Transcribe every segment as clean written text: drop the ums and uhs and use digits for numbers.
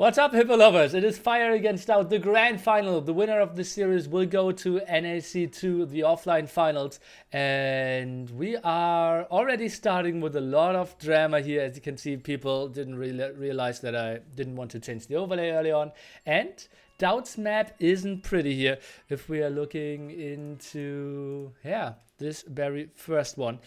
What's up, Hippo lovers? It is Fire against DauT, the grand final. The winner of this series will go to NAC2, the offline finals. And we are already starting with a lot of drama here. As you can see, people didn't really realize that I didn't want to change the overlay early on. And DauT's map isn't pretty here if we are looking into, this very first one.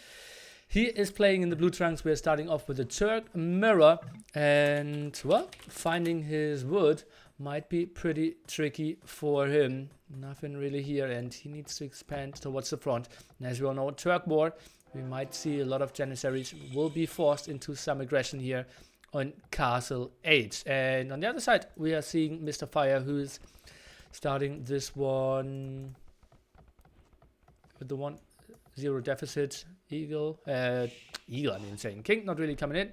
He is playing in the blue trunks. We are starting off with a Turk mirror, and well, finding his wood might be pretty tricky for him. Nothing really here, and he needs to expand towards the front. And as we all know, Turk war, we might see a lot of Janissaries will be forced into some aggression here on Castle 8. And on the other side, we are seeing Mr. Fire, who's starting this one with the 1-0 deficit. Eagle, I mean saying King not really coming in,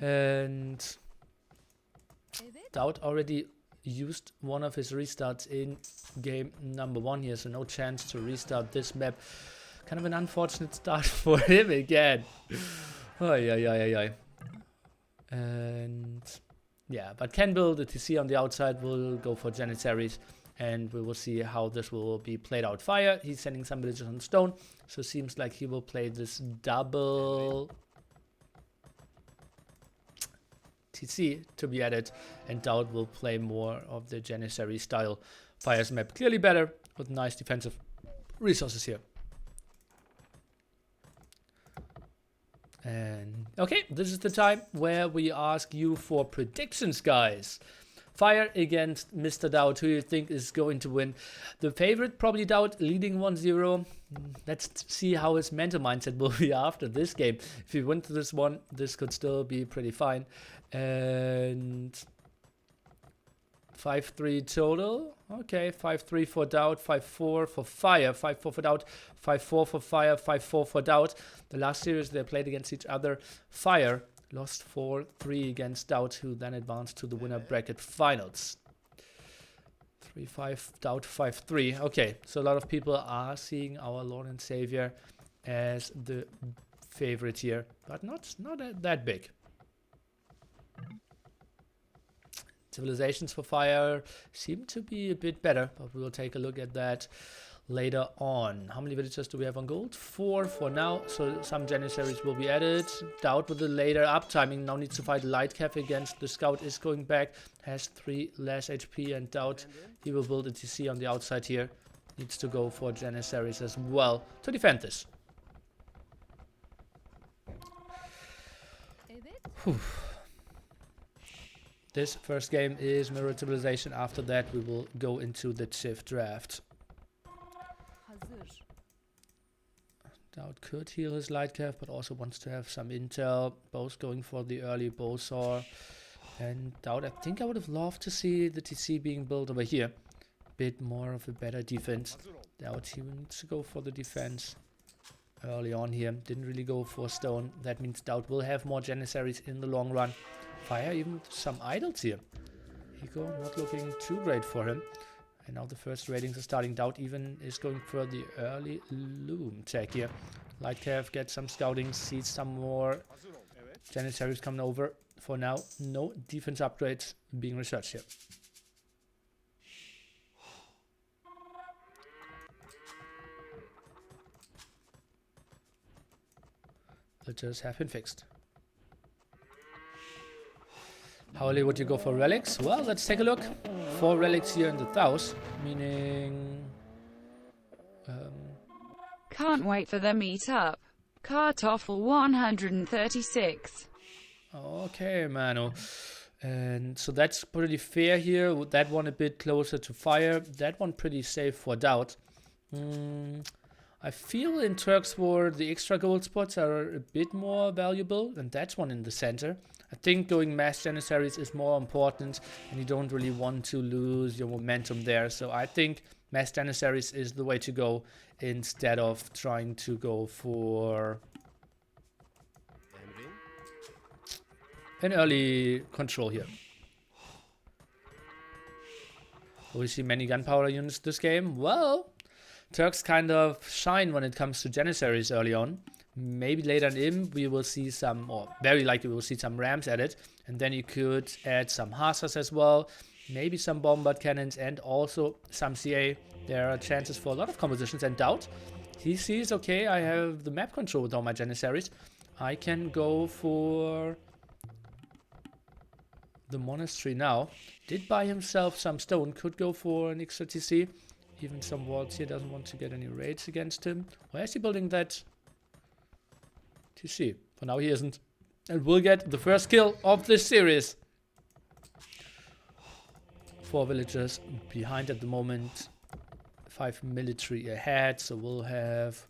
and DauT already used one of his restarts in game number 1 here, so no chance to restart this map. Kind of an unfortunate start for him again. And yeah, but can build the TC on the outside, will go for Janissaries. And we will see how this will be played out. Fire, he's sending some villagers on stone. So it seems like he will play this double TC to be added. And DauT will play more of the Janissary style. Fire's map clearly better with nice defensive resources here. And okay, this is the time where we ask you for predictions, guys. Fire against Mr. DauT, who you think is going to win. The favorite, probably DauT, leading 1-0. Let's see how his mental mindset will be after this game. If he wins this one, this could still be pretty fine. And 5-3 total. Okay, 5-3 for DauT, 5-4 for Fire, 5-4 for DauT, 5-4 for Fire, 5-4 for DauT. The last series they played against each other, Fire lost 4-3 against DauT, who then advanced to the winner bracket finals. 3-5, DauT 5-3. Okay, so a lot of people are seeing our Lord and Savior as the favorite here, but not that big. Civilizations for Fire seem to be a bit better, but we will take a look at that later on. How many villagers do we have on gold? 4 for now, so some Janissaries will be added. DauT with the later uptiming now needs to fight Lightcap against the scout, is going back, has 3 less HP, and DauT, he will build a TC on the outside here. Needs to go for Janissaries as well to defend this. Whew. This first game is Mirror Civilization. After that we will go into the Civ draft. DauT could heal his Lightcap, but also wants to have some intel. Both going for the early Bowsaw. And DauT, I think I would have loved to see the TC being built over here. Bit more of a better defense. DauT, he needs to go for the defense early on here. Didn't really go for stone. That means DauT will have more Janissaries in the long run. Fire, even some idols here. Eco not looking too great for him. And now the first ratings are starting. DauT even is going for the early Loom tech here. Lightcap gets some scouting, sees some more Janissaries coming over. For now, no defense upgrades being researched here. Glitches have been fixed. How early would you go for relics? Well, let's take a look. 4 relics here in the TaToH, meaning... Can't wait for the meetup. Kartoffel 136. Okay, Mano. And so that's pretty fair here. That one a bit closer to Fire. That one pretty safe for DauT. I feel in Turk's War the extra gold spots are a bit more valuable, and that's one in the center. I think going mass Janissaries is more important, and you don't really want to lose your momentum there. So I think mass Janissaries is the way to go instead of trying to go for an early control here. Will we see many gunpowder units this game? Well, Turks kind of shine when it comes to Janissaries early on. Maybe later in we will see some, or very likely we will see some rams added. And then you could add some Harsas as well. Maybe some bombard cannons and also some CA. There are chances for a lot of compositions. And DauT, he sees, okay, I have the map control with all my Janissaries. I can go for the monastery now. Did buy himself some stone. Could go for an extra TC. Even some walls here. Doesn't want to get any raids against him. Why is he building that TC? For now he isn't. And will get the first kill of this series. 4 villagers behind at the moment. 5 military ahead. So we'll have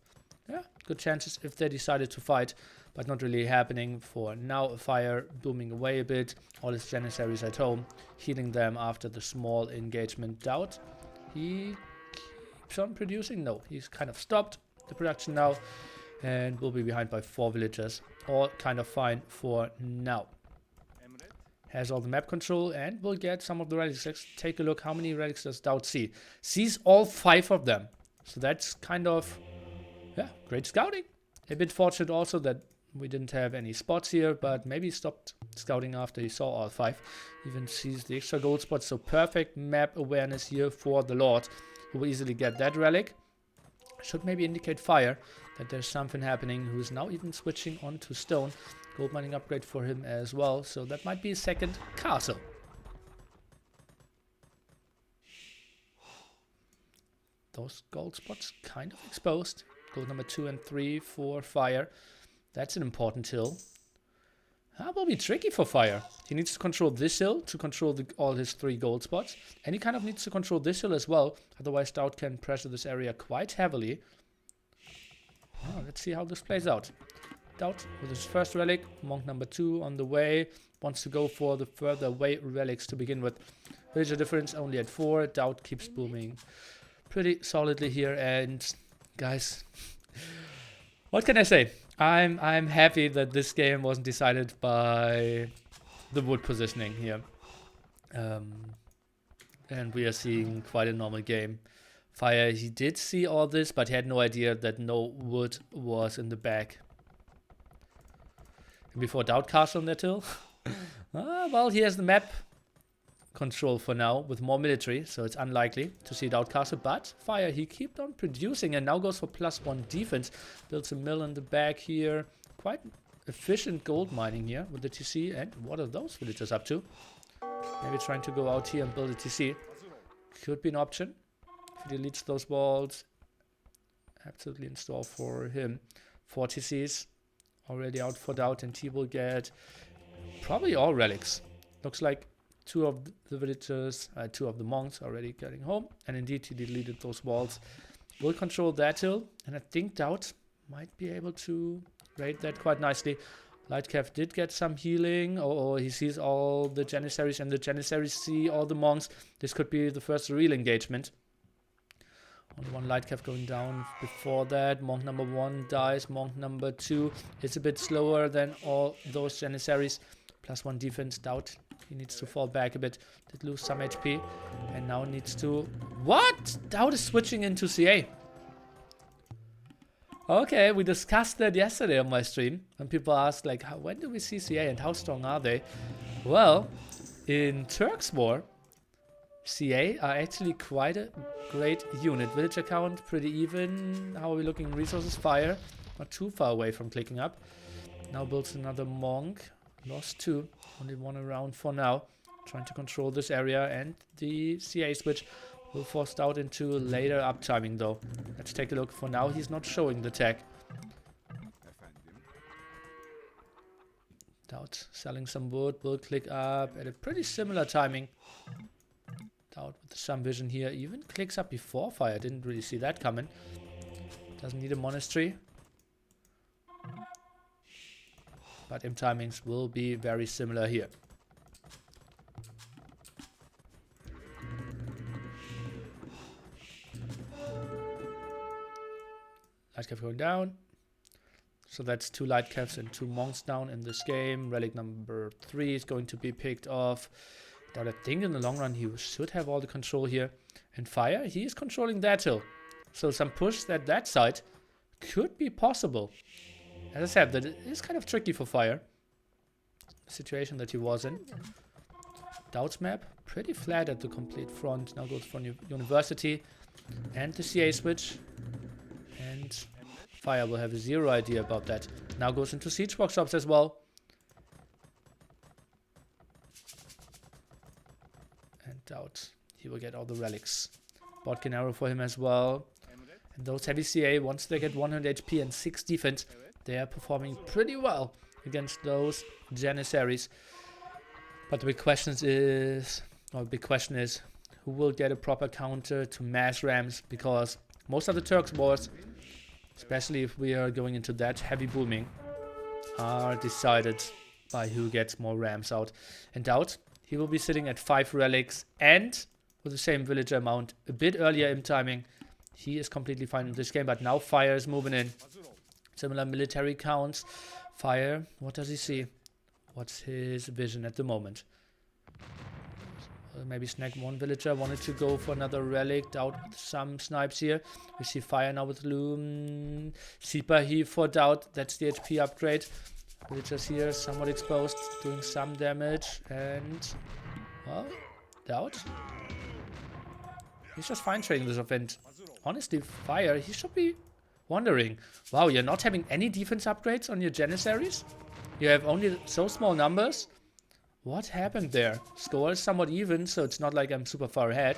good chances if they decided to fight. But not really happening for now. Fire booming away a bit. All his Janissaries at home. Healing them after the small engagement. DauT. He keeps on producing. No, he's kind of stopped the production now. And will be behind by 4 villagers. All kind of fine for now. Has all the map control and will get some of the relics. Let's take a look. How many relics does DauT see? Sees all 5 of them. So that's kind of, great scouting. A bit fortunate also that we didn't have any spots here, but maybe stopped scouting after he saw all 5. Even sees the extra gold spots. So perfect map awareness here for the Lord, who will easily get that relic. Should maybe indicate Fire that there's something happening, who's now even switching on to stone. Gold mining upgrade for him as well, so that might be a second castle. Those gold spots kind of exposed. Gold number 2 and 3 for Fire. That's an important hill. That will be tricky for Fire. He needs to control this hill to control all his 3 gold spots. And he kind of needs to control this hill as well. Otherwise DauT can pressure this area quite heavily. Oh, let's see how this plays out. DauT with his first relic. Monk number 2 on the way. Wants to go for the further away relics to begin with. Villager difference only at 4. DauT keeps booming pretty solidly here. And guys, what can I say? I'm happy that this game wasn't decided by the wood positioning here. And we are seeing quite a normal game. Fire, he did see all this, but he had no idea that no wood was in the back. And before DauT castle on that hill. Well, he has the map control for now with more military, so it's unlikely to see DauT castle. But Fire, he kept on producing and now goes for +1 defense. Builds a mill in the back here. Quite efficient gold mining here with the TC. And what are those villagers up to? Maybe trying to go out here and build a TC. Could be an option. If he deletes those walls. Absolutely in store for him. 4 TCs already out for DauT, and he will get probably all relics. Looks like 2 of the villagers, 2 of the monks already getting home. And indeed, he deleted those walls. Will control that hill. And I think DauT might be able to raid that quite nicely. Lightcav did get some healing. Oh, he sees all the Janissaries, and the Janissaries see all the monks. This could be the first real engagement. Only 1 Lightcav going down before that. Monk number 1 dies. Monk number 2 is a bit slower than all those Janissaries. +1 defense. DauT, he needs to fall back a bit. Did lose some HP. And now needs to... What? DauT is switching into CA. Okay, we discussed that yesterday on my stream. When people asked, like, when do we see CA and how strong are they? Well, in Turks War, CA are actually quite a great unit. Villager count, pretty even. How are we looking? Resources, Fire. Not too far away from clicking up. Now builds another monk. Lost 2. Only 1 around for now. Trying to control this area. And the CA switch will force DauT into later uptiming though. Let's take a look. For now, he's not showing the tech. DauT selling some wood. Will click up at a pretty similar timing. DauT with some vision here. Even clicks up before Fire. Didn't really see that coming. Doesn't need a monastery. But M timings will be very similar here. Lightcav going down. So that's 2 Lightcavs and 2 monks down in this game. Relic number 3 is going to be picked off. But I think in the long run he should have all the control here. And Fire, he is controlling that hill. So some push at that side could be possible. As I said, that is kind of tricky for Fire. The situation that he was in. DauT's map, pretty flat at the complete front. Now goes for University and the CA switch. And Fire will have zero idea about that. Now goes into siege workshops as well. And DauT, he will get all the relics. Botkin arrow for him as well. And those heavy CA, once they get 100 HP and 6 defense, they are performing pretty well against those Janissaries. But the big question is, who will get a proper counter to mass rams? Because most of the Turks wars, especially if we are going into that heavy booming, are decided by who gets more rams out. And DauT, he will be sitting at 5 relics and with the same villager amount, a bit earlier in timing. He is completely fine in this game, but now Fire is moving in. Similar military counts. Fire, what does he see? What's his vision at the moment? Maybe snag one villager. Wanted to go for another relic. DauT with some snipes here. We see Fire now with Loom. Seeper here for DauT. That's the HP upgrade. Villagers here somewhat exposed. Doing some damage. And, well, DauT. He's just fine trading this event. Honestly, Fire, he should be wondering, wow, you're not having any defense upgrades on your Janissaries? You have only so small numbers? What happened there? Score is somewhat even, so it's not like I'm super far ahead.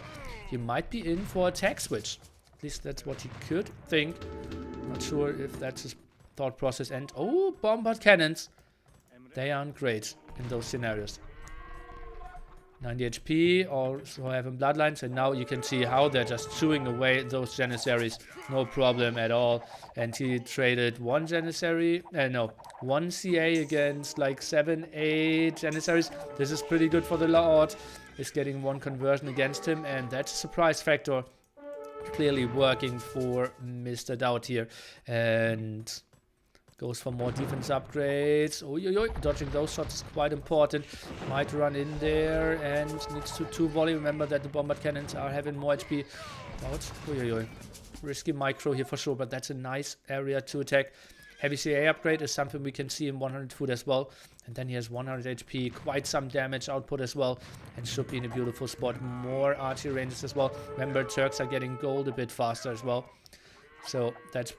You might be in for a tech switch. At least that's what he could think. Not sure if that's his thought process. And, oh, bombard cannons. They aren't great in those scenarios. 90 HP, also having bloodlines, and now you can see how they're just chewing away those Janissaries, no problem at all. And he traded one CA against like 7-8 Janissaries. This is pretty good for the Lord. Is getting one conversion against him, and that's a surprise factor. Clearly working for Mr. DauT here, and goes for more defense upgrades. Dodging those shots is quite important. Might run in there and needs to 2 volley. Remember that the bombard cannons are having more HP. DauT, risky micro here for sure, but that's a nice area to attack. Heavy CA upgrade is something we can see in 100 foot as well. And then he has 100 HP, quite some damage output as well, and should be in a beautiful spot. More archery ranges as well. Remember, Turks are getting gold a bit faster as well. So that's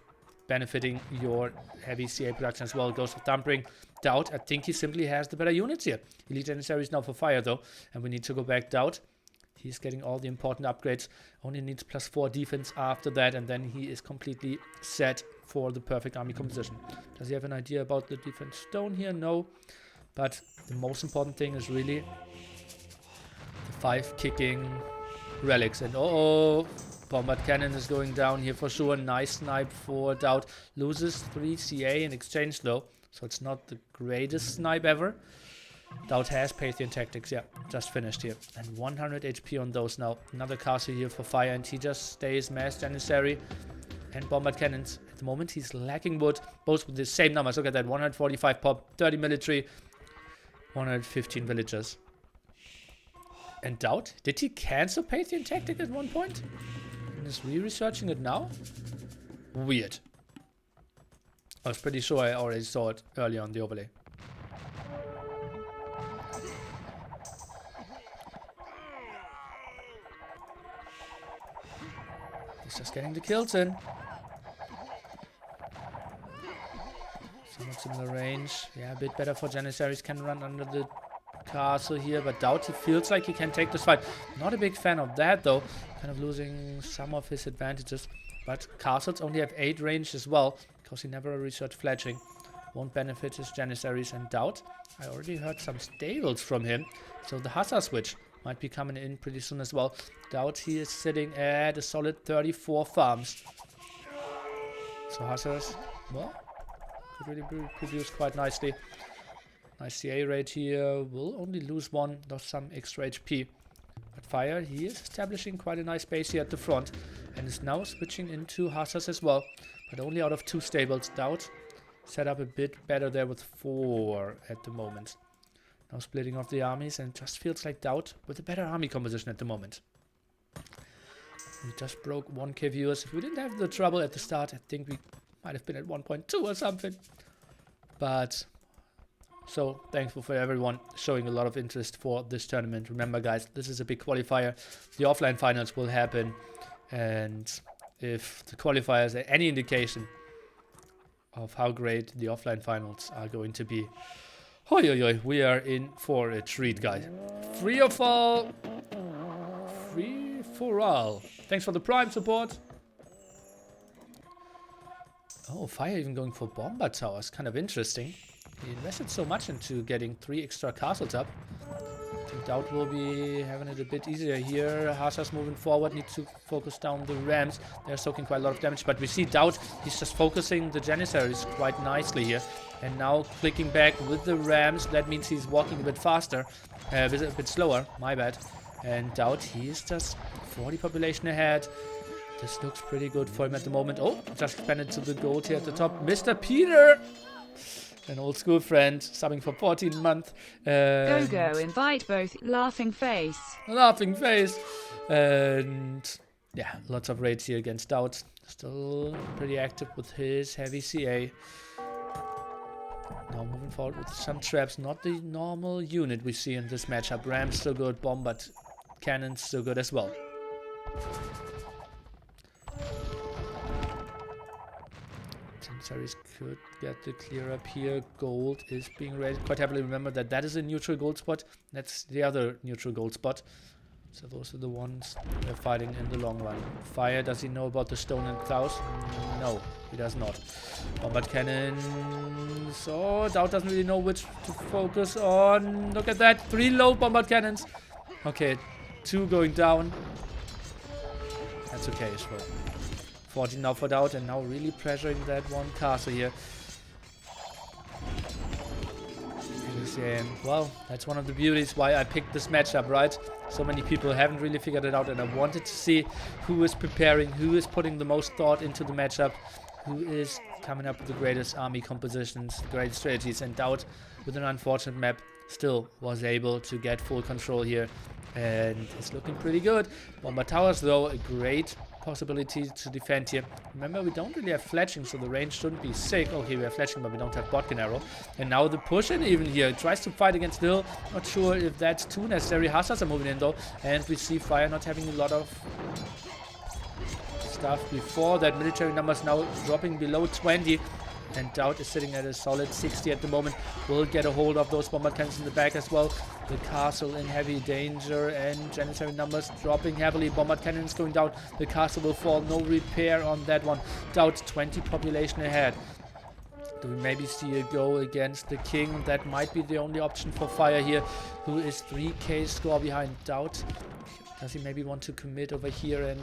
benefiting your heavy CA production as well. Goes for Thumpering. DauT, I think he simply has the better units here. Elite Janissaries now for Fire though, and we need to go back DauT. He's getting all the important upgrades. Only needs +4 defense after that, and then he is completely set for the perfect army composition. Does he have an idea about the defense stone here? No. But the most important thing is really the 5 kicking relics. And bombard cannon is going down here for sure. Nice snipe for DauT. Loses 3 CA in exchange though, so it's not the greatest snipe ever. DauT has Pathian tactics, yeah, just finished here. And 100 HP on those now. Another castle here for Fire, and he just stays mass Janissary and bombard cannons. At the moment he's lacking wood, both with the same numbers. Look at that, 145 pop, 30 military, 115 villagers. And DauT, did he cancel Pathian tactic at one point? And is re-researching it now? Weird. I was pretty sure I already saw it earlier on the overlay. He's just getting the kills in. Somewhat similar range. Yeah, a bit better for Janissaries. Can run under the castle here, but DauT, he feels like he can take this fight. Not a big fan of that though. Kind of losing some of his advantages. But castles only have 8 range as well, because he never researched fletching. Won't benefit his Janissaries. And DauT, I already heard some stables from him. So the Hussar switch might be coming in pretty soon as well. DauT, he is sitting at a solid 34 farms. So Hussars, well, could really produce quite nicely. Nice CA rate here. Will only lose 1, lost some extra HP. But Fire, he is establishing quite a nice base here at the front. And is now switching into Hussars as well. But only out of 2 stables. DauT set up a bit better there with 4 at the moment. Now splitting off the armies, and just feels like DauT with a better army composition at the moment. We just broke 1k viewers. If we didn't have the trouble at the start, I think we might have been at 1.2 or something. But so thankful for everyone showing a lot of interest for this tournament. Remember, guys, this is a big qualifier. The offline finals will happen, and if the qualifiers are any indication of how great the offline finals are going to be, we are in for a treat, guys. Free for all. Thanks for the Prime support. Oh, Fire even going for Bomber Towers. Kind of interesting. He invested so much into getting 3 extra castles up. I think DauT will be having it a bit easier here. Hasa's moving forward, needs to focus down the Rams. They're soaking quite a lot of damage, but we see DauT, he's just focusing the Janissaries quite nicely here. And now clicking back with the Rams, that means he's walking a bit faster, a bit slower, my bad. And DauT, he's just 40 population ahead. This looks pretty good for him at the moment. Oh, just expanded to the gold here at the top. Mr. Peter! An old school friend, subbing for 14 months. Go, invite both. Laughing face. Laughing face. And yeah, lots of raids here against DauT. Still pretty active with his heavy CA. Now moving forward with some traps. Not the normal unit we see in this matchup. Rams still good, bomb, but cannons still good as well. Janissaries could get the clear up here. Gold is being raided quite heavily. Remember that that is a neutral gold spot. That's the other neutral gold spot. So those are the ones they're fighting in the long run. Fire, does he know about the stone and Klaus? No, he does not. Bombard cannons. Oh, DauT doesn't really know which to focus on. Look at that. 3 low bombard cannons. Okay, 2 going down. That's okay as well. 14 now for DauT, and now really pressuring that one castle here. Well, that's one of the beauties why I picked this matchup, right? So many people haven't really figured it out, and I wanted to see who is preparing, who is putting the most thought into the matchup, who is coming up with the greatest army compositions, the greatest strategies. And DauT, with an unfortunate map, still was able to get full control here, and it's looking pretty good. Bomber Towers, though, a great possibility to defend here. Remember, we don't really have fletching, so the range shouldn't be sick. Okay, we have fletching, but we don't have botkin arrow. And now the push in even here. Tries to fight against Hill. Not sure if that's too necessary. Hussars are moving in though. And we see Fire not having a lot of stuff before that. Military numbers now dropping below 20. And DauT is sitting at a solid 60 at the moment. Will get a hold of those bombard cannons in the back as well. The castle in heavy danger, and Janissary numbers dropping heavily. Bombard cannons going down. The castle will fall. No repair on that one. DauT 20 population ahead. Do we maybe see a go against the king? That might be the only option for Fire here, who is 3k score behind DauT. Does he maybe want to commit over here and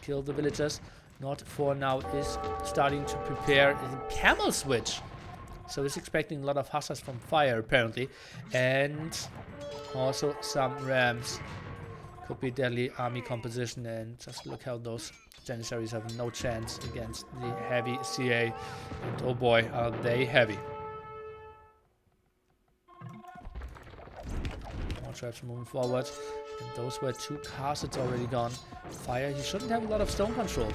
kill the villagers? Not for now. Is starting to prepare a camel switch. So he's expecting a lot of hussars from Fire apparently. And also some rams. Could be deadly army composition, and just look how those Janissaries have no chance against the heavy CA. And oh boy, are they heavy. More traps moving forward. And those were 2 castles already gone. Fire, he shouldn't have a lot of stone control.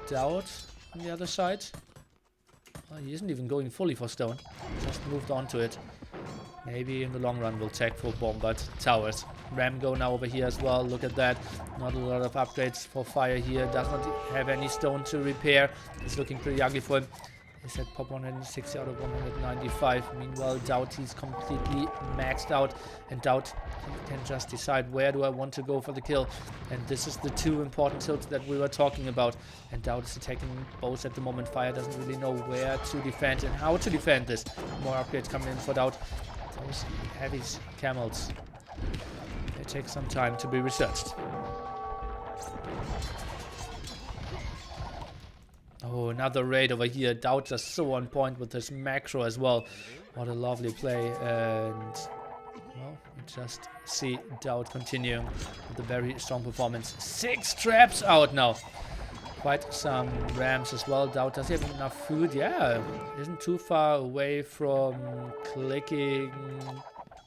DauT on the other side. Well, he isn't even going fully for stone. Just moved on to it. Maybe in the long run we'll check for bombard towers. Ram go now over here as well. Look at that. Not a lot of upgrades for Fire here. Does not have any stone to repair. It's looking pretty ugly for him. He said pop 160 out of 195. Meanwhile, DauT, he's completely maxed out. And DauT can just decide where do I want to go for the kill. And this is the 2 important tilts that we were talking about. And DauT is attacking both at the moment. Fire doesn't really know where to defend and how to defend this. More upgrades coming in for DauT. Those heavy camels, they take some time to be researched. Oh, another raid over here. DauT just so on point with his macro as well. What a lovely play. And well, we just see DauT continuing with a very strong performance. 6 traps out now. Quite some rams as well. DauT, does he have enough food? Yeah, isn't too far away from clicking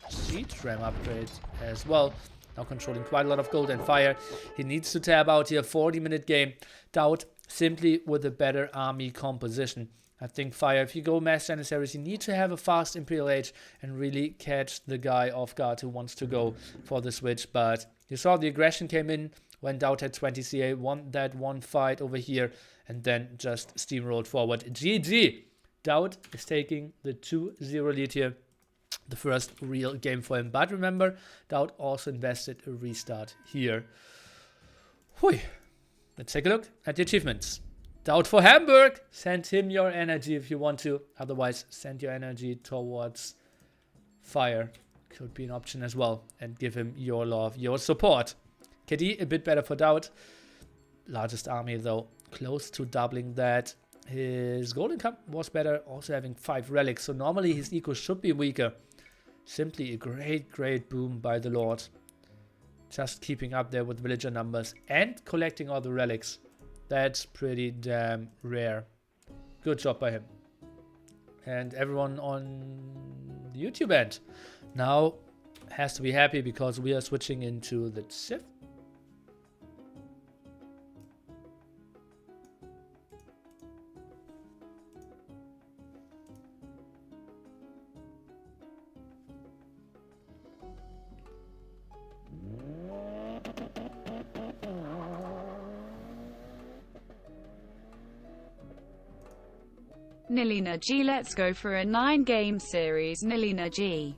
siege ram upgrade as well. Now controlling quite a lot of gold and Fire. He needs to tab out here. 40-minute game. DauT simply with a better army composition. I think Fire, if you go Mass Janissaries, you need to have a fast Imperial Age and really catch the guy off guard who wants to go for the switch. But you saw the aggression came in when DauT had 20 CA, won that one fight over here, and then just steamrolled forward. GG! DauT is taking the 2-0 lead here. The first real game for him. But remember, DauT also invested a restart here. Hui. Let's take a look at the achievements. DauT for Hamburg. Send him your energy if you want to. Otherwise, send your energy towards Fire. Could be an option as well. And give him your love, your support. KD a bit better for DauT. Largest army though. Close to doubling that. His Golden Cup was better. Also having 5 relics. So normally his eco should be weaker. Simply a great boom by the Lord. Just keeping up there with villager numbers. And collecting all the relics. That's pretty damn rare. Good job by him. And everyone on the YouTube end now has to be happy because we are switching into the Civ. Nili na G. Let's go for a 9-game series. Nili na G.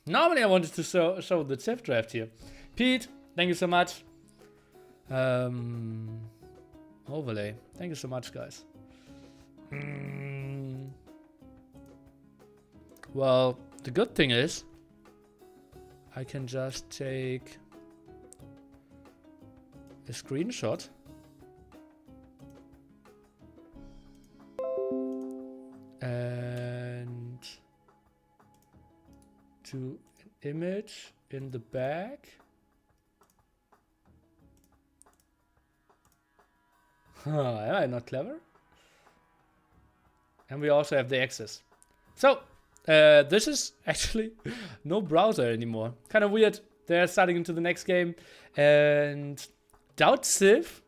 Normally I wanted to show the Civ draft here. Pete, thank you so much. Overlay. Thank you so much, guys. Well, the good thing is I can just take a screenshot and to an image in the back. Am I not clever? And we also have the access. So this is actually no browser anymore. Kind of weird. They're starting into the next game. And DauT Civ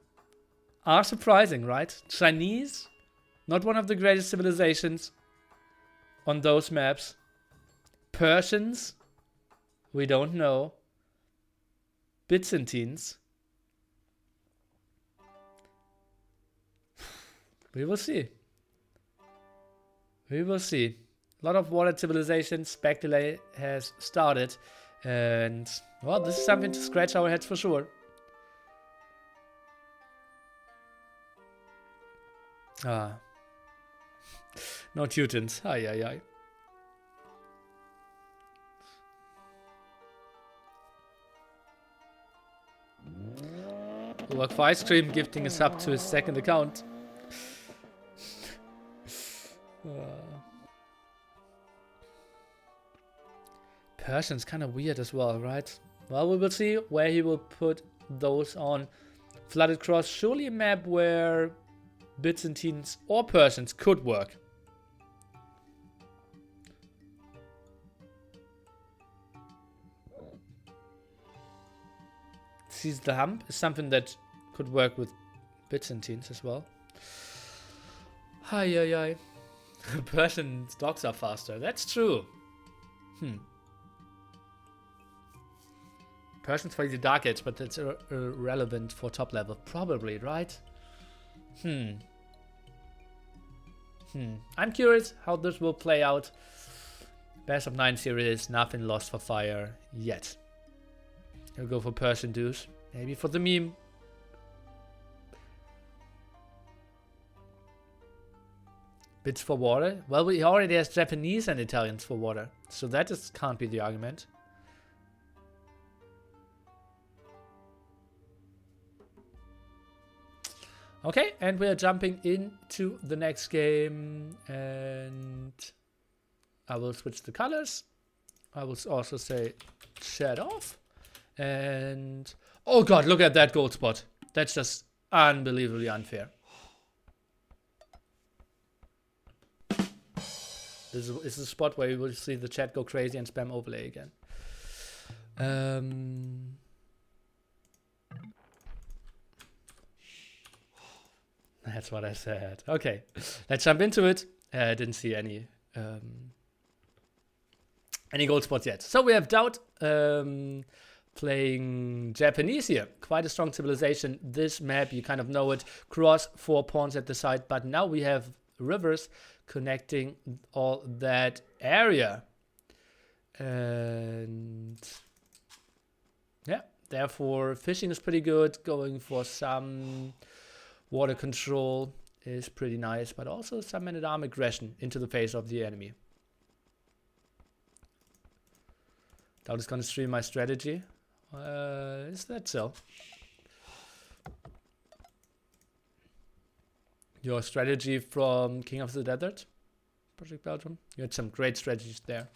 are surprising, right? Chinese, not one of the greatest civilizations on those maps. Persians, we don't know. Byzantines. We will see. We will see. A lot of water civilizations, Speculate has started. And, well, this is something to scratch our heads for sure. No Teutons. Ay. Work for ice cream, gifting us up to his second account. Persian's kind of weird as well, right? Well, we will see where he will put those on. Flooded Cross, surely a map where Byzantines or Persians could work. Seize the Hump is something that could work with Byzantines as well. Ay. Persian dogs are faster. That's true. Persians play the Dark Age, but that's irrelevant for top level. Probably, right? I'm curious how this will play out. Best of 9 series, nothing lost for Fire yet. He'll go for Persian dudes. Maybe for the meme. Bits for water. Well, he already has Japanese and Italians for water. So that can't be the argument. Okay, and we are jumping into the next game. And I will switch the colors. I will also say chat off. And oh god, look at that gold spot. That's just unbelievably unfair. This is the spot where you will see the chat go crazy and spam overlay again. That's what I said. Okay, let's jump into it. I didn't see any gold spots yet. So we have DauT playing Japanese here. Quite a strong civilization. This map, you kind of know it. Cross, 4 pawns at the side. But now we have rivers connecting all that area. And yeah, therefore fishing is pretty good. Going for some water control is pretty nice. But also some man-at-arm aggression into the face of the enemy. DauT is going to stream my strategy. Is that so? Your strategy from King of the Desert, Project Belgium? You had some great strategies there.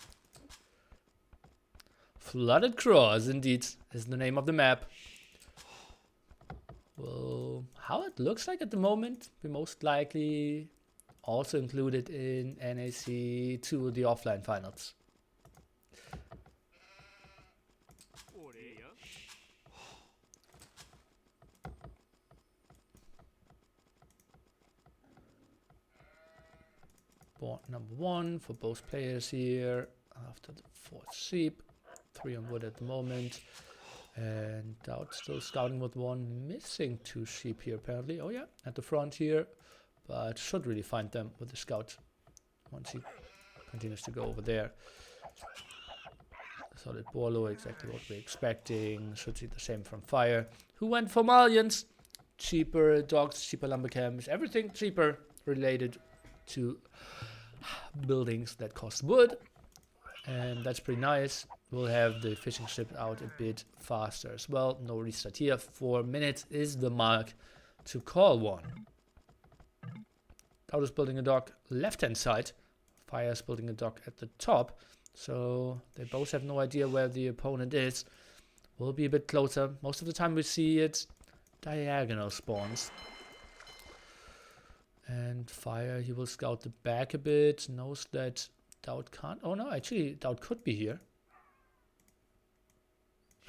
Flooded Cross, indeed, is the name of the map. Well, how it looks like at the moment, we most likely also included in NAC2, the offline finals. Board number 1 for both players here. After the 4th sheep. 3 on wood at the moment. And DauT still scouting with 1. Missing 2 sheep here apparently. Oh yeah, at the front here. But should really find them with the scout. Once he continues to go over there. Solid Borlo, exactly what we're expecting. Should see the same from Fire. Who went for Malians? Cheaper dogs, cheaper lumber camps. Everything cheaper related to buildings that cost wood, and that's pretty nice. We'll have the fishing ship out a bit faster as well. No restart here. 4 minutes is the mark to call one. DauT is building a dock left hand side. Fire is building a dock at the top, so they both have no idea where the opponent is. We'll be a bit closer. Most of the time we see it diagonal spawns. And Fire, he will scout the back a bit, knows that DauT can't. Oh no, actually DauT could be here.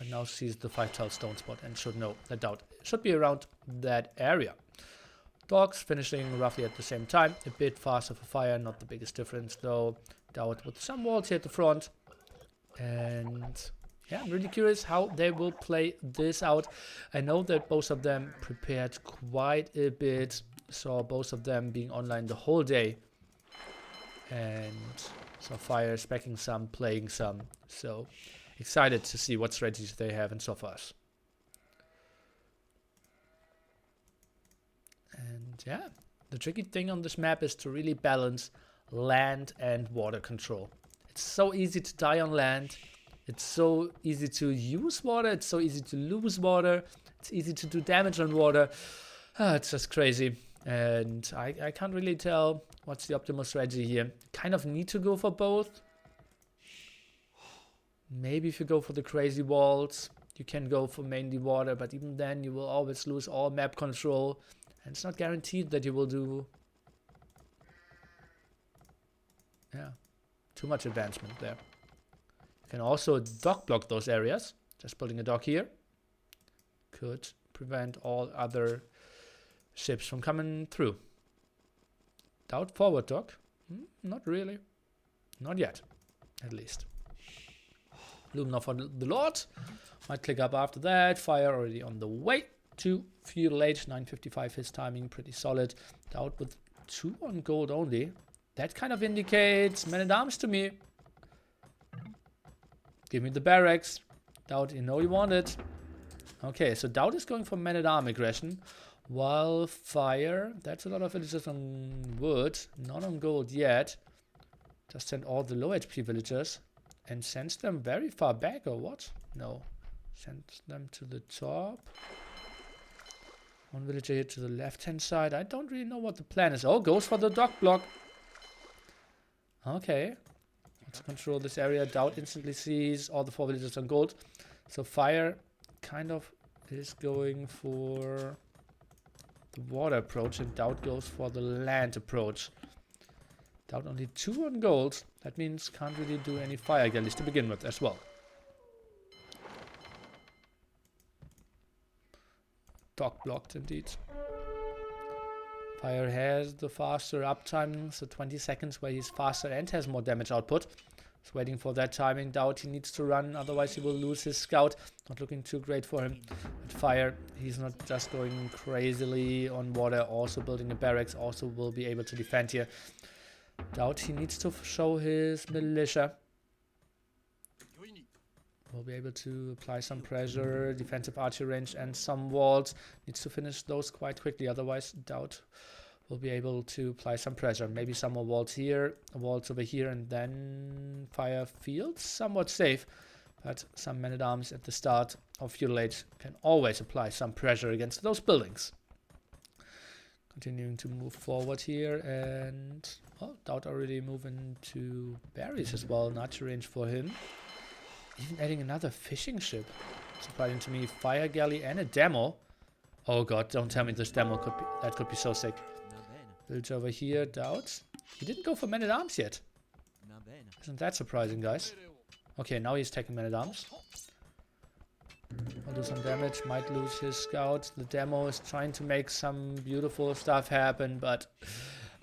And now sees the 5-tile stone spot and should know that DauT should be around that area. Dogs finishing roughly at the same time, a bit faster for Fire, not the biggest difference though. DauT with some walls here at the front. And yeah, I'm really curious how they will play this out. I know that both of them prepared quite a bit. Saw both of them being online the whole day, and saw Fire specking some, playing some, so excited to see what strategies they have in so far. And yeah, the tricky thing on this map is to really balance land and water control. It's so easy to die on land, it's so easy to use water, it's so easy to lose water, it's easy to do damage on water. It's just crazy. And I can't really tell what's the optimal strategy here. Kind of need to go for both. Maybe if you go for the crazy walls, you can go for mainly water, but even then you will always lose all map control. And it's not guaranteed that you will do, yeah, too much advancement there. You can also dock block those areas. Just building a dock here could prevent all other ships from coming through. DauT forward dock? Not really. Not yet, at least. Lumina for the Lord. Might click up after that. Fire already on the way to Feudal Age. 955 his timing, pretty solid. DauT with 2 on gold only. That kind of indicates man-at-arms to me. Give me the barracks. DauT, you know you want it. Okay, so DauT is going for man-at-arm aggression. While Fire, that's a lot of villagers on wood, none on gold yet. Just send all the low HP villagers and sends them very far back, or what? No, sends them to the top. 1 villager here to the left hand side. I don't really know what the plan is. Oh, goes for the dock block. Okay, let's control this area. DauT instantly sees all the 4 villagers on gold. So Fire kind of is going for the water approach, and DauT goes for the land approach. DauT only 2 on gold. That means can't really do any fire galleys to begin with as well. Dock blocked indeed. Fire has the faster uptime, so 20 seconds where he's faster and has more damage output. He's waiting for that timing. DauT, he needs to run, otherwise he will lose his scout. Not looking too great for him. At Fire, he's not just going crazily on water, also building a barracks, also will be able to defend here. DauT, he needs to show his militia. Will be able to apply some pressure, defensive archery range and some walls. Needs to finish those quite quickly, otherwise DauT will be able to apply some pressure. Maybe some more walls here, walls over here, and then Fire feels somewhat safe. But some men-at-arms at the start of feudal age can always apply some pressure against those buildings. Continuing to move forward here, and well, DauT already moving to berries as well, an archery range for him. Even adding another fishing ship. Surprising to me. Fire galley and a demo. Oh god, don't tell me this demo could be, that could be so sick. Village over here, DauT. He didn't go for men-at-arms yet. Isn't that surprising, guys? Okay, now he's taking men-at-arms. Will do some damage, might lose his scout. The demo is trying to make some beautiful stuff happen, but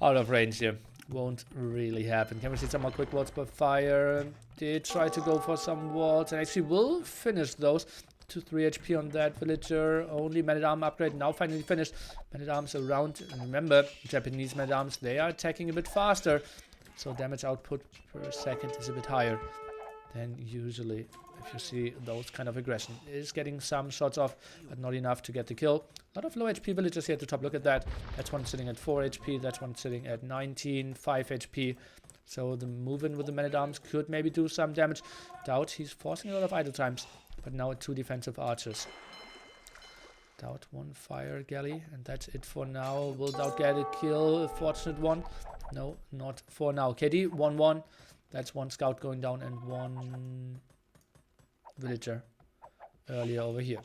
out of range here. Won't really happen. Can we see some more quick walls by Fire? Did try to go for some walls and actually will finish those. 2-3 HP on that villager. Only men-at-arm upgrade now finally finished. Men-at-arms around. And remember, Japanese men-at-arms, they are attacking a bit faster. So damage output per second is a bit higher than usually. If you see those kind of aggression, is getting some shots off, but not enough to get the kill. A lot of low HP villagers here at the top. Look at that. That's one sitting at 4 HP. That's one sitting at 19, 5 HP. So the move-in with the men-at-arms could maybe do some damage. DauT, he's forcing a lot of idle times, but now 2 defensive archers. DauT 1 fire galley, and that's it for now. Will DauT get a kill? A fortunate one? No, not for now. KD 1-1. That's 1 scout going down and 1 villager earlier over here.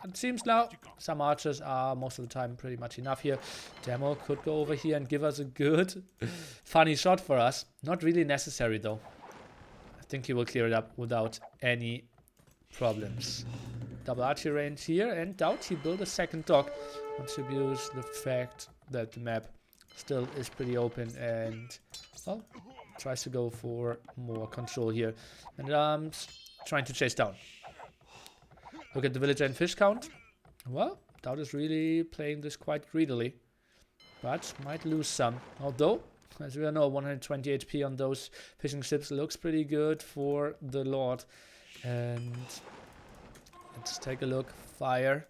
It seems now some archers are most of the time pretty much enough here. Demo could go over here and give us a good funny shot for us. Not really necessary though. I think he will clear it up without any problems. Double archery range here, and DauT, he built a second dock. Contributes the fact that the map still is pretty open and well, tries to go for more control here. And trying to chase down. Look at the villager and fish count. Well, DauT is really playing this quite greedily, but might lose some. Although, as we all know, 120 HP on those fishing ships looks pretty good for the Lord. And let's take a look. Fire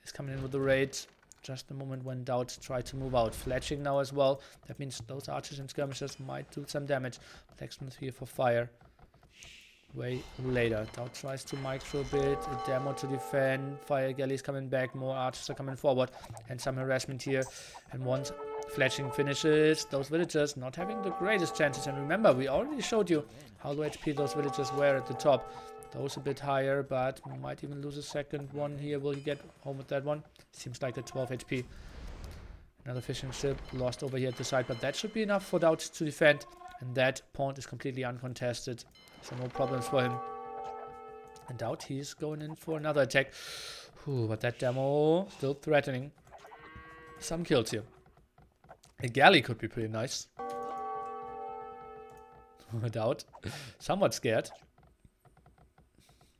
is coming in with the raid. Just the moment when DauT tried to move out. Fletching now as well. That means those archers and skirmishers might do some damage. Blacksmith here for Fire. Way later. DauT tries to micro a bit. A demo to defend. Fire galleys coming back. More archers are coming forward. And some harassment here. And once Fletching finishes, those villagers not having the greatest chances. And remember, we already showed you how low HP those villagers were at the top. Those a bit higher, but might even lose a second one here. Will he get home with that one? Seems like a 12 HP. Another fishing ship lost over here at the side, but that should be enough for DauT to defend. And that point is completely uncontested. So no problems for him. And DauT, he's going in for another attack. But that demo still threatening some kills here. A galley could be pretty nice. DauT, somewhat scared.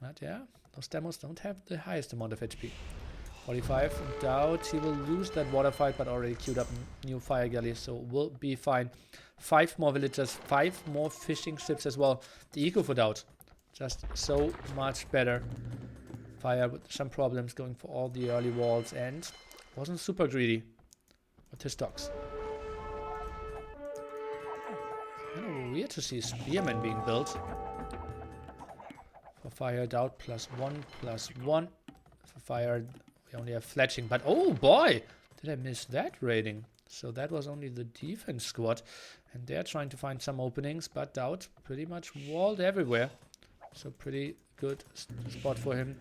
But yeah, those demos don't have the highest amount of HP. 45 and DauT, he will lose that water fight, but already queued up new fire galleys, so will be fine. 5 more villagers, 5 more fishing ships as well. The eco for DauT, just so much better. Fire with some problems, going for all the early walls, and wasn't super greedy with his docks. Kind of weird to see spearmen being built. For Fire, DauT +1/+1. For Fire, we only have Fletching, but oh boy, did I miss that raiding. So that was only the defense squad, and they're trying to find some openings, but DauT pretty much walled everywhere. So pretty good spot for him.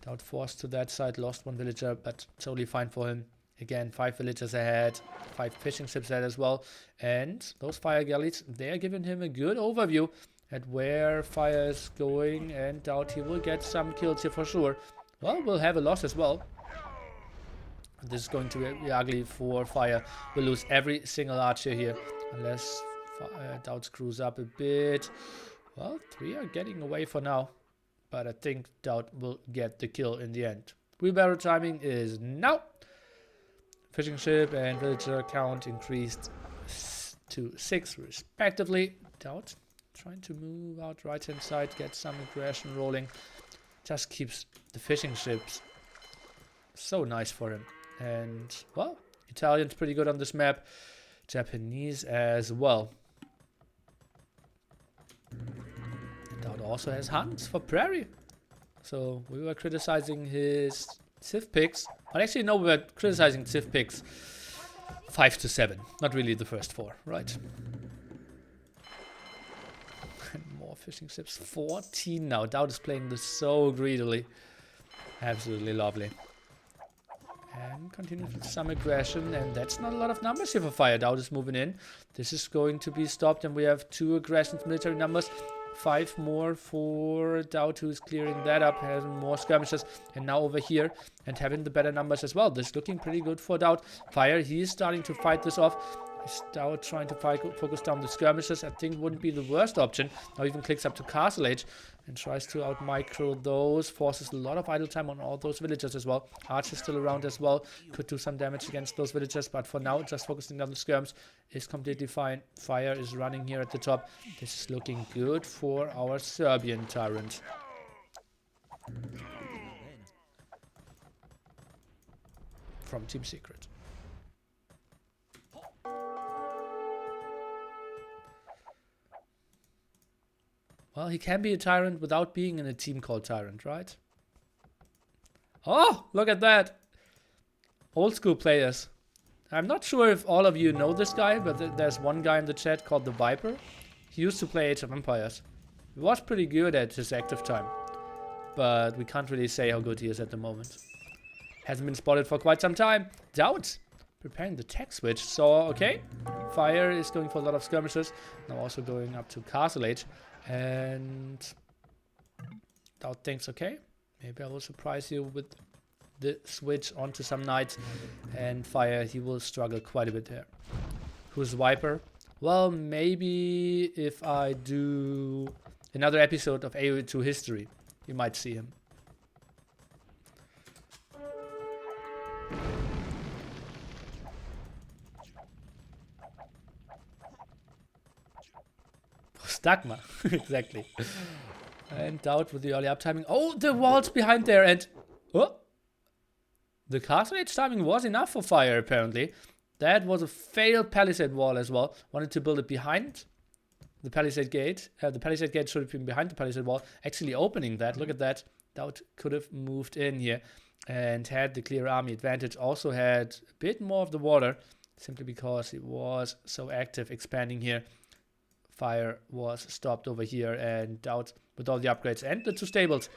DauT forced to that side, lost 1 villager, but totally fine for him. Again, 5 villagers ahead, 5 fishing ships ahead as well. And those fire galleys, they're giving him a good overview at where fire is going, and DauT he will get some kills here for sure. Well, we'll have a loss as well. This is going to be ugly for fire. We'll lose every single archer here, unless DauT screws up a bit. Well, 3 are getting away for now, but I think DauT will get the kill in the end. Wheelbarrow timing is now. Fishing ship and villager count increased to 6 respectively. DauT trying to move out right hand side, get some aggression rolling. Just keeps the fishing ships so nice for him. And well, Italian's pretty good on this map, Japanese as well. And DauT also has hunts for prairie. So we were criticizing his Civ picks. But actually no, we were criticizing Civ picks 5 to 7, not really the first 4, right? And more fishing ships, 14 now. DauT is playing this so greedily. Absolutely lovely. And continues with some aggression, and that's not a lot of numbers here for fire. DauT is moving in. This is going to be stopped, and we have 2 aggressions, military numbers. 5 more for DauT, who is clearing that up, having more skirmishes, and now over here, and having the better numbers as well. This is looking pretty good for DauT. Fire, he is starting to fight this off. DauT trying to focus down the skirmishes, I think wouldn't be the worst option. Now even clicks up to Castle Age and tries to out-micro those. Forces a lot of idle time on all those villagers as well. Archer's still around as well. Could do some damage against those villagers, but for now, just focusing on the skirms is completely fine. Fire is running here at the top. This is looking good for our Serbian Tyrant. From Team Secret. Well, he can be a Tyrant without being in a team called Tyrant, right? Oh, look at that. Old school players. I'm not sure if all of you know this guy, but there's one guy in the chat called TheViper. He used to play Age of Empires. He was pretty good at his active time, but we can't really say how good he is at the moment. Hasn't been spotted for quite some time. DauT preparing the tech switch. So, okay. Fire is going for a lot of skirmishes. Now also going up to Castle Age. And DauT thinks, okay, maybe I will surprise you with the switch onto some knights. And Fire, he will struggle quite a bit there. Who's Viper? Well, maybe if I do another episode of AO2 History, you might see him. Dagmar, exactly. And DauT with the early uptiming. Oh, the walls behind there, and oh, the Castle Age timing was enough for Fire apparently. That was a failed palisade wall as well. Wanted to build it behind the palisade gate. The palisade gate should have been behind the palisade wall. Actually opening that. Look at that. DauT could have moved in here and had the clear army advantage. Also had a bit more of the water, simply because it was so active expanding here. Fire was stopped over here, and DauT with all the upgrades and the 2 stables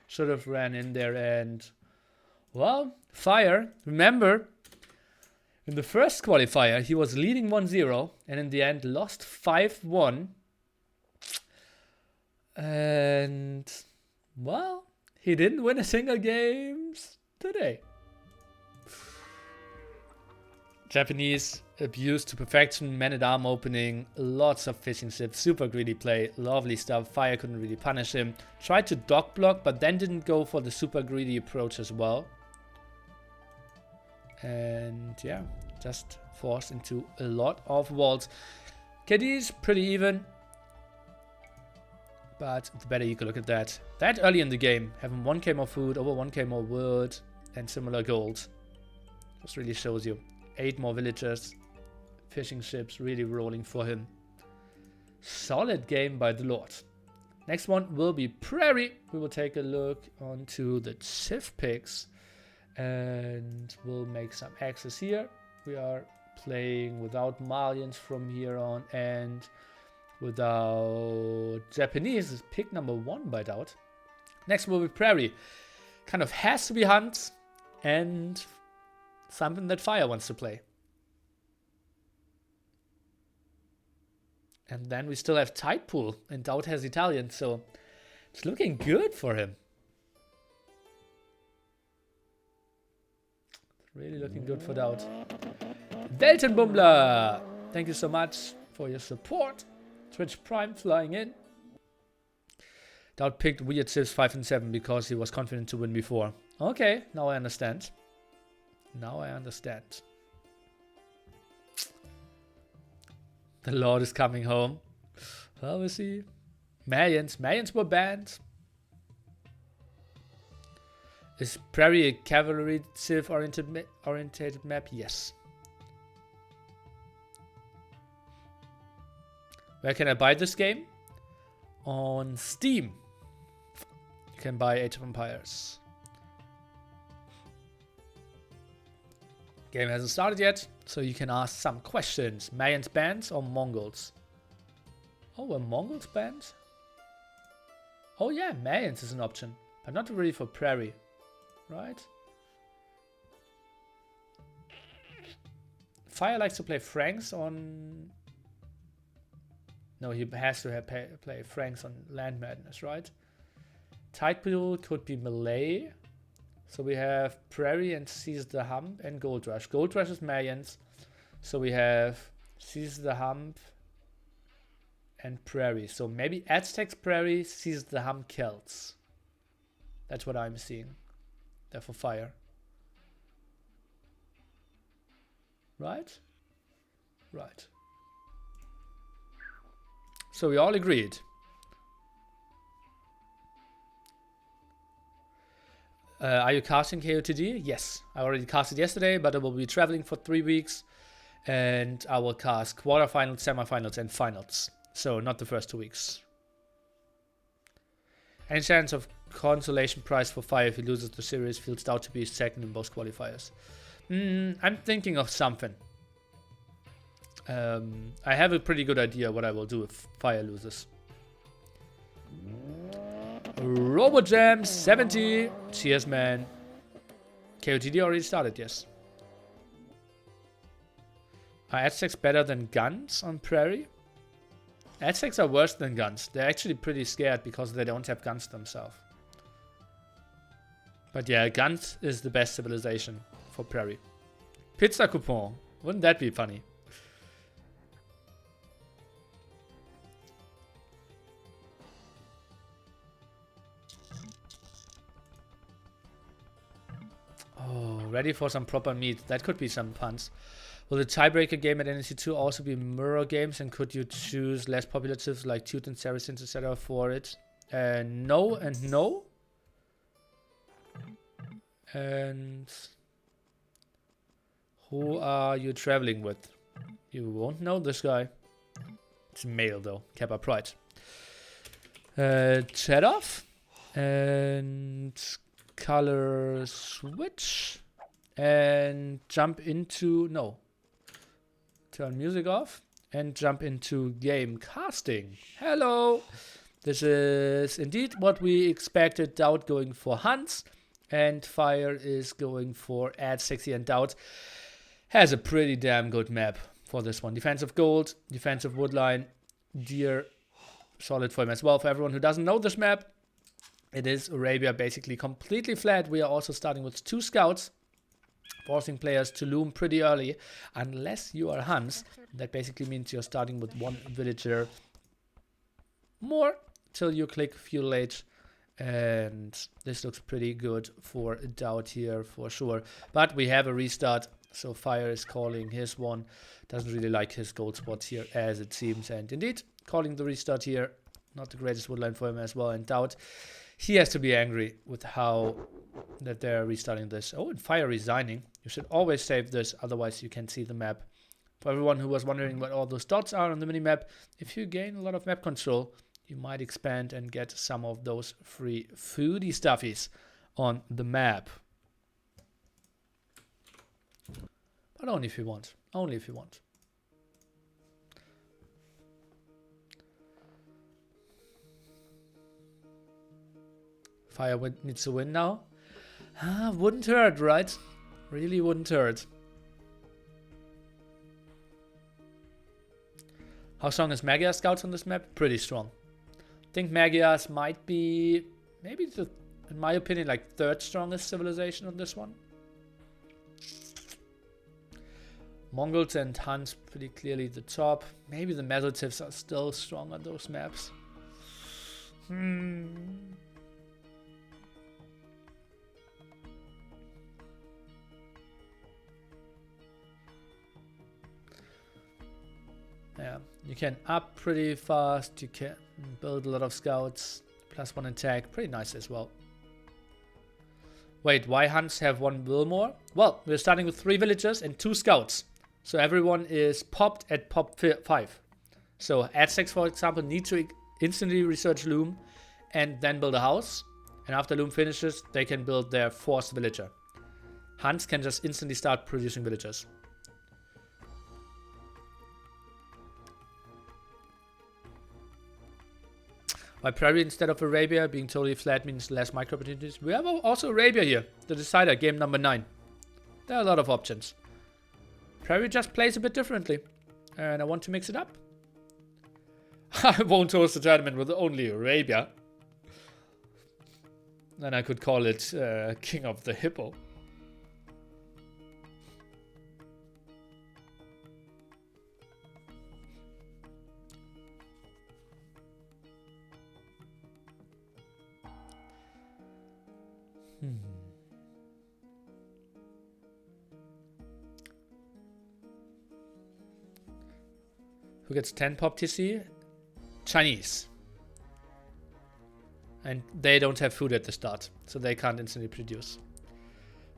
should have ran in there. And well, Fire, remember in the first qualifier he was leading 1-0 and in the end lost 5-1. And well, he didn't win a single game today. Japanese abused to perfection, man-at-arm opening, lots of fishing ships, super greedy play, lovely stuff. Fire couldn't really punish him. Tried to dock block, but then didn't go for the super greedy approach as well. And yeah, just forced into a lot of walls. KD is pretty even, but the better you can look at that. That early in the game, having 1k more food, over 1k more wood, and similar gold, just really shows you. 8 more villagers, fishing ships really rolling for him. Solid game by the Lord. Next one will be Prairie. We will take a look onto the Civ picks and we'll make some access here. We are playing without Malians from here on and without Japanese. Is pick number 1 by DauT. Next will be Prairie. Kind of has to be Hunt, and Something that Fire wants to play. And then we still have Tide Pool, and DauT has Italian, so it's looking good for him. It's really looking good for DauT. Weltenbummler! Thank you so much for your support. Twitch Prime flying in. DauT picked weird Civs 5 and 7 because he was confident to win before. Okay, now I understand. Now I understand. The Lord is coming home. Well, we'll see. Mayans were banned. Is Prairie a cavalry civ oriented map? Yes. Where can I buy this game? On Steam. You can buy Age of Empires. Game hasn't started yet, so you can ask some questions. Mayans banned or Mongols? Oh, were Mongols banned? Oh yeah, Mayans is an option, but not really for Prairie, right? Fire likes to play Franks on... No, he has to play Franks on Land Madness, right? Tide Pool could be Malay. So we have Prairie and Seize the Hump and Gold Rush. Gold Rush is Mayans. So we have Seize the Hump and Prairie. So maybe Aztecs Prairie, Seize the Hump Celts. That's what I'm seeing. Therefore Fire. Right? Right. So we all agreed. Are you casting KOTD? Yes, I already casted yesterday, but I will be traveling for 3 weeks, and I will cast quarterfinals, semifinals, and finals. So not the first 2 weeks. Any chance of consolation prize for Fire if he loses the series? Feels DauT to be second in both qualifiers. I'm thinking of something. I have a pretty good idea what I will do if Fire loses. RoboJam 70. Cheers, man. KOTD already started, yes. Are Aztecs better than guns on Prairie? Aztecs are worse than guns. They're actually pretty scared because they don't have guns themselves. But yeah, guns is the best civilization for Prairie. Pizza coupon. Wouldn't that be funny? Oh, ready for some proper meat. That could be some puns. Will the tiebreaker game at NAC2 also be mirror games, and could you choose less popular civs like TaToH and Saracens, etc. for it? No and no. And who are you traveling with? You won't know this guy. It's male though. Kappa Pride. Chat off. And color switch. And jump into... No. Turn music off. And jump into game casting. Hello. This is indeed what we expected. DauT going for Hunts. And Fire is going for Add Sexy, and DauT has a pretty damn good map for this one. Defensive gold, defensive woodline, deer, solid for him as well. For everyone who doesn't know this map, it is Arabia basically completely flat. We are also starting with 2 scouts, forcing players to loom pretty early. Unless you are Huns, that basically means you're starting with 1 villager more till you click Feudal Age. And this looks pretty good for DauT here for sure. But we have a restart, so Fire is calling his one. Doesn't really like his gold spots here as it seems. And indeed, calling the restart here. Not the greatest woodline for him as well. And DauT, he has to be angry with how that they're restarting this. Oh, and Fire resigning. You should always save this, otherwise you can see the map. For everyone who was wondering what all those dots are on the minimap, if you gain a lot of map control, you might expand and get some of those free foodie stuffies on the map. But only if you want. Only if you want. Fire needs to win now. Wouldn't hurt, right? Really wouldn't hurt. How strong is Magyar scouts on this map? Pretty strong. I think Magyars might be, maybe the, in my opinion, like third strongest civilization on this one. Mongols and Huns pretty clearly the top. Maybe the Mesoliths are still strong on those maps. Yeah, you can up pretty fast, you can build a lot of scouts, +1 attack, pretty nice as well. Wait, why Huns have 1 will more? Well, we're starting with 3 villagers and 2 scouts. So everyone is popped at pop 5. So Aztecs, for example, need to instantly research Loom and then build a house. And after Loom finishes, they can build their 4th villager. Huns can just instantly start producing villagers. Why Prairie instead of Arabia? Being totally flat means less micro opportunities. We have also Arabia here, the decider, game number 9. There are a lot of options. Prairie just plays a bit differently, and I want to mix it up. I won't host a tournament with only Arabia. Then I could call it King of the Hippo. Who gets 10 pop TC? Chinese. And they don't have food at the start, so they can't instantly produce.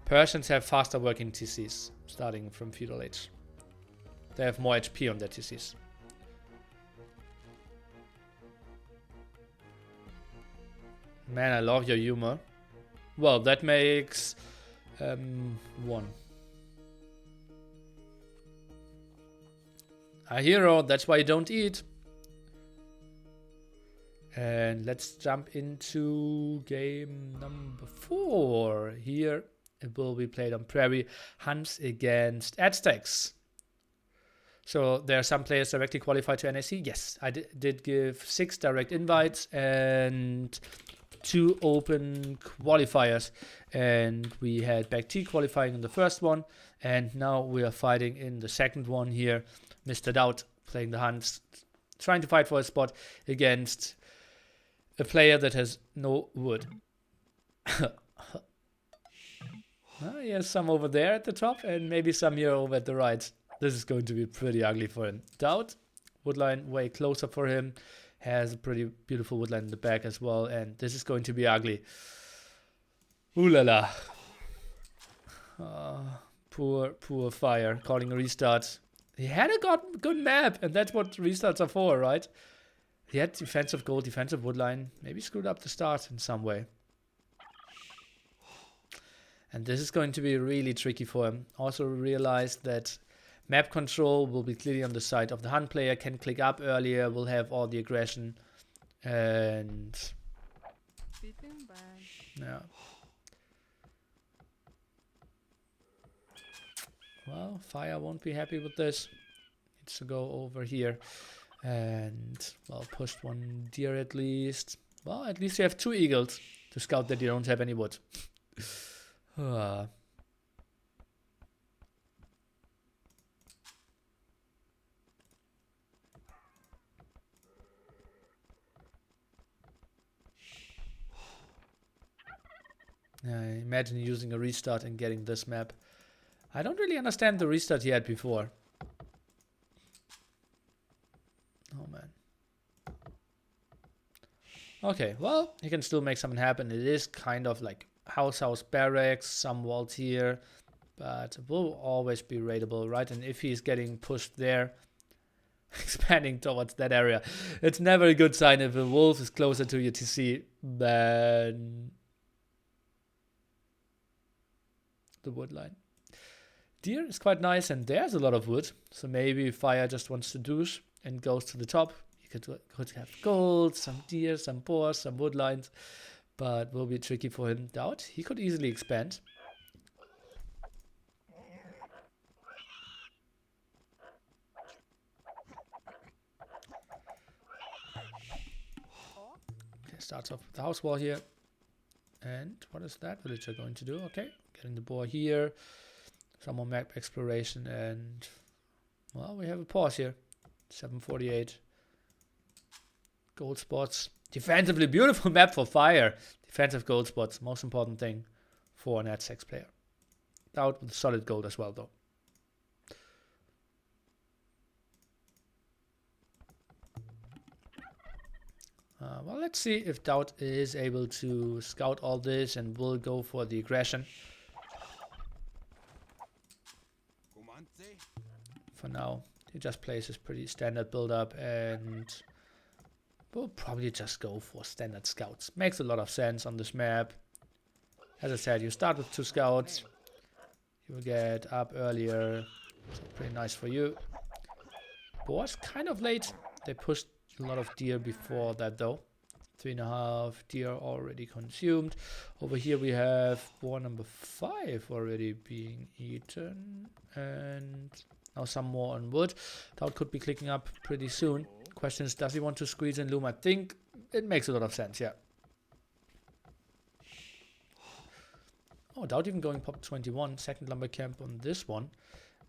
Persians have faster working TCs, starting from feudal age. They have more HP on their TCs. Man, I love your humor. Well, that makes 1. A hero, that's why you don't eat. And let's jump into game number 4. Here it will be played on Prairie. Huns against Aztecs. So there are some players directly qualified to NAC. Yes, I did give 6 direct invites and 2 open qualifiers. And we had BBQT qualifying in the first one. And now we are fighting in the second one here. Mr. DauT playing the Huns, trying to fight for a spot against a player that has no wood. He has some over there at the top and maybe some here over at the right. This is going to be pretty ugly for him. DauT, woodline way closer for him, has a pretty beautiful woodline in the back as well, and this is going to be ugly. Ooh la la. Poor Fire, calling a restart. He had a good map, and that's what restarts are for, right? He had defensive gold, defensive woodline. Maybe screwed up the start in some way. And this is going to be really tricky for him. Also realized that map control will be clearly on the side of the Hun player. Can click up earlier, will have all the aggression. And yeah. Well, Fire won't be happy with this. Needs to go over here. And, well, pushed 1 deer at least. Well, at least you have 2 eagles to scout that you don't have any wood. Yeah, imagine using a restart and getting this map. I don't really understand the restart he had before. Oh man. Okay, well, he can still make something happen. It is kind of like house barracks, some walls here, but it will always be raidable, right? And if he's getting pushed there, expanding towards that area, it's never a good sign if a wolf is closer to your TC than the wood line. Deer is quite nice, and there's a lot of wood, so maybe Fire just wants to douche and goes to the top. You could have gold, some deer, some boars, some wood lines, but will be tricky for him. DauT, he could easily expand. starts off with the house wall here. And what is that villager going to do? Okay, getting the boar here. Some more map exploration and... Well, we have a pause here. 748. Gold spots. Defensively beautiful map for fire. Defensive gold spots. Most important thing for an ad6 player. DauT with solid gold as well, though. Well, let's see if DauT is able to scout all this and will go for the aggression. For now, he just plays his pretty standard build-up and will probably just go for standard scouts. Makes a lot of sense on this map. As I said, you start with 2 scouts. You will get up earlier. So pretty nice for you. Boar's kind of late. They pushed a lot of deer before that though. 3.5 deer already consumed. Over here we have boar number 5 already being eaten. And now some more on wood. DauT could be clicking up pretty soon. Question is, does he want to squeeze in loom? I think it makes a lot of sense, yeah. Oh, DauT even going pop 21. Second lumber camp on this one.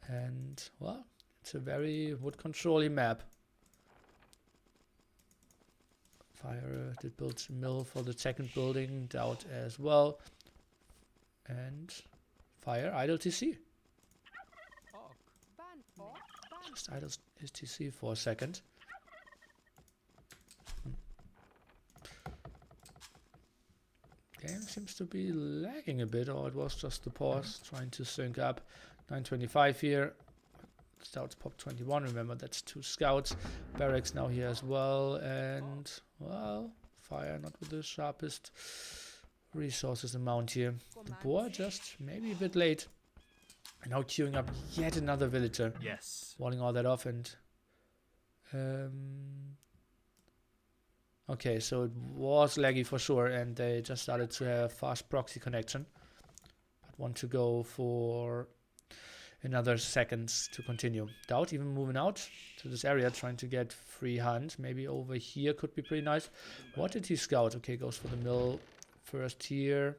And, well, it's a very wood control-y map. Fire did build a mill for the second building. DauT as well. And Fire idle TC. Just idle his TC for a second. Game seems to be lagging a bit, or it was just the pause trying to sync up. 925 here. Scouts pop 21. Remember, that's 2 scouts. Barracks now here as well. And, well, Fire not with the sharpest resources amount here. The boar just maybe a bit late. And now queuing up yet another villager. Yes. Walling all that off and... okay, so it was laggy for sure, and they just started to have fast proxy connection. But want to go for another seconds to continue. DauT even moving out to this area, trying to get free hunt. Maybe over here could be pretty nice. What did he scout? Okay, goes for the mill first here.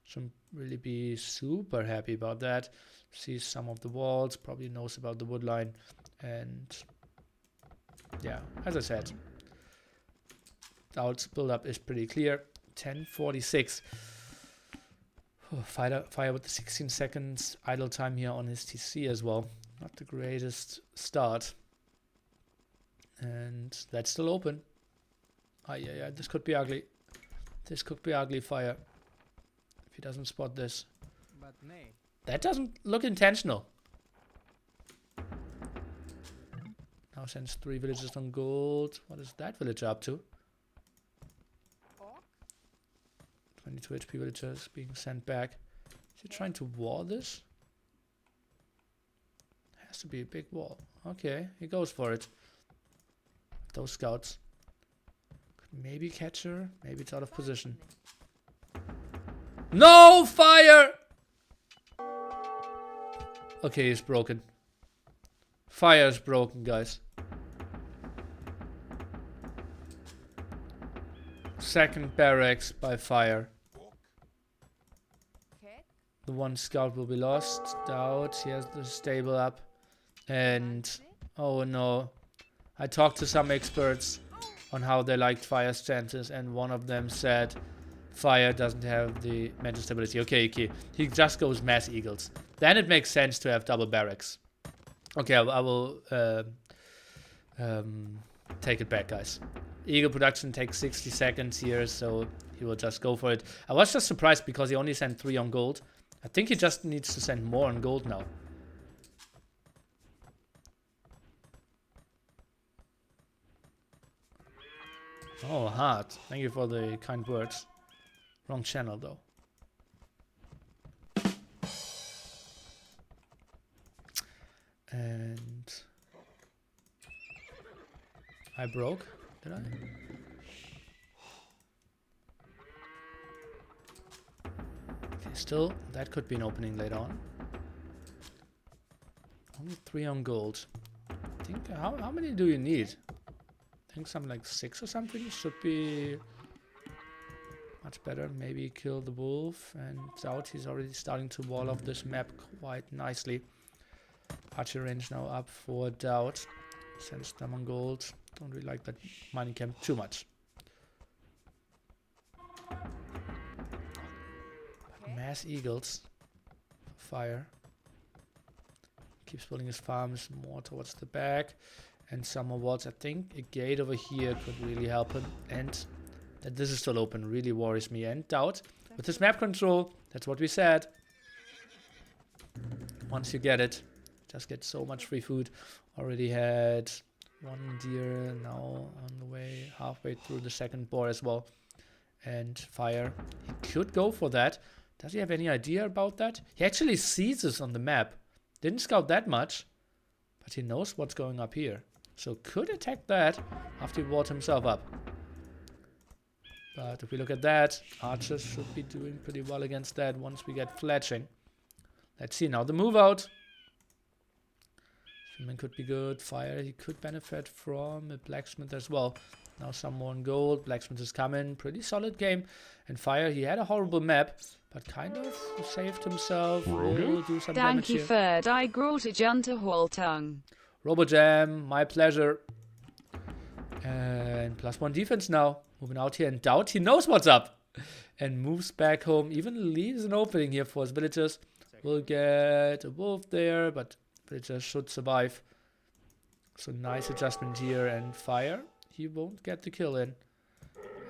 Shouldn't really be super happy about that. Sees some of the walls, probably knows about the wood line. And yeah, as I said, DauT's build-up is pretty clear. 10:46. Oh, fire with the 16 seconds idle time here on his TC as well. Not the greatest start. And that's still open. Yeah, this could be ugly. This could be ugly, Fire. If he doesn't spot this. That doesn't look intentional. Now sends 3 villagers on gold. What is that villager up to? 22 HP villagers being sent back. Is he trying to wall this? Has to be a big wall. Okay, he goes for it. Those scouts. Could maybe catch her. Maybe it's out of position. No! Fire! Okay, he's broken. Fire is broken, guys. Second barracks by Fire. The 1 scout will be lost. DauT, he has the stable up. And, oh no. I talked to some experts on how they liked Fire's chances, and one of them said Fire doesn't have the mental stability. Okay, he just goes mass eagles. Then it makes sense to have double barracks. Okay, I will take it back, guys. Eagle production takes 60 seconds here, so he will just go for it. I was just surprised because he only sent 3 on gold. I think he just needs to send more on gold now. Oh, heart. Thank you for the kind words. Wrong channel, though. And I broke, did I? Okay, still, that could be an opening later on. Only 3 on gold. I think, how many do you need? I think something like 6 or something should be Much better. Maybe kill the wolf. And DauT, he's already starting to wall off this map quite nicely. Archer range now up for DauT. Sends them on gold. Don't really like that mining camp too much. But mass eagles. Fire. Keeps building his farms more towards the back. And some more walls. I think a gate over here could really help him. And that this is still open really worries me. And DauT with his map control. That's what we said. Once you get it, just get so much free food. Already had one deer, now on the way, halfway through the second boar as well. And fire. He could go for that. Does he have any idea about that? He actually sees this on the map. Didn't scout that much, but he knows what's going up here. So could attack that after he walled himself up. But if we look at that, archers should be doing pretty well against that once we get fletching. Let's see now the move out. Spearman could be good. Fire, he could benefit from a blacksmith as well. Now some more on gold. Blacksmith is coming. Pretty solid game. And fire, he had a horrible map, but kind of saved himself. Will do some damage here. Danke für die große Unterhaltung. Robojam, my pleasure. And +1 defense now. Moving out here, and DauT, he knows what's up. And moves back home. Even leaves an opening here for his villagers. We'll get a wolf there, but villagers should survive. So nice adjustment here. And fire, he won't get the kill in.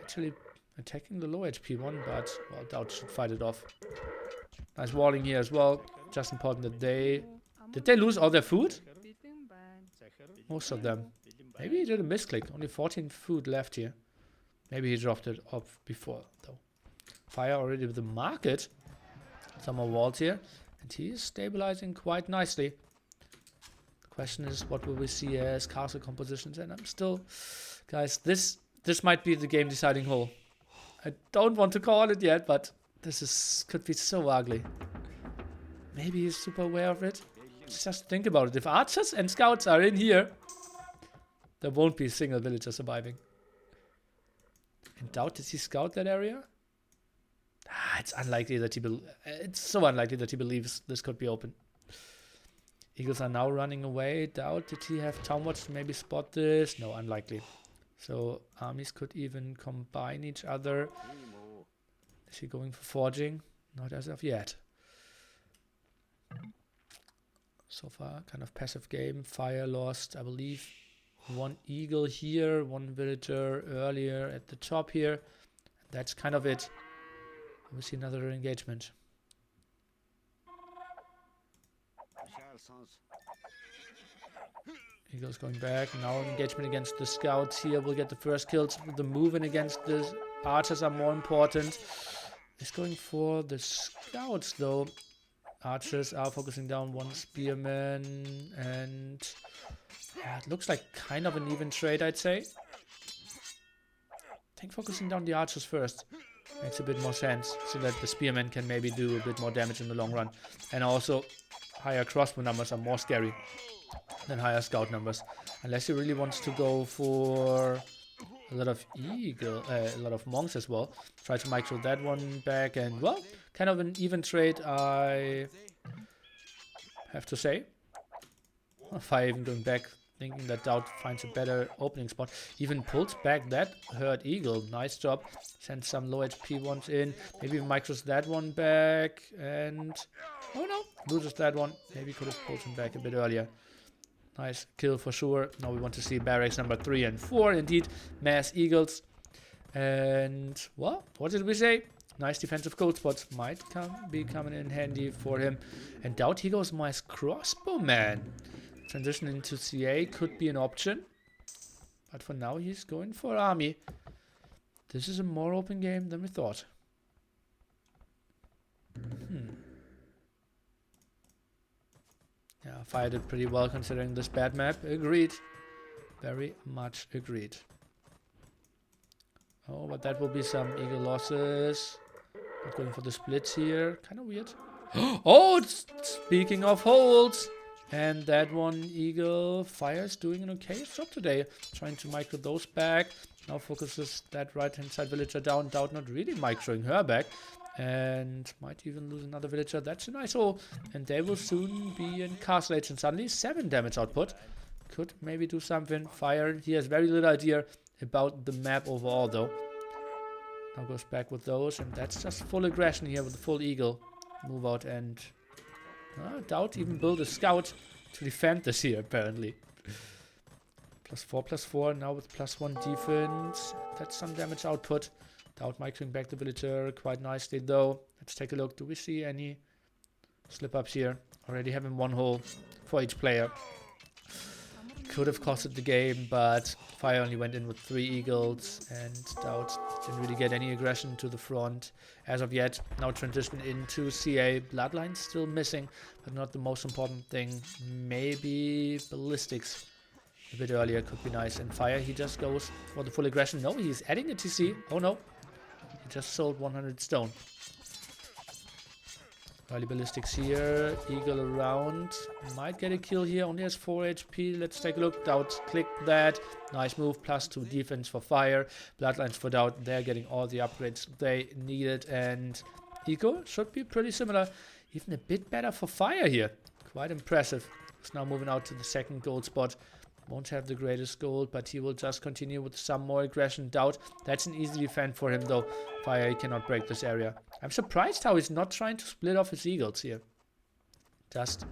Actually attacking the low HP one, but well, DauT should fight it off. Nice walling here as well. Just important that they... Did they lose all their food? Most of them. Maybe he did a misclick. Only 14 food left here. Maybe he dropped it off before, though. Fire already with the market. Some more walls here. And he is stabilizing quite nicely. The question is, what will we see as castle compositions? And I'm still... Guys, this might be the game deciding hole. I don't want to call it yet, but this could be so ugly. Maybe he's super aware of it. Just think about it. If archers and scouts are in here, there won't be a single villager surviving. And DauT, did he scout that area? It's unlikely that he it's so unlikely that he believes this could be open. Eagles are now running away. DauT, did he have town watch to maybe spot this? No, unlikely. So armies could even combine each other. Is he going for forging? Not as of yet. So far, kind of passive game. Fire lost, I believe. One eagle here, one villager earlier at the top here. That's kind of it. We see another engagement. Eagles going back. Now engagement against the scouts here. We'll get the first kills. The moving against the archers are more important. He's going for the scouts though. Archers are focusing down one spearman, and yeah, it looks like kind of an even trade, I'd say. I think focusing down the archers first makes a bit more sense, so that the spearmen can maybe do a bit more damage in the long run. And also, higher crossbow numbers are more scary than higher scout numbers, unless he really wants to go for a lot of a lot of monks as well. Try to micro that one back, and well, kind of an even trade, I have to say. Fire even going back, thinking that DauT finds a better opening spot. Even pulls back that hurt eagle. Nice job. Sends some low HP ones in. Maybe micros that one back, and oh no, loses that one. Maybe could have pulled him back a bit earlier. Nice kill for sure. Now we want to see barracks number 3 and 4. Indeed, mass eagles. And, well, what did we say? Nice defensive gold spots might be coming in handy for him. And DauT, he goes nice crossbowman. Transition into CA could be an option. But for now, he's going for army. This is a more open game than we thought. Yeah, Fire did pretty well considering this bad map. Agreed. Very much agreed. Oh, but that will be some eagle losses. Not going for the splits here. Kind of weird. Oh, speaking of holds. And that one Eagle Fire's doing an okay job today. Trying to micro those back. Now focuses that right-hand side villager down. DauT not really microing her back. And might even lose another villager. That's a nice ult. And they will soon be in Castle Age. And suddenly 7 damage output. Could maybe do something. Fire. He has very little idea about the map overall though. Now goes back with those. And that's just full aggression here with the full Eagle. Move out and... DauT even built a scout to defend this here, apparently. +4/+4, now with +1 defense. That's some damage output. DauT microing back the villager quite nicely, though. Let's take a look. Do we see any slip-ups here? Already having 1 hole for each player. Could have costed the game, but Fire only went in with 3 Eagles, and DauT didn't really get any aggression to the front as of yet. Now transition into CA. Bloodline still missing, but not the most important thing. Maybe Ballistics a bit earlier could be nice. And Fire, he just goes for the full aggression. No, he's adding a TC. Oh no, he just sold 100 stone. Early Ballistics here, Eagle around, might get a kill here, only has 4 HP, let's take a look. DauT clicked that, nice move, +2 defense for Fire, Bloodlines for DauT, they're getting all the upgrades they needed, and Eco should be pretty similar, even a bit better for Fire here, quite impressive. He's now moving out to the 2nd gold spot. Won't have the greatest gold, but he will just continue with some more aggression. DauT, that's an easy defend for him though. Fire, he cannot break this area. I'm surprised how he's not trying to split off his Eagles here. Just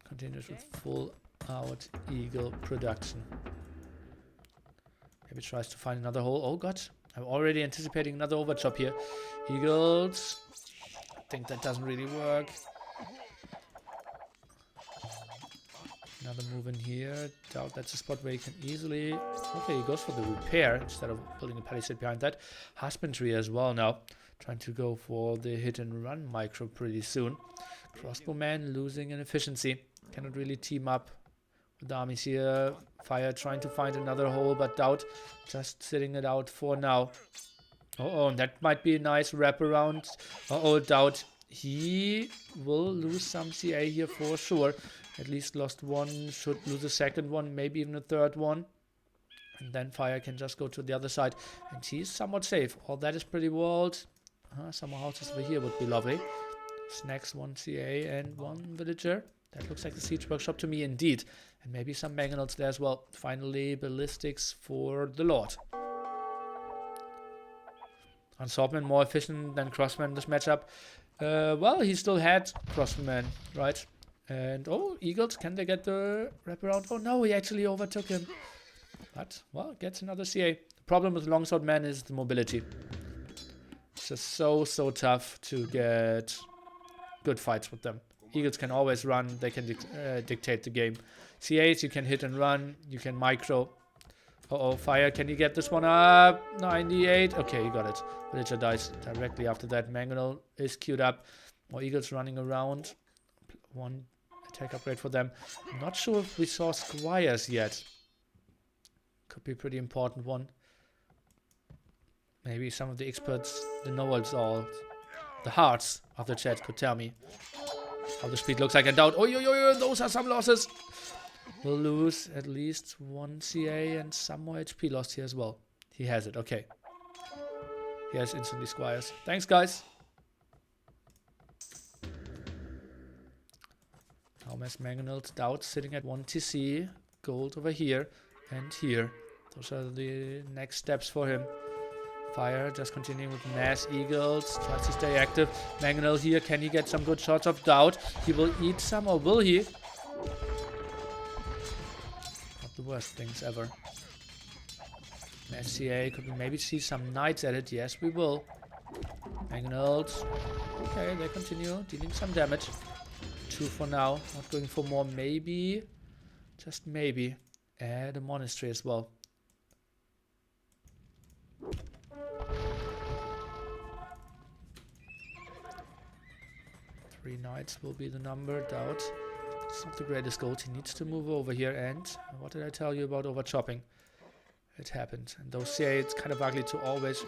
continues with full out Eagle production. Maybe tries to find another hole. Oh god, I'm already anticipating another overchop here. Eagles, I think that doesn't really work. Another move in here. DauT, that's a spot where you can easily... Okay, he goes for the repair instead of building a palisade behind that. Husbandry as well now. Trying to go for the hit and run micro pretty soon. Crossbowman losing in efficiency. Cannot really team up with the armies here. Fire trying to find another hole, but DauT just sitting it out for now. Uh-oh, and that might be a nice wraparound. Uh-oh, DauT. He will lose some CA here for sure. At least lost 1, should lose a 2nd one, maybe even a 3rd one. And then Fire can just go to the other side. And he's somewhat safe. All that is pretty walled. Some more houses over here would be lovely. Snacks, 1 CA and 1 villager. That looks like the siege workshop to me indeed. And maybe some mangonels there as well. Finally, ballistics for the Lord. Unswordsman more efficient than Crossman in this matchup. Well, he still had Crossman, right? And, oh, Eagles, can they get the wraparound? Oh, no, he actually overtook him. But, well, gets another CA. The problem with Longsword Man is the mobility. It's just so tough to get good fights with them. Eagles can always run. They can dictate the game. CAs, you can hit and run. You can micro. Uh-oh, Fire, can you get this one up? 98. Okay, you got it. Villager dies directly after that. Mangonel is queued up. More Eagles running around. 1 attack upgrade for them. I'm not sure if we saw Squires yet. Could be a pretty important one. Maybe some of the experts, the know-alls all, the hearts of the chat could tell me how the speed looks like. I doubt. Oh, those are some losses. We'll lose at least 1 CA and some more HP lost here as well. He has it. Okay. He has instantly Squires. Thanks, guys. Mass Mangonels, DauT sitting at 1 TC, gold over here and here. Those are the next steps for him. Fire just continuing with Mass Eagles, tries to stay active. Mangonel here, can he get some good shots of DauT? He will eat some, or will he? Not the worst things ever. Mass CA, could we maybe see some knights at it? Yes, we will. Mangonels, okay, they continue dealing some damage. 2 for now, not going for more, maybe, just maybe, add a monastery as well. Three knights will be the number, DauT. It's not the greatest gold, he needs to move over here, and what did I tell you about over chopping? It happened, and those CA, it's kind of ugly to always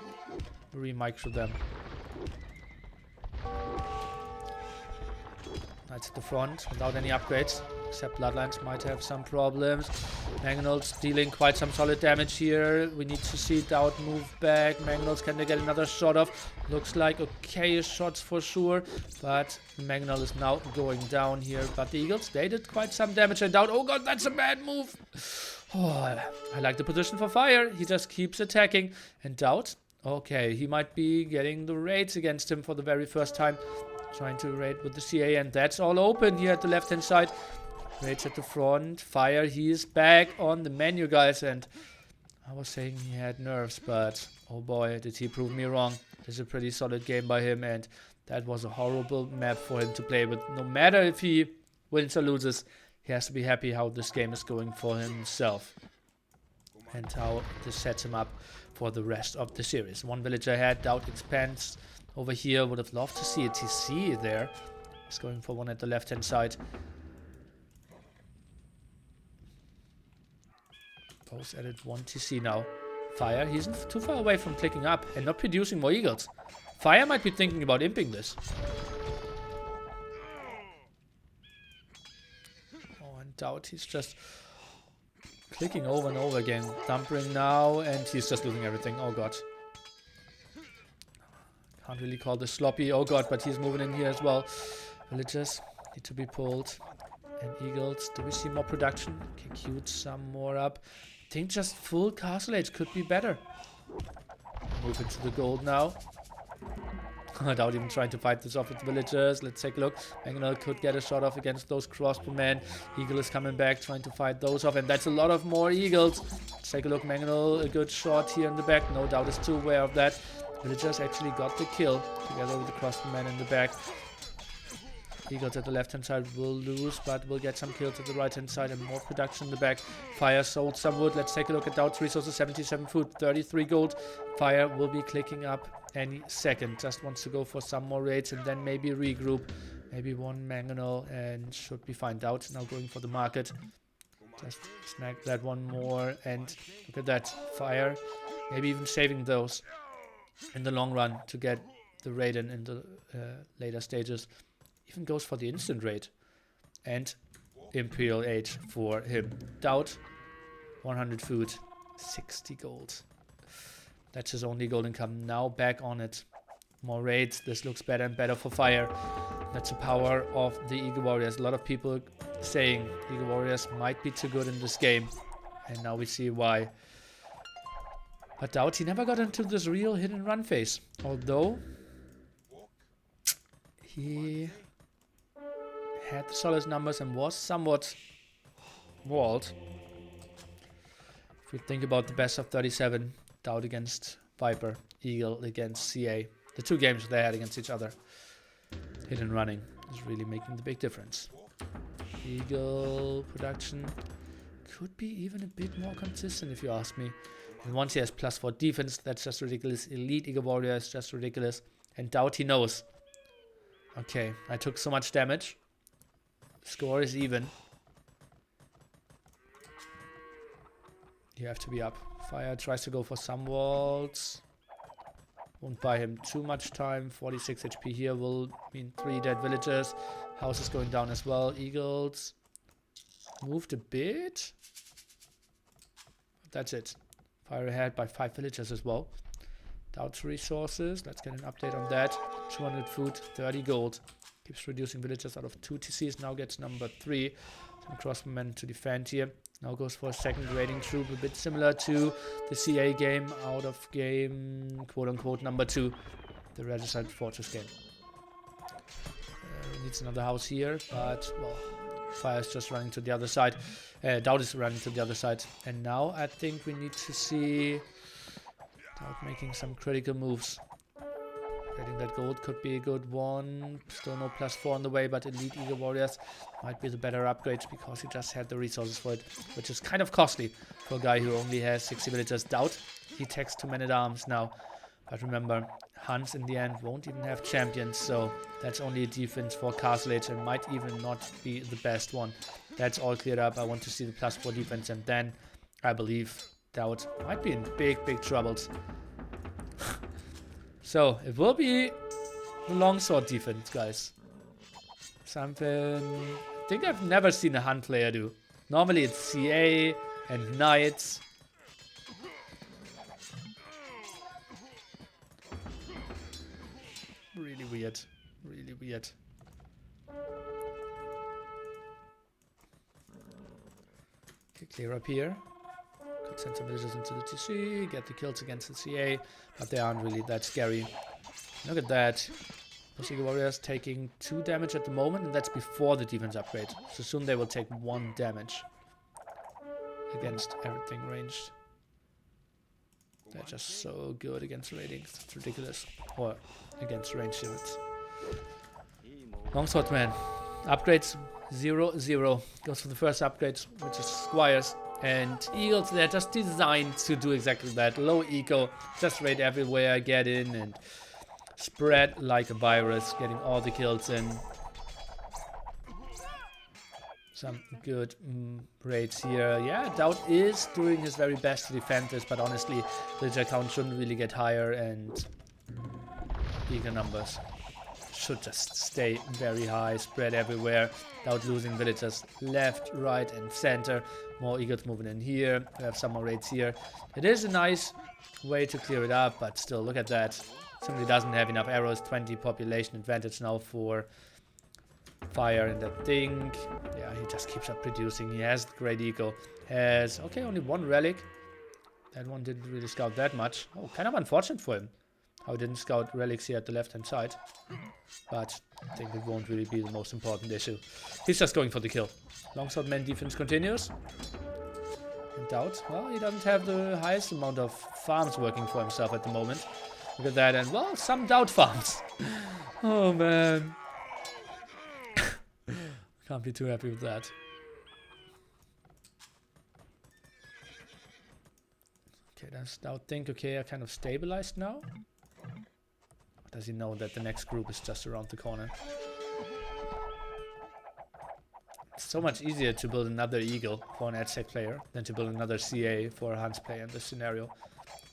re-micro them. Knights at the front without any upgrades. Except Bloodlines might have some problems. Mangonel's dealing quite some solid damage here. We need to see DauT move back. Mangonel's can they get another shot off? Looks like okay shots for sure. But Mangonel is now going down here. But the Eagles, they did quite some damage. And DauT, oh god, that's a bad move. Oh, I like the position for Fire. He just keeps attacking. And DauT, okay, he might be getting the raids against him for the very first time. Trying to raid with the CA, and that's all open here at the left-hand side. Raids at the front. Fire, he is back on the menu, guys, and I was saying he had nerves, but oh boy, did he prove me wrong. This is a pretty solid game by him, and that was a horrible map for him to play with. No matter if he wins or loses, he has to be happy how this game is going for himself and how this sets him up for the rest of the series. One village ahead, DauT expands over here. Would have loved to see a TC there. He's going for one at the left-hand side. Both added one TC now. Fire, he's not too far away from clicking up and not producing more Eagles. Fire might be thinking about imping this. Oh, and DauT, he's just clicking over and over again. Dumping now, and he's just losing everything. Oh god. Can't really call this sloppy. Oh god, but he's moving in here as well. Villagers need to be pulled. And Eagles, do we see more production? Okay, queued some more up. I think just full Castle Age could be better. Move into the gold now. Without even trying to fight this off with villagers. Let's take a look. Mangonel could get a shot off against those crossbowmen. Eagle is coming back, trying to fight those off. And that's a lot of more Eagles. Let's take a look. Mangonel, a good shot here in the back. No doubt is too aware of that. Villagers actually got the kill together with the crossbowman in the back. Eagles at the left hand side will lose, but will get some kills at the right hand side and more production in the back. Fire sold some wood. Let's take a look at DauT's resources. 77 food, 33 gold. Fire will be clicking up any second. Just wants to go for some more raids and then maybe regroup. Maybe one Mangonel and should be fine. DauT now going for the market. Just snag that one more and look at that. Fire maybe even saving those in the long run to get the raid in the later stages. Even goes for the instant raid. And Imperial Age for him. DauT, 100 food, 60 gold. That's his only gold income. Now back on it. More raids. This looks better and better for Fire. That's the power of the Eagle Warriors. A lot of people saying Eagle Warriors might be too good in this game. And now we see why. But DauT, he never got into this real hit and run phase. Although he had the solid numbers and was somewhat walled. If we think about the best of 37, DauT against Viper, Eagle against CA. The two games they had against each other. Hit and running is really making the big difference. Eagle production could be even a bit more consistent if you ask me. And once he has +4 defense, that's just ridiculous. Elite Eagle Warrior is just ridiculous. And DauT, he knows. Okay, I took so much damage. Score is even. You have to be up. Fire tries to go for some walls. Won't buy him too much time. 46 HP here will mean 3 dead villagers. House is going down as well. Eagles moved a bit. That's it. Fire ahead by 5 villagers as well. DauT's resources. Let's get an update on that. 200 food, 30 gold. Keeps reducing villagers out of 2 TCs. Now gets number 3. Some crossbowmen to defend here. Now goes for a second raiding troop. A bit similar to the CA game. Out of game, quote unquote, number 2. The Regicide Fortress game. Needs another house here. But, well, Fire's just running to the other side. DauT is running to the other side. And now I think we need to see DauT making some critical moves. Getting that gold could be a good one. Still no +4 on the way, but Elite Eagle Warriors might be the better upgrades because he just had the resources for it, which is kind of costly for a guy who only has 60 villagers. DauT, he takes 2 men-at-arms now. But remember, Huns in the end won't even have champions, so that's only a defense for Castle Age and might even not be the best one. That's all cleared up. I want to see the +4 defense, and then I believe DauT might be in big, big troubles. So, it will be the longsword defense, guys. Something I think I've never seen a Hunt player do. Normally it's CA and Knights. Really weird. Really weird. Okay, clear up here. Could send some villagers into the TC, get the kills against the CA, but they aren't really that scary. Look at that. Those Eagle Warriors taking 2 damage at the moment, and that's before the defense upgrade. So soon they will take 1 damage against everything ranged. They're just so good against ratings. It's ridiculous. Or against ranged units. Longswordman. Upgrades 0-0. Goes for the first upgrade, which is Squires. And Eagles, they're just designed to do exactly that. Low eco, just raid everywhere, get in and spread like a virus, getting all the kills in. Some good raids here. Yeah, DauT is doing his very best to defend this, but honestly, villager count shouldn't really get higher, and eagle numbers should just stay very high, spread everywhere, without losing villagers left, right, and center. More eagles moving in here. We have some more raids here. It is a nice way to clear it up, but still, look at that. Simply doesn't have enough arrows. 20 population advantage now for fire, and I think, yeah, he just keeps up producing. He has great eco. Has, okay, only 1 relic. That one didn't really scout that much. Oh, kind of unfortunate for him. How he didn't scout relics here at the left-hand side. But I think it won't really be the most important issue. He's just going for the kill. Longswordman defense continues. And DauT, well, he doesn't have the highest amount of farms working for himself at the moment. Look at that, and well, some DauT farms. Oh, man. Can't be too happy with that. Okay, does DauT think, okay, I kind of stabilized now? Or does he know that the next group is just around the corner? It's so much easier to build another Eagle for an AdSec player than to build another CA for a Hans player in this scenario.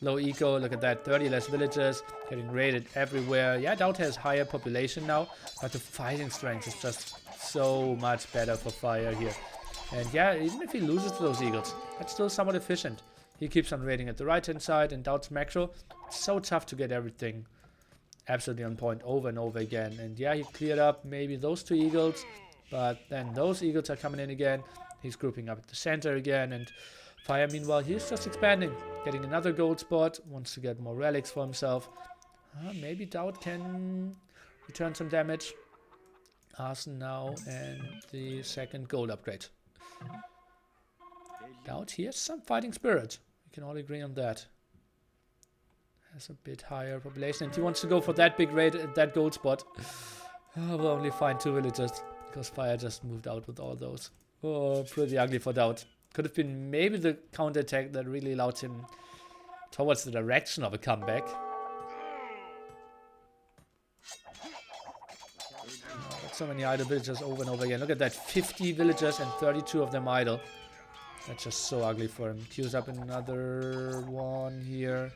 Low eco, look at that, 30 less villagers, getting raided everywhere. Yeah, DauT has higher population now, but the fighting strength is just so much better for fire here. And yeah, even if he loses to those eagles, that's still somewhat efficient. He keeps on raiding at the right hand side, and DauT's macro, it's so tough to get everything absolutely on point over and over again. And yeah, he cleared up maybe those 2 eagles, but then those eagles are coming in again. He's grouping up at the center again, and fire, meanwhile, he's just expanding, getting another gold spot, wants to get more relics for himself. Maybe DauT can return some damage. Arson now, and the second gold upgrade. DauT, he has some fighting spirit. We can all agree on that. Has a bit higher population, and he wants to go for that big raid at that gold spot. We'll only find 2 villagers, because fire just moved out with all those. Oh, pretty ugly for DauT. Could have been maybe the counterattack that really allowed him towards the direction of a comeback. So many idle villagers over and over again. Look at that, 50 villagers and 32 of them idle. That's just so ugly for him. Queues up another one here.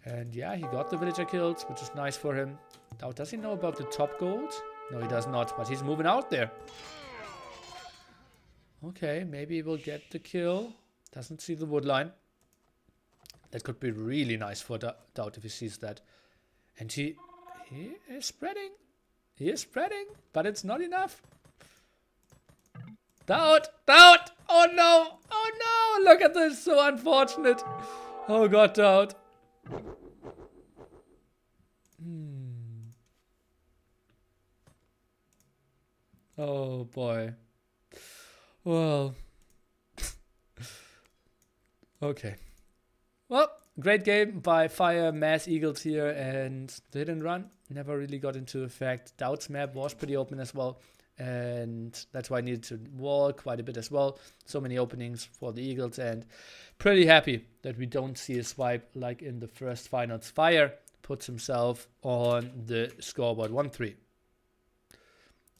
And yeah, he got the villager kills, which is nice for him. Now, does he know about the top gold? No, he does not, but he's moving out there. Okay, maybe he will get the kill. Doesn't see the wood line. That could be really nice for DauT if he sees that. And he is spreading. He is spreading, but it's not enough. DauT! DauT! Oh no! Oh no! Look at this, so unfortunate. Oh god, DauT. Oh boy. Well. Okay. Well, great game by Fire, Mass Eagles here, and the hit and run never really got into effect. DauT's map was pretty open as well, and that's why I needed to wall quite a bit as well. So many openings for the Eagles, and pretty happy that we don't see a swipe like in the first finals. Fire puts himself on the scoreboard 1-3.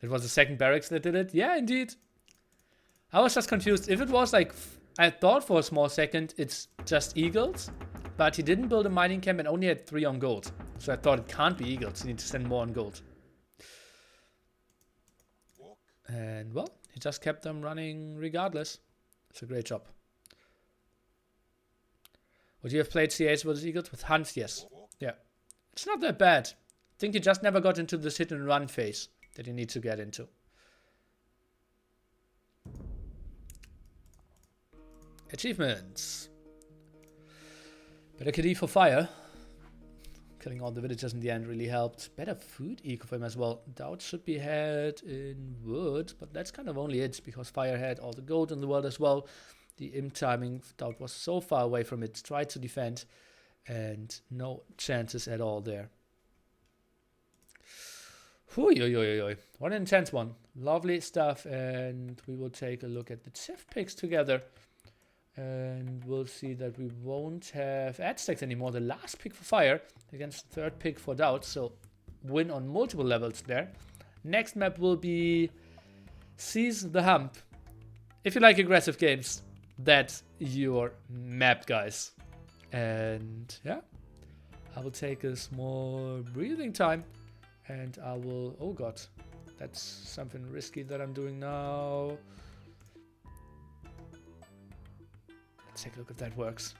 It was the second barracks that did it. Yeah, indeed. I was just confused. If it was like, I thought for a small second it's just Eagles, but he didn't build a mining camp and only had 3 on gold. So I thought it can't be Eagles. You need to send more on gold. And well, he just kept them running regardless. It's a great job. Would you have played CH versus Eagles with Hunt? Yes. Yeah. It's not that bad. I think you just never got into this hit and run phase that you need to get into. Achievements. Better KD for fire. Killing all the villagers in the end really helped. Better food eco for him as well. DauT should be had in wood, but that's kind of only it, because fire had all the gold in the world as well. The imp timing, DauT was so far away from it, tried to defend, and no chances at all there. What an intense one. Lovely stuff, and we will take a look at the TIF picks together. And we'll see that we won't have ad stacks anymore. The last pick for fire against third pick for DauT, so win on multiple levels there. Next map will be Seize the Hump. If you like aggressive games, that's your map, guys. And yeah, I will take a small breathing time, and I will, oh god, that's something risky that I'm doing now. Let's take a look if that works.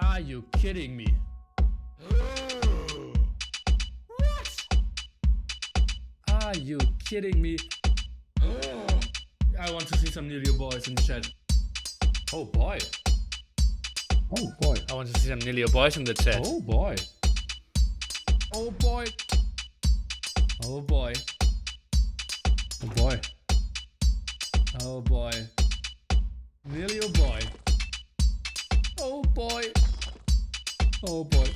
Are you kidding me? What? Are you kidding me? I want to see some Nili boys in the chat. Oh boy. Oh boy. I want to see some Nili boys in the chat. Oh boy. Oh boy. Oh boy. Oh boy. Oh boy. Nili boy. Oh boy. Oh boy.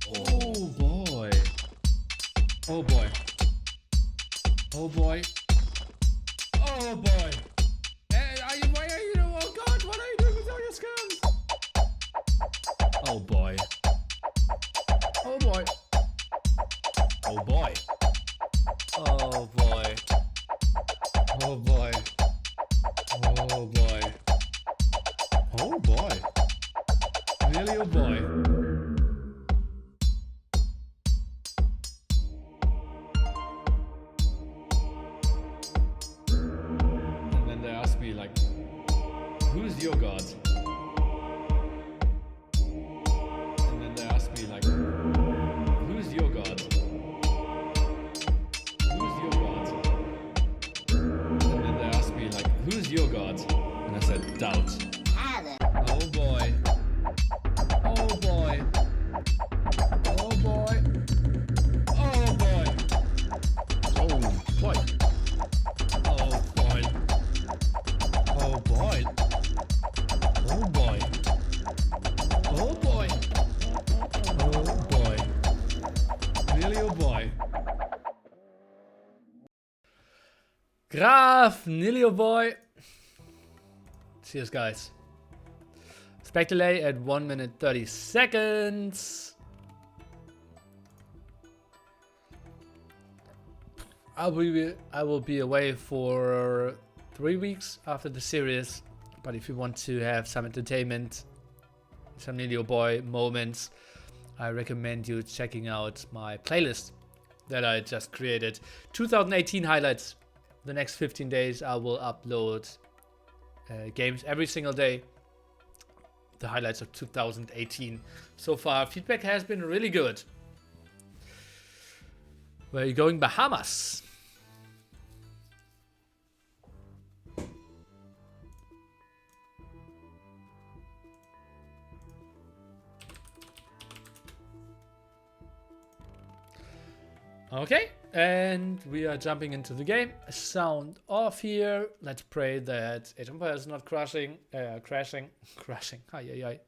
Oh boy. Oh boy. Oh boy. Oh boy. Why are you? Oh god, what are you doing with all your skills? Oh boy. Oh boy. Oh boy. Oh boy. Oh boy. Oh boy. Oh boy. Really, oh boy. And then they ask me like, who's your god? And then they ask me like, who's your god? Who's your god? And then they ask me like, who's your god? And I said, DauT. boy. Oh boy. Oh boy. Really, oh boy. Graf, Nili, oh boy. Cheers, guys. Expect delay at 1 minute 30 seconds. I will be away for 3 weeks after the series. But if you want to have some entertainment, some Nili, oh boy moments, I recommend you checking out my playlist that I just created. 2018 highlights. The next 15 days I will upload games every single day. The highlights of 2018. So far, feedback has been really good. Where are you going? Bahamas. Okay, and we are jumping into the game. Sound off here. Let's pray that Age of Empires is not crashing. Ay.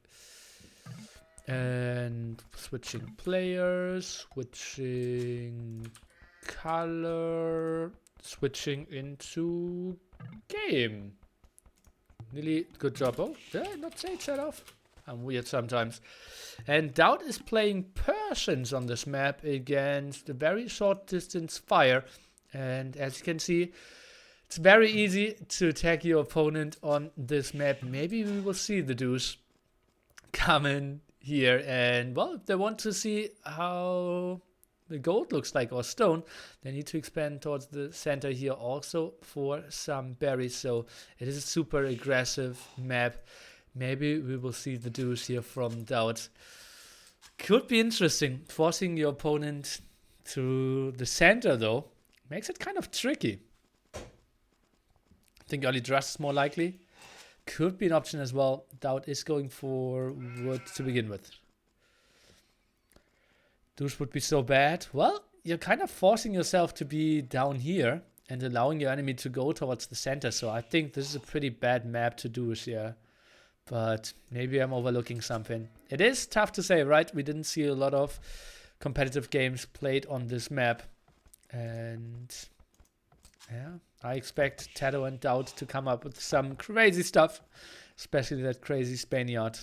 And switching players, switching color, switching into game. Nili, good job. Oh, did I not say set off? I'm weird sometimes. And DauT is playing Persians on this map against a very short distance fire. And as you can see, it's very easy to attack your opponent on this map. Maybe we will see the Deuce come in here. And well, if they want to see how the gold looks like or stone, they need to expand towards the center here also for some berries. So it is a super aggressive map. Maybe we will see the Deuce here from DauT. Could be interesting. Forcing your opponent to the center, though, makes it kind of tricky. I think early Drush is more likely. Could be an option as well. DauT is going for wood to begin with. Deuce would be so bad. Well, you're kind of forcing yourself to be down here and allowing your enemy to go towards the center. So I think this is a pretty bad map to Deuce here. But maybe I'm overlooking something. It is tough to say, right? We didn't see a lot of competitive games played on this map. And yeah, I expect TaToH and DauT to come up with some crazy stuff. Especially that crazy Spaniard.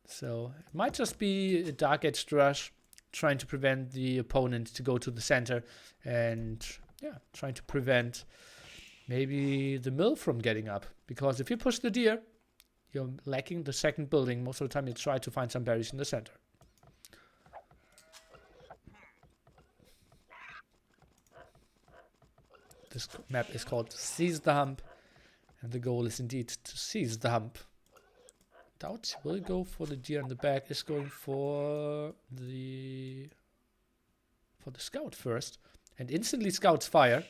So it might just be a Dark Age Drush trying to prevent the opponent to go to the center. And yeah, trying to prevent maybe the mill from getting up. Because if you push the deer, you're lacking the second building. Most of the time you try to find some berries in the center. This map is called Seize the Hump. And the goal is indeed to seize the hump. DauT will go for the deer in the back. Is going for the scout first. And instantly scouts fire.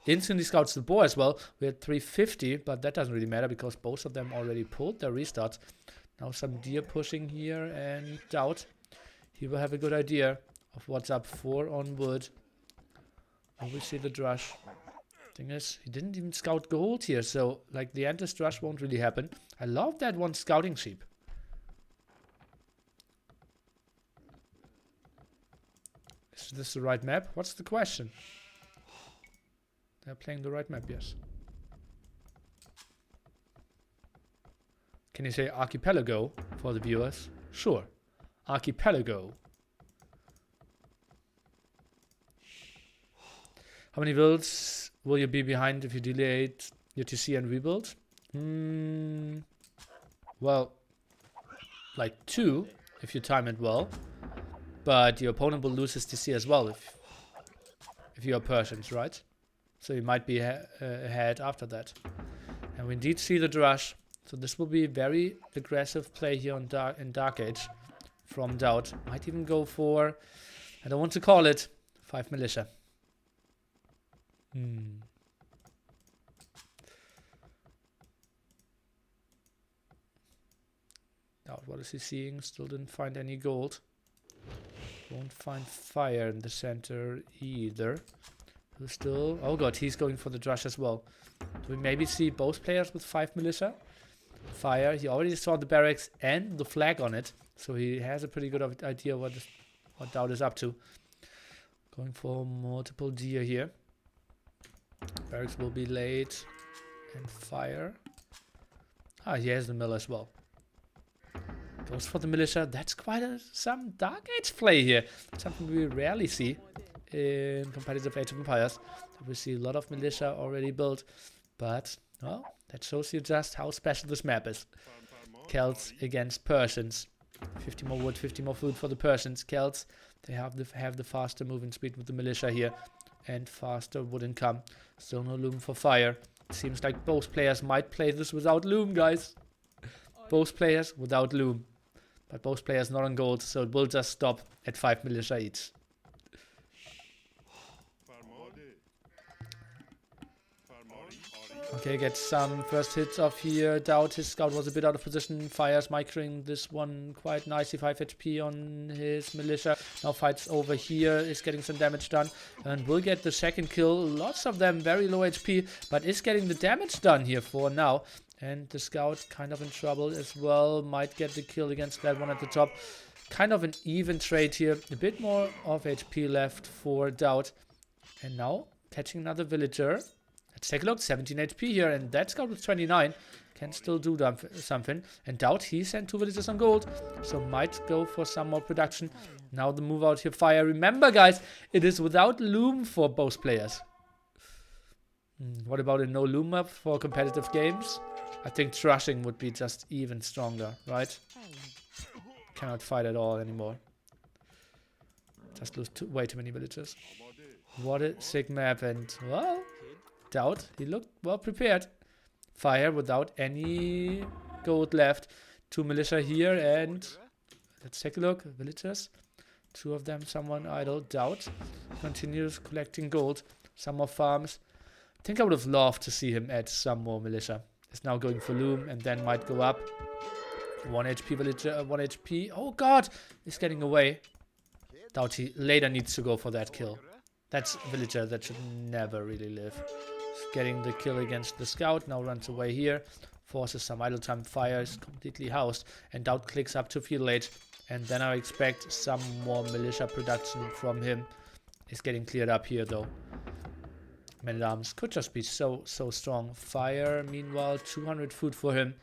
Instantly scouts the boar as well. We had 350, but that doesn't really matter because both of them already pulled their restarts. Now some deer pushing here, and DauT, he will have a good idea of what's up for on wood. And we see the Drush. Thing is, he didn't even scout gold here, so like the Endless Drush won't really happen. I love that one scouting sheep. Is this the right map? What's the question? They're playing the right map, yes. Can you say archipelago for the viewers? Sure. Archipelago. How many builds will you be behind if you delayed your TC and rebuild? Well, like 2 if you time it well. But your opponent will lose his TC as well if you are Persians, right? So you might be ahead after that. And we indeed see the Drush. So this will be a very aggressive play here in Dark Age from DauT. Might even go for, I don't want to call it, 5 militia. DauT, what is he seeing? Still didn't find any gold. Won't find fire in the center either. Who's still... Oh god, he's going for the Drush as well. Do we maybe see both players with 5 militia? Fire. He already saw the barracks and the flag on it, so he has a pretty good idea what DauT is up to. Going for multiple deer here. Barracks will be laid and fire. Ah, he has the mill as well. Goes for the militia. That's quite some Dark Age play here. Something we rarely see in competitive Age of Empires. We see a lot of militia already built, but well, that shows you just how special this map is. Celts against Persians. 50 more wood, 50 more food for the Persians. Celts, they have the faster moving speed with the militia here, and faster wood income. Still no loom for fire. Seems like both players might play this without loom, guys. Both players without loom. But both players not on gold, so it will just stop at 5 militia each. Okay, get some first hits off here. DauT, his scout was a bit out of position. Fire's microing this one quite nicely. 5 HP on his militia. Now fights over here, is getting some damage done. And will get the second kill. Lots of them very low HP, but is getting the damage done here for now. And the scout kind of in trouble as well. Might get the kill against that one at the top. Kind of an even trade here. A bit more of HP left for DauT. And now catching another villager. Let's take a look. 17 HP here. And that scout with 29 can still do something. And DauT, he sent 2 villagers on gold. So might go for some more production. Now the move out here. Fire. Remember, guys, it is without loom for both players. What about a no loom map for competitive games? I think Trushing would be just even stronger, right? Cannot fight at all anymore. Just lose way too many villagers. What a sick map, and well, DauT, he looked well prepared. Fire without any gold left. 2 militia here, and let's take a look. Villagers, 2 of them, someone idle. DauT continues collecting gold. Some more farms. I think I would have loved to see him add some more militia. Is now going for loom and then might go up. 1 HP villager, 1 HP. Oh god, he's getting away. DauT, he later needs to go for that kill. That's a villager that should never really live. He's getting the kill against the scout. Now runs away here. Forces some idle time. Fire is completely housed. And DauT clicks up to field age. And then I expect some more militia production from him. He's getting cleared up here though. Man-at-Arms could just be so strong. Fire, meanwhile, 200 food for him.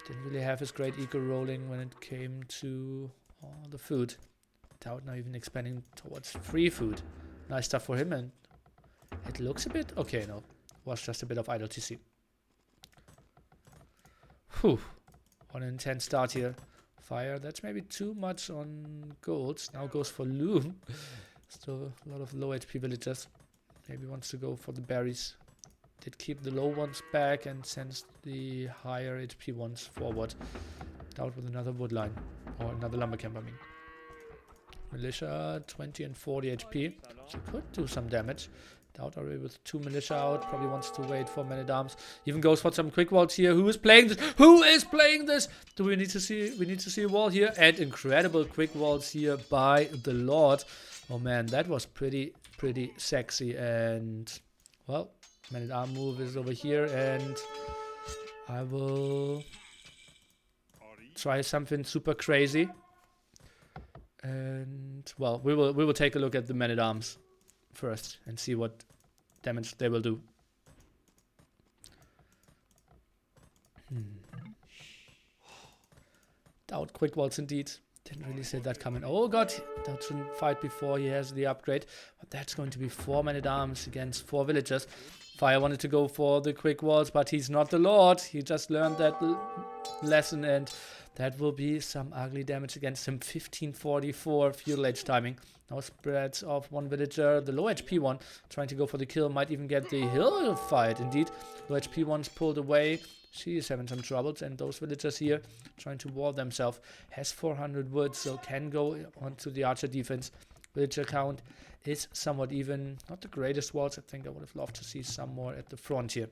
Didn't really have his great eco rolling when it came to the food. DauT now even expanding towards free food. Nice stuff for him, and it looks a bit... Okay, no. Was just a bit of idle TC. Whew. What an intense start here. Fire, that's maybe too much on golds. Now goes for loom. Still a lot of low HP villagers. Maybe wants to go for the berries. Did keep the low ones back and sends the higher HP ones forward. DauT with another wood line. Or another lumber camp, I mean. Militia, 20 and 40 HP. So could do some damage. DauT already with 2 militia out. Probably wants to wait for Man-at-Arms. Even goes for some quick walls here. Who is playing this? Who is playing this? Do we need to see? We need to see a wall here. And incredible quick walls here by the Lord. Oh man, that was pretty sexy. And well, Man-at-Arm move is over here, and I will try something super crazy. And well, we will take a look at the Man-at-Arms first and see what damage they will do. DauT quick walls indeed. Didn't really see that coming. Oh god, DauT shouldn't fight before he has the upgrade. But that's going to be 4 Man-at-Arms against 4 villagers. Fire wanted to go for the quick walls, but he's not the Lord. He just learned that lesson, and that will be some ugly damage against him. 1544 fuel age timing. Now spreads off 1 villager. The low HP one trying to go for the kill. Might even get the hill fight. Indeed, low HP one's pulled away. She is having some troubles, and those villagers here trying to wall themselves. Has 400 wood, so can go onto the archer defense. Villager count is somewhat even. Not the greatest walls. I think I would have loved to see some more at the front here.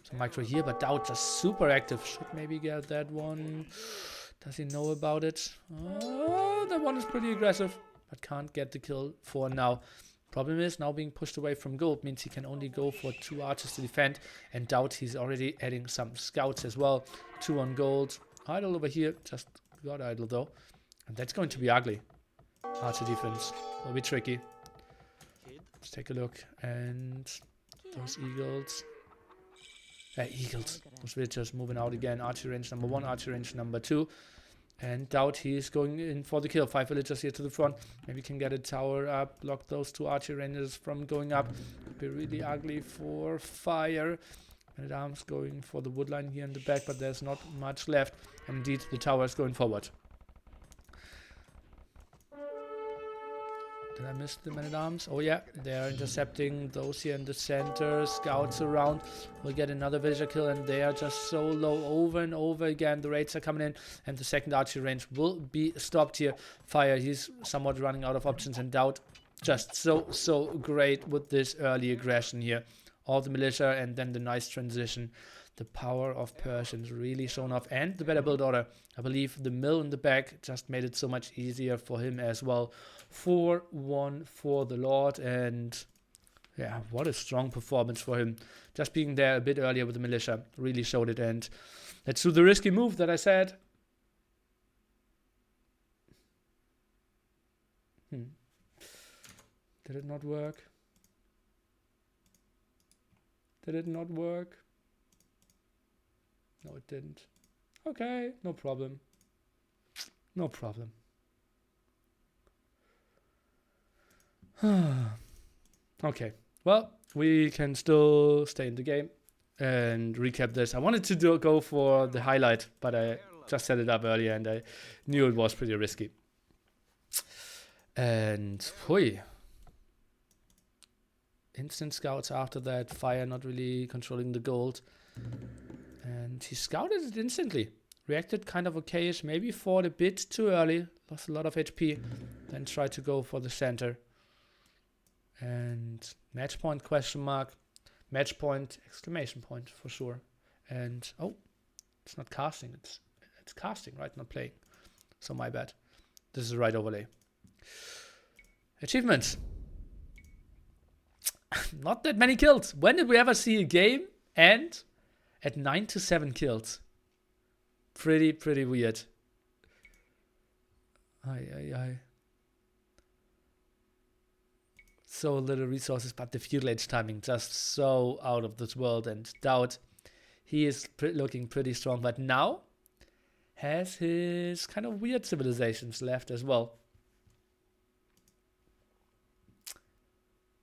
So micro here, but DauT just super active. Should maybe get that one. Does he know about it? Oh, that one is pretty aggressive, but can't get the kill for now. Problem is, now being pushed away from gold means he can only go for 2 archers to defend. And DauT, he's already adding some scouts as well. 2 on gold. Idle over here. Just got idle though. And that's going to be ugly. Archer defense will be tricky. Let's take a look. And those eagles. Eagles. Those villagers moving out again. Archer range number 1, archer range number 2. And DauT, he's going in for the kill. 5 villagers here to the front. Maybe can get a tower up. Block those 2 archer rangers from going up. Could be really ugly for fire. And arms going for the wood line here in the back, but there's not much left. And indeed, the tower is going forward. Did I miss the man-at-arms? Oh yeah, they're intercepting those here in the center. Scouts around. We'll get another villager kill, and they are just so low over and over again. The raids are coming in, and the second archery range will be stopped here. Fire, he's somewhat running out of options, and DauT just so great with this early aggression here. All the militia, and then the nice transition. The power of Persians really shown off, and the better build order. I believe the mill in the back just made it so much easier for him as well. 4-1 for the Lord, and yeah, what a strong performance for him. Just being there a bit earlier with the militia really showed it. And let's do the risky move that I said. Did it not work? Did it not work? No, it didn't. Okay, no problem. No problem. Okay, well, we can still stay in the game and recap this. I wanted to go for the highlight, but I just set it up earlier and I knew it was pretty risky. And, hui. Instant scouts after that. Fire not really controlling the gold. And he scouted it instantly. Reacted kind of okayish. Maybe fought a bit too early. Lost a lot of HP. Then tried to go for the center. And match point question mark. Match point exclamation point for sure. And oh, it's not casting. It's casting, right? Not playing. So my bad. This is the right overlay. Achievements. Not that many kills. When did we ever see a game end at 9 to 7 kills? Pretty weird. Aye. So little resources, but the feudal age timing just so out of this world. And DauT, he is looking pretty strong, but now has his kind of weird civilizations left as well.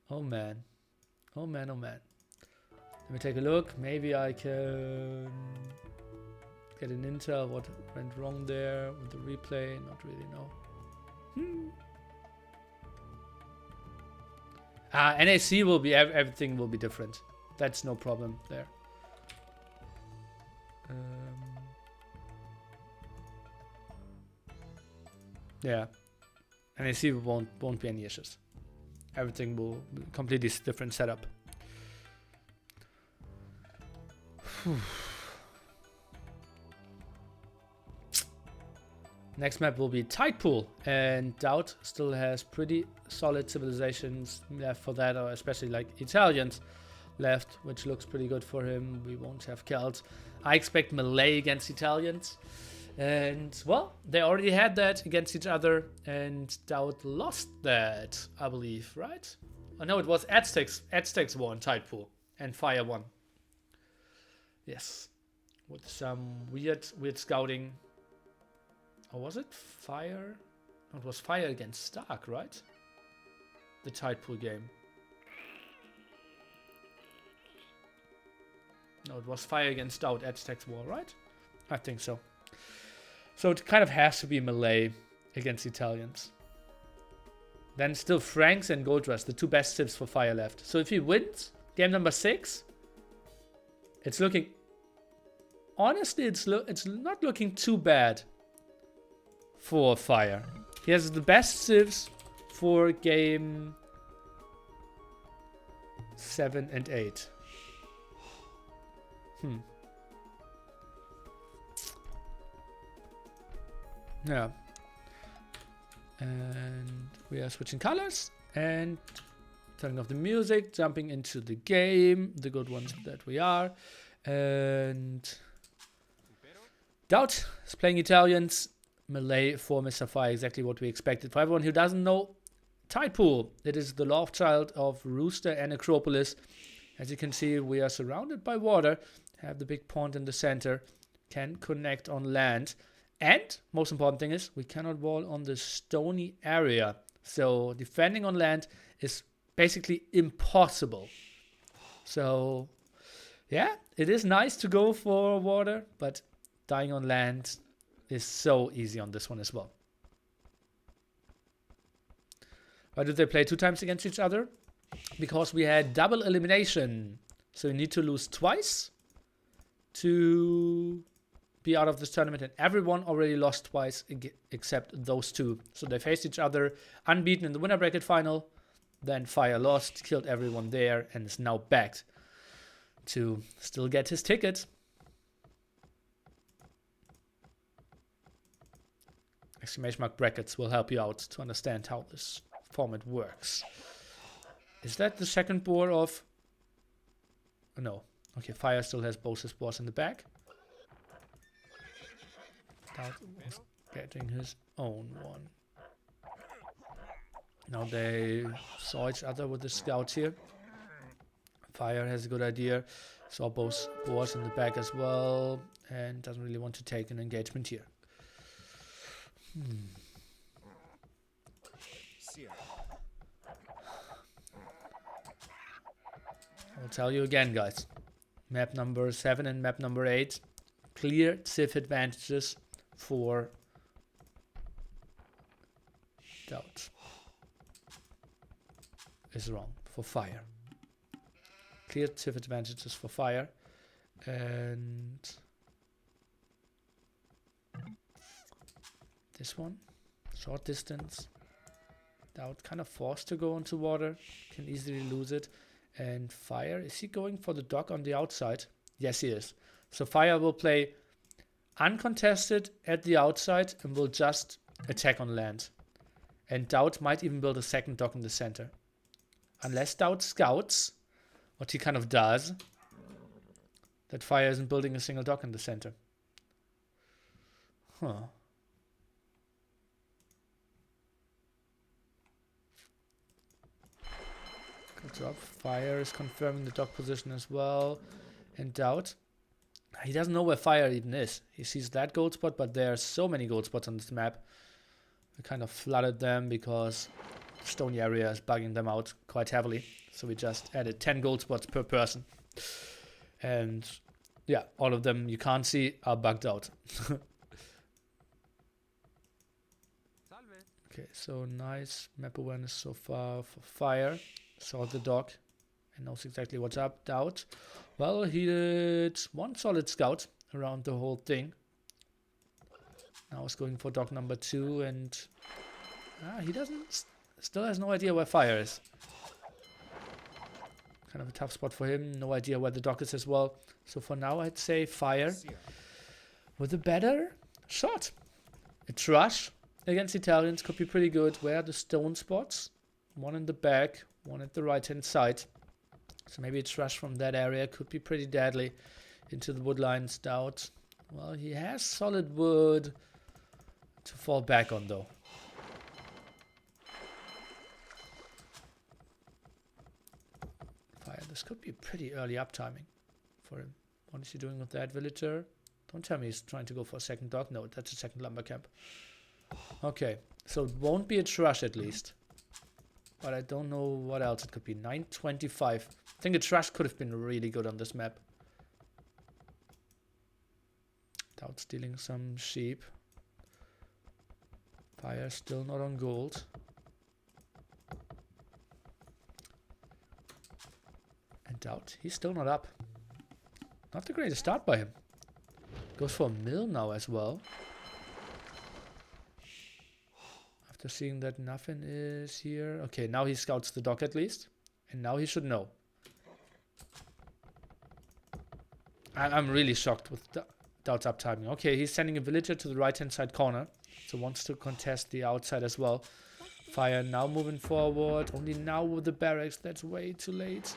Oh man. Oh man. Let me take a look. Maybe I can get an intel what went wrong there with the replay. Not really, no. NAC will be, everything will be different. That's no problem there. Yeah. NAC won't be any issues. Everything will be completely different setup. Next map will be Tide Pool, and DauT still has pretty solid civilizations left for that, or especially like Italians left, which looks pretty good for him. We won't have Celts. I expect Malay against Italians, and well, they already had that against each other, and DauT lost that, I believe, right? Oh no, it was Aztecs. Aztecs won Tide Pool, and Fire won. Yes, with some weird scouting. Or was it Fire? No, it was Fire against Stark, right? The Tide Pool game. No, it was Fire against DauT, Aztecs War, right? I think so. So it kind of has to be Malay against Italians. Then still Franks and Gold Rush, the 2 best civs for Fire left. So if he wins game number 6, it's looking... Honestly, it's not looking too bad for Fire. He has the best civs for game 7 and 8. Yeah. And we are switching colors, and turning off the music, jumping into the game, the good ones that we are. And DauT is playing Italians. Malay for Mr. Fire, exactly what we expected. For everyone who doesn't know, tide pool, it is the love child of Rooster and Acropolis. As you can see, we are surrounded by water, have the big pond in the center, can connect on land, and most important thing is we cannot wall on the stony area. So defending on land is basically impossible. So yeah, it is nice to go for water, but dying on land is so easy on this one as well. Why did they play 2 times against each other? Because we had double elimination. So you need to lose twice to be out of this tournament, and everyone already lost twice except those 2. So they faced each other unbeaten in the winner bracket final. Then Fire lost, killed everyone there, and is now back to still get his ticket. Exclamation mark brackets will help you out to understand how this format works. Is that the second board of... Oh, no. Okay, Fire still has both his boards in the back. DauT was getting his own one. Now they saw each other with the scouts here. Fire has a good idea. Saw both boards in the back as well. And doesn't really want to take an engagement here. I'll tell you again, guys. Map number 7 and map number 8. Clear Civ advantages for DauT. Is wrong. For Fire. Clear Civ advantages for Fire. And this one. Short distance. DauT kind of forced to go into water. Can easily lose it. And Fire, is he going for the dock on the outside? Yes, he is. So Fire will play uncontested at the outside and will just attack on land. And DauT might even build a second dock in the center. Unless DauT scouts, what he kind of does, that Fire isn't building a single dock in the center. Huh. Good job. Fire is confirming the dock position as well. And DauT, he doesn't know where Fire even is. He sees that gold spot, but there are so many gold spots on this map. We kind of flooded them because the stony area is bugging them out quite heavily. So we just added 10 gold spots per person. And yeah, all of them you can't see are bugged out. Okay, so nice map awareness so far for Fire. Saw the dock and knows exactly what's up. DauT, well, he did one solid scout around the whole thing. Now he's going for dock number 2, and he still has no idea where Fire is. Kind of a tough spot for him. No idea where the dock is as well. So for now, I'd say Fire with a better shot. A Trush against Italians could be pretty good. Where are the stone spots? One in the back, one at the right-hand side. So maybe a Trush from that area could be pretty deadly. Into the wood lines, DauT. Well, he has solid wood to fall back on, though. Fire, this could be pretty early uptiming for him. What is he doing with that villager? Don't tell me he's trying to go for a second dock. No, that's a second lumber camp. Okay, so it won't be a Trush at least. But I don't know what else it could be. 925. I think a Trush could have been really good on this map. DauT stealing some sheep. Fire still not on gold. And DauT, he's still not up. Not the greatest start by him. Goes for a mill now as well. After seeing that nothing is here. Okay, now he scouts the dock at least. And now he should know. I'm really shocked with DauT's uptiming. Okay, he's sending a villager to the right-hand side corner. So wants to contest the outside as well. Fire now moving forward. Only now with the barracks. That's way too late.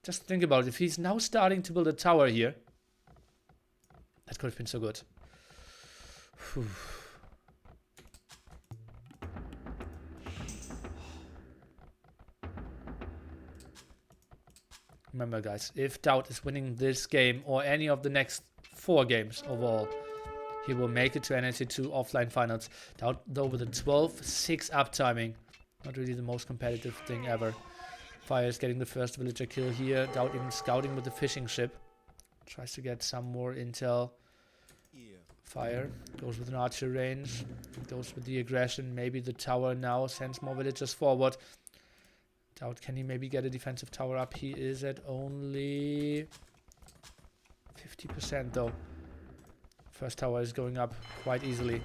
Just think about it. If he's now starting to build a tower here. That could have been so good. Whew. Remember, guys, if DauT is winning this game or any of the next 4 games overall, he will make it to NAC2 offline finals. DauT, though, with a 12-6 uptiming. Not really the most competitive thing ever. Fire is getting the first villager kill here. DauT even scouting with the fishing ship. Tries to get some more intel. Fire goes with an archer range. Goes with the aggression. Maybe the tower now sends more villagers forward. DauT, can he maybe get a defensive tower up? He is at only 50% though. First tower is going up quite easily.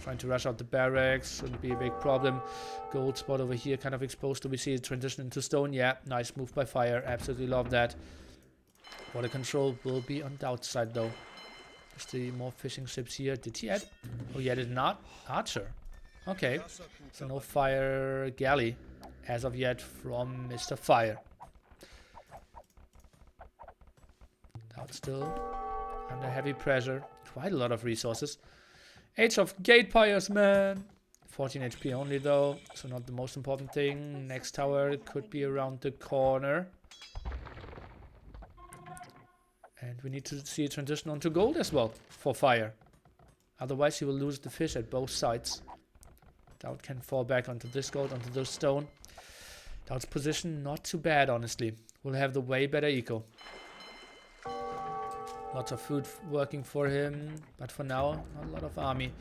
Trying to rush out the barracks. Shouldn't be a big problem. Gold spot over here kind of exposed. Do we see it transition into stone? Yeah, nice move by Fire. Absolutely love that. Water control will be on DauT's side though. Just the more fishing ships here. Did he add? Oh, he added an archer. Okay. So no fire galley as of yet from Mr. Fire. DauT still under heavy pressure. Quite a lot of resources. Age of Gate Pyres, man. 14 HP only though, so not the most important thing. Next tower could be around the corner. And we need to see a transition onto gold as well for Fire. Otherwise he will lose the fish at both sides. DauT can fall back onto this gold, onto this stone. DauT's position not too bad, honestly. Will have the way better eco. Lots of food working for him, but for now, not a lot of army.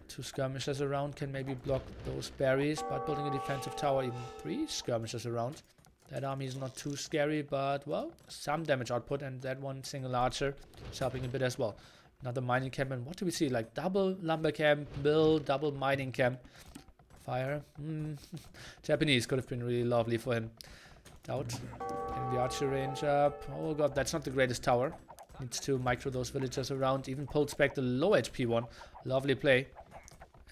2 skirmishers around can maybe block those berries, but building a defensive tower, even 3 skirmishers around. That army is not too scary, but, well, some damage output, and that one single archer is helping a bit as well. Another mining camp, and what do we see? Like double lumber camp, mill, double mining camp. Fire. Japanese could have been really lovely for him. DauT. Getting the archer range up. Oh god, that's not the greatest tower. Needs to micro those villagers around. Even pulls back the low HP one. Lovely play.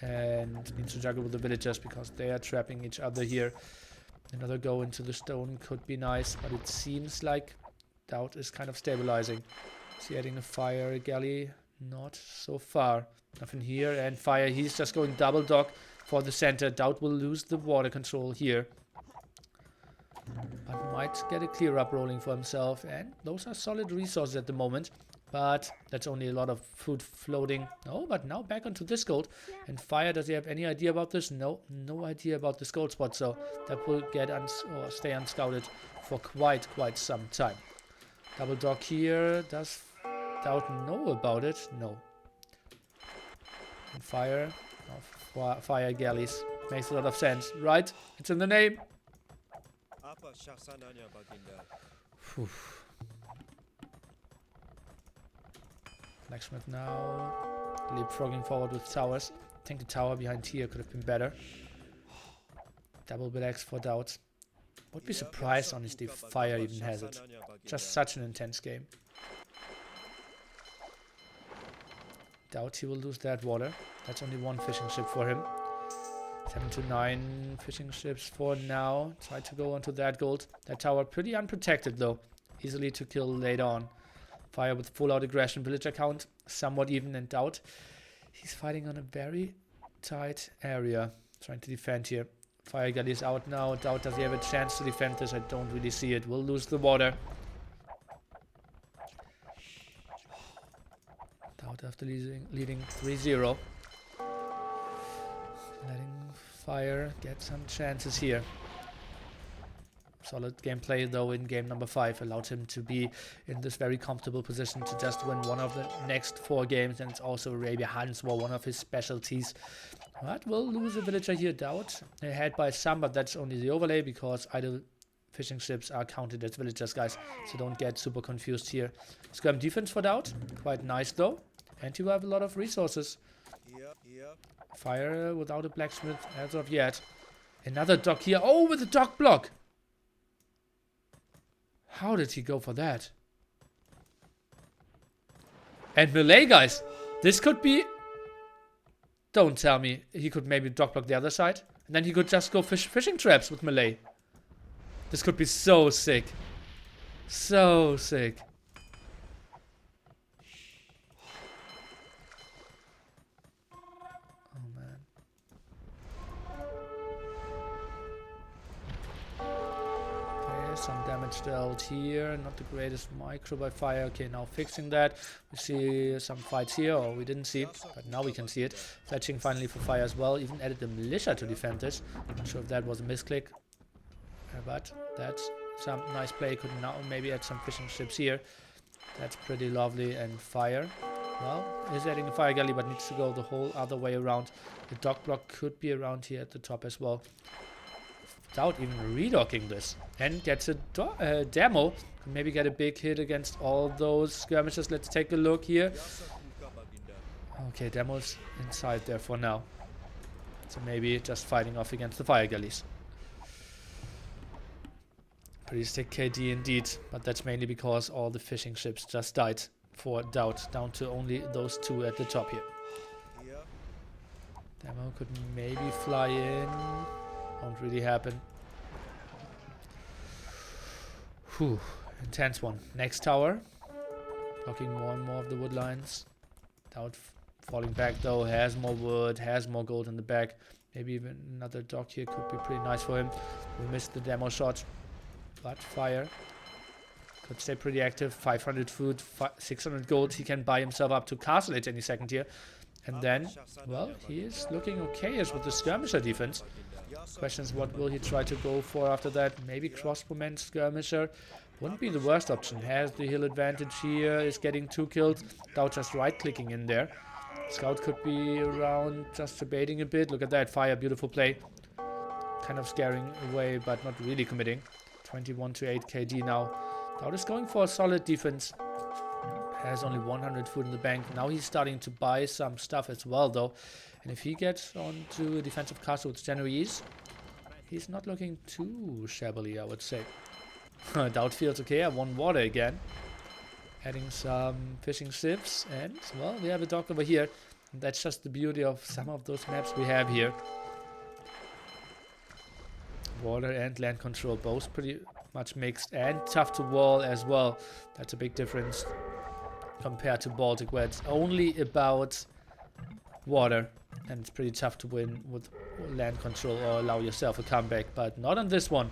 And needs to juggle with the villagers because they are trapping each other here. Another go into the stone could be nice, but it seems like DauT is kind of stabilizing. Is he adding a fire galley? Not so far. Nothing here. And Fire, he's just going double dock for the center. DauT will lose the water control here. But might get a clear up rolling for himself. And those are solid resources at the moment. But that's only a lot of food floating. No, but now back onto this gold. And Fire, does he have any idea about this? No, no idea about this gold spot. So that will get or stay unscouted for quite some time. Double dock here. Does DauT know about it? No. And Fire. Oh, fire galleys. Makes a lot of sense, right? It's in the name. Whew. Blacksmith now leapfrogging forward with towers. I think the tower behind here could have been better. Double big for DauT. Would be surprised, honestly, if Fire even has it. Just such an intense game. DauT he will lose that water. That's only 1 fishing ship for him. 7 to 9 fishing ships for now. Try to go onto that gold. That tower pretty unprotected though. Easily to kill later on. Fire with full out aggression. Villager count somewhat even, and DauT. He's fighting on a very tight area. Trying to defend here. Fire galley is out now. DauT, does he have a chance to defend this? I don't really see it. We'll lose the water. DauT after leading 3-0. Letting Fire get some chances here. Solid gameplay though in game number 5 allowed him to be in this very comfortable position to just win one of the next 4 games, and it's also Arabia Hans War, one of his specialties. But we'll lose a villager here, DauT. Ahead by some, but that's only the overlay because idle fishing ships are counted as villagers, guys. So don't get super confused here. Scrum defense for DauT. Quite nice though. And you have a lot of resources. Fire without a blacksmith as of yet. Another dock here. Oh, with a dock block. How did he go for that? And melee, guys. This could be... Don't tell me he could maybe dock block the other side And then he could just go fishing traps with melee. This could be so sick. So sick. Oh man. Okay, some damage dealt here. Not the greatest micro by fire. Okay, now fixing that. We see some fights here, or we didn't see it, but now we can see it. Fletching finally for fire as well. Even added the militia to defend this. Not sure if that was a misclick. But that's some nice play. Could now maybe add some fishing ships here. That's pretty lovely. And fire, well, is adding a fire galley, but needs to go the whole other way around. The dock block could be around here at the top as well, without even redocking this. And gets a demo. Could maybe get a big hit against all those skirmishers. Let's take a look here. Okay, demo's inside there for now. So maybe just fighting off against the fire galleys. Pretty sick KD indeed, but that's mainly because all the fishing ships just died for DauT, down to only those two at the top here. Demo could maybe fly in, won't really happen. Whew, intense one. Next tower, blocking more and more of the wood lines. DauT falling back though, has more wood, has more gold in the back. Maybe even another dock here could be pretty nice for him. We missed the demo shot. But fire could stay pretty active. 500 food, 600 gold. He can buy himself up to castle age any second here. And then, well, he is looking okay-ish with the skirmisher defense. Question is, what will he try to go for after that? Maybe crossbowman skirmisher. Wouldn't be the worst option. Has the hill advantage here. Is getting 2 kills. DauT just right-clicking in there. Scout could be around just debating a bit. Look at that. Fire. Beautiful play. Kind of scaring away, but not really committing. 21 to 8 KD now. DauT is going for a solid defense. Has only 100 food in the bank. Now he's starting to buy some stuff as well though. And if he gets onto a defensive castle with Generees, he's not looking too shabbily, I would say. DauT feels okay. I won water again. Adding some fishing ships. And, well, we have a dock over here. And that's just the beauty of some of those maps we have here. Water and land control, both pretty much mixed and tough to wall as well. That's a big difference compared to Baltic, where it's only about water and it's pretty tough to win with land control or allow yourself a comeback, but not on this one.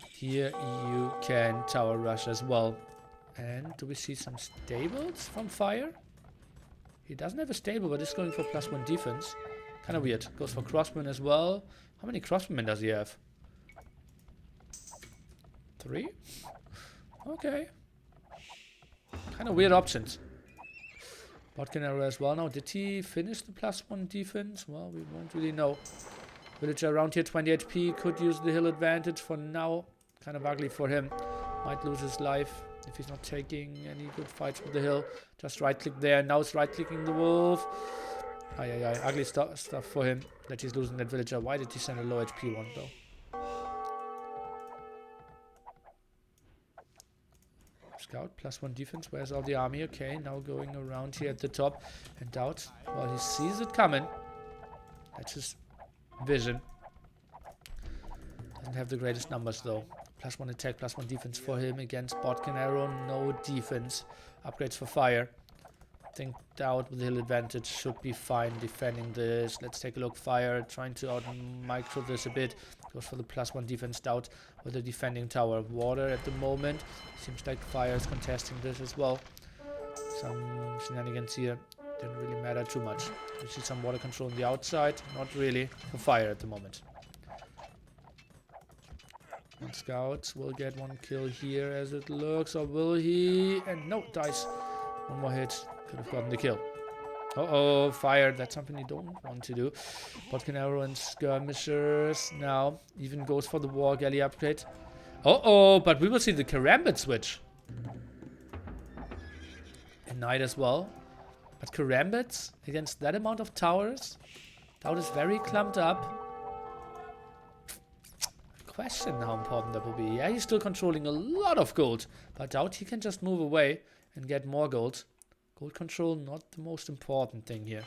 Here you can tower rush as well. And do we see some stables from fire? He doesn't have a stable, but he's going for +1 defense. Kind of weird. Goes for crossbow as well. How many crossbowmen does he have? 3? Okay. Kind of weird options. Botkin arrow as well now. Did he finish the +1 defense? Well, we won't really know. Villager around here, 20 HP. Could use the hill advantage for now. Kind of ugly for him. Might lose his life if he's not taking any good fights with the hill. Just right click there. Now it's right clicking the wolf. Ugly stuff for him that he's losing that villager. Why did he send a low HP one though? Scout, +1 defense. Where's all the army? Okay, now going around here at the top. And DauT, well, he sees it coming. That's his vision. Doesn't have the greatest numbers though. +1 attack, +1 defense for him against Botkin arrow. No defense. Upgrades for fire. I think DauT with the hill advantage should be fine defending this. Let's take a look. Fire trying to out micro this a bit. Goes for the +1 defense. DauT with the defending tower. Water at the moment. Seems like fire is contesting this as well. Some shenanigans here. Didn't really matter too much. We see some water control on the outside. Not really for fire at the moment. And Scouts will get 1 kill here as it looks. Or will he? And no, dies. 1 more hit. Could have gotten the kill. Uh-oh, fire. That's something you don't want to do. Botkin arrow and skirmishers now. Even goes for the war galley upgrade. Uh-oh, but we will see the karambit switch. And knight as well. But karambits against that amount of towers. DauT is very clumped up. Question how important that will be. Yeah, he's still controlling a lot of gold. But DauT, he can just move away and get more gold. Gold control, not the most important thing here.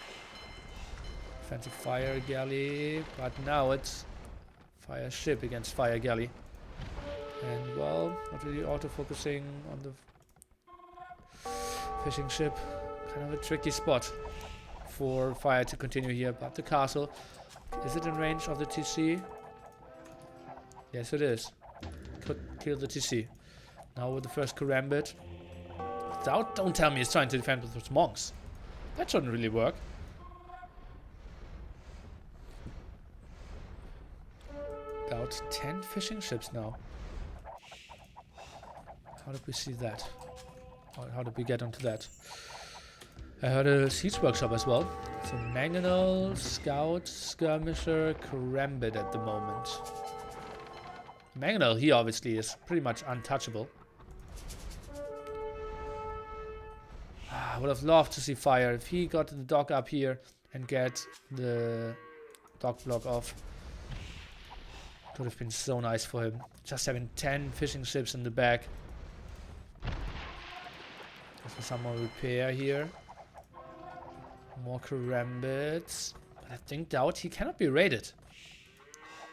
Defensive fire galley. But now it's Fire ship against fire galley. And well, not really auto-focusing on the fishing ship. Kind of a tricky spot for fire to continue here. But the castle, is it in range of the TC? Yes, it is. Could kill the TC. Now with the first Karambit. DauT, don't tell me he's trying to defend with those monks. That shouldn't really work. DauT, 10 fishing ships now. How did we see that? Or how did we get onto that? I heard a siege workshop as well. So Mangonel, Scout, Skirmisher, Karambit at the moment. Mangonel, he obviously is pretty much untouchable. I would have loved to see fire if he got the dock up here and get the dock block off. Could have been so nice for him. Just having 10 fishing ships in the back. For some more repair here. More Karambits. But I think DauT, he cannot be raided.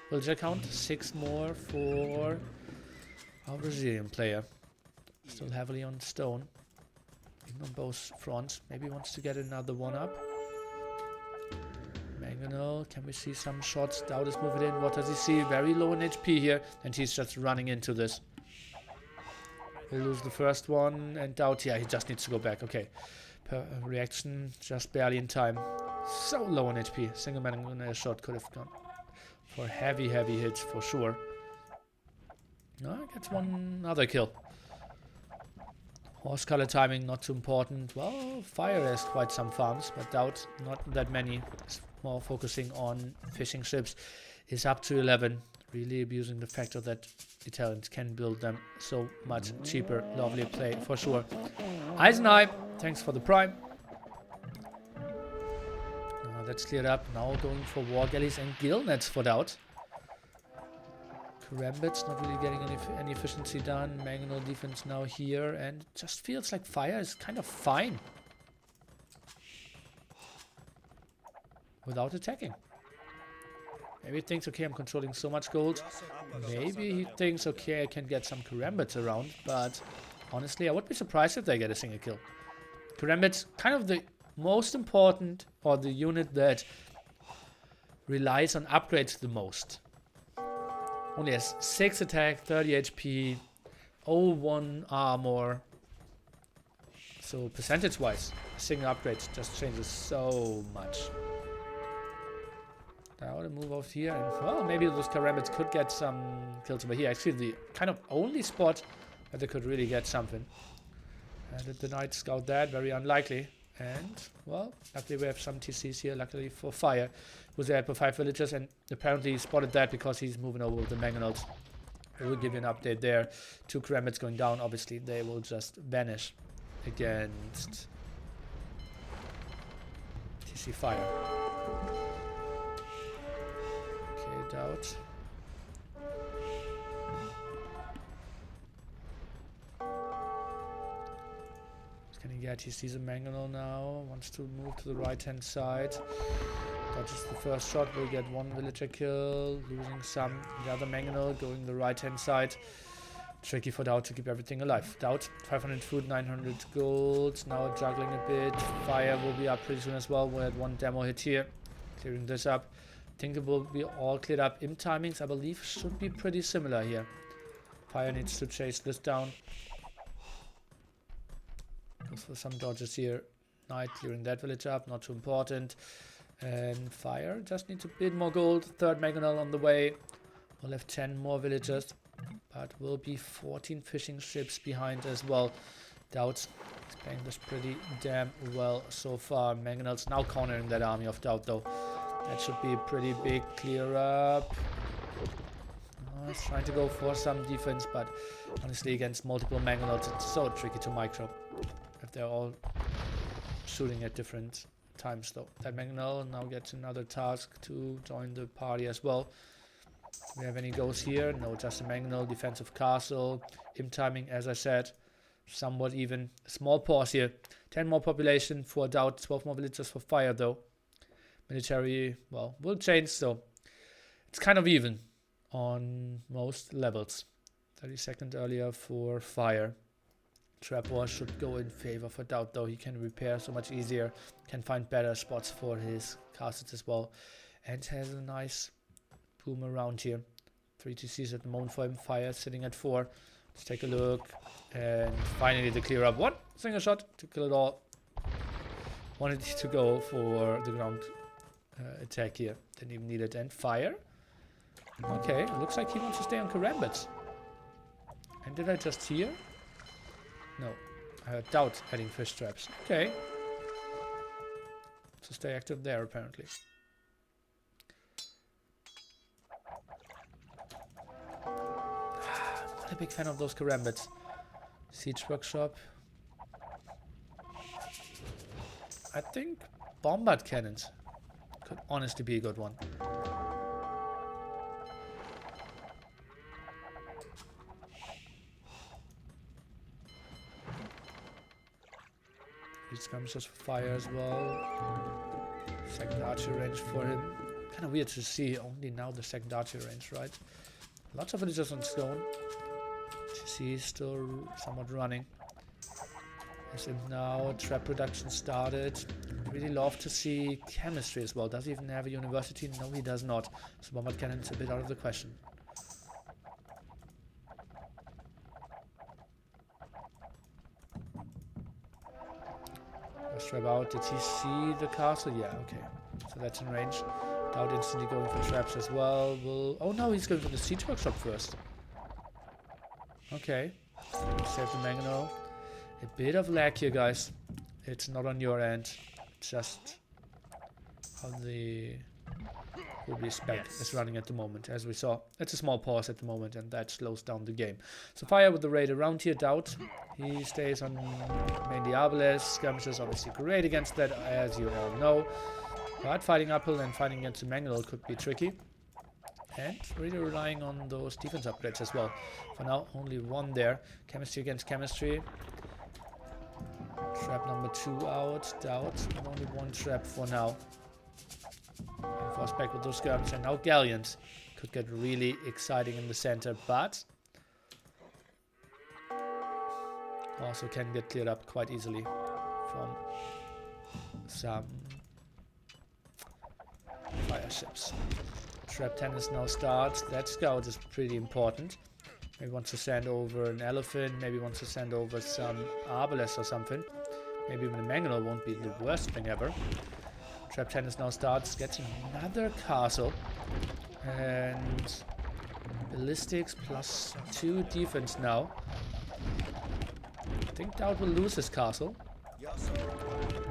Villager count, 6 more for our Brazilian player. Still heavily on stone. Even on both fronts. Maybe wants to get another one up. Mangonel, can we see some shots? DauT is moving in. What does he see? Very low in HP here. And he's just running into this. He'll lose the first one. And DauT, yeah, he just needs to go back. Okay. Reaction just barely in time. So low on HP. Single Mangonel shot could have gone for heavy hits for sure. No, gets one other kill. Horse color timing not too important. Well, fire has quite some farms, but DauT not that many. It's more focusing on fishing ships. Is up to 11. Really abusing the factor that Italians can build them so much cheaper. Lovely play for sure. Eisenheim, thanks for the prime. That's cleared up. Now going for war galleys and gill nets for DauT. Karambit's not really getting any efficiency done. Mangonel defense now here, and it just feels like fire is kind of fine without attacking. Maybe he thinks, okay, I'm controlling so much gold. Maybe he thinks, okay, I can get some Karambits around, but honestly, I would be surprised if they get a single kill. Karambit's kind of the most important, or the unit that relies on upgrades the most. Only has 6 attack, 30 HP, 0-1 armor. So percentage wise, a single upgrade just changes so much. Now to move off here, and well, maybe those Karambits could get some kills over here. Actually, the kind of only spot where they could really get something. And did the Knight scout that? Very unlikely. And, well, luckily we have some TCs here, luckily for fire. Was there for 5 villagers, and apparently he spotted that because he's moving over with the Mangonels. I will give you an update there. 2 Karambits going down, obviously they will just vanish against TC fire. Okay, DauT. Can he get? He sees a Mangonel now. Wants to move to the right hand side. Dodges the first shot. Will get 1 villager kill. Losing some. The other Mangonel going the right hand side. Tricky for DauT to keep everything alive. DauT 500 food, 900 gold. Now juggling a bit. Fire will be up pretty soon as well. We'll have 1 demo hit here. Clearing this up. I think it will be all cleared up. Imp timings, I believe, should be pretty similar here. Fire needs to chase this down. Goes for some dodges here. Knight clearing that village up, not too important. And fire just needs a bit more gold. 3rd Mangonel on the way. We'll have 10 more villagers, but will be 14 fishing ships behind as well. DauT is playing this pretty damn well so far. Mangonel's now cornering that army of DauT though. That should be a pretty big clear up. He's trying to go for some defense, but honestly against multiple Mangonels it's so tricky to micro. If they're all shooting at different times though. That Mangonel now gets another task to join the party as well. Do we have any goals here? No, just a Mangonel defensive castle. Imp timing, as I said, somewhat even. Small pause here. 10 more population for DauT, 12 more villagers for fire though. Military, well, will change, so it's kind of even on most levels. 30 seconds earlier for fire. Trap war should go in favor for DauT, though. He can repair so much easier, can find better spots for his castles as well, and has a nice boom around here. 3 TCs at the moment for him. Fire sitting at 4. Let's take a look, and finally the clear up. One single shot to kill it all. Wanted to go for the ground attack here. Didn't even need it. And fire. Okay, it looks like he wants to stay on Karambits. And did I just hear? No, I heard DauT heading fish traps. Okay. So stay active there, apparently. Not a big fan of those Karambits. Siege workshop. I think bombard cannons could honestly be a good one. These skirmishes for fire as well. Second archer range for him. Kind of weird to see only now the second archer range, right? Lots of it is just on stone. TC is still somewhat running. As if now trap production started. Really love to see chemistry as well. Does he even have a university? No, he does not. So bombard cannon is a bit out of the question. Trap out. Did he see the castle? Yeah, okay. So that's in range. DauT instantly going for traps as well. Oh no, he's going for the siege workshop first. Okay. Save the mangonel. A bit of lag here, guys. It's not on your end. Just how the spec is running at the moment. As we saw, it's a small pause at the moment, and that slows down the game. So fire with the raid around here. DauT. He stays on mainly Arbalest. Skirmishes obviously great against that, as you all know. But fighting uphill and fighting against the mangonel could be tricky. And really relying on those defense upgrades as well. For now, only one there. Chemistry against chemistry. Trap number 2 out. DauT. Only one trap for now. And force back with those skirmishes. And now galleons. Could get really exciting in the center, but also can get cleared up quite easily from some fire ships. Trap 10 is now starts. That scout is pretty important. Maybe wants to send over an elephant. Maybe wants to send over some arbalest or something. Maybe even a mangonel won't be the worst thing ever. Trap 10 is now starts. Gets another castle. And ballistics plus 2 defense now. I think DauT will lose his castle.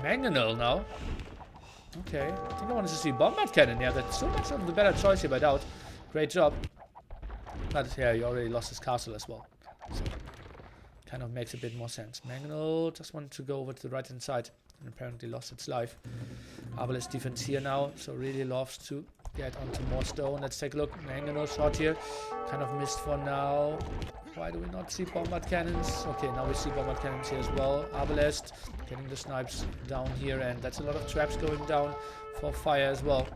Mangonel now. Okay, I think I wanted to see bombard cannon. Yeah, that's so much of the better choice here by DauT. Great job. But yeah, he already lost his castle as well. So kind of makes a bit more sense. Mangonel just wanted to go over to the right hand side and apparently lost its life. Arbalest defense here now, so really loves to get onto more stone. Let's take a look. Mangonel shot here. Kind of missed for now. Why do we not see bombard cannons? Okay, now we see bombard cannons here as well. Arbalest getting the snipes down here, and that's a lot of traps going down for fire as well.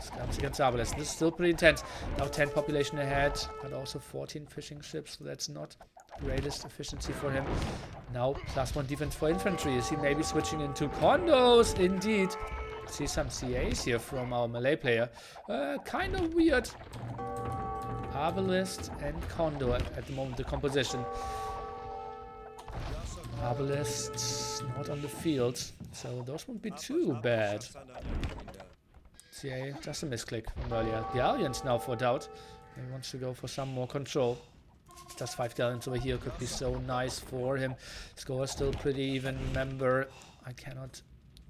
Scams against Arbalest. This is still pretty intense. Now 10 population ahead, but also 14 fishing ships, so that's not the greatest efficiency for him. Now +1 defense for infantry. Is he maybe switching into condos? Indeed. See some CAs here from our melee player. Kind of weird. Arbalest and Condor at the moment, the composition. Arbalest not on the field, so those won't be too bad. CA, just a misclick from earlier. Galleons now for DauT. He wants to go for some more control. Just 5 galleons over here could be so nice for him. Score is still pretty even. Remember, I cannot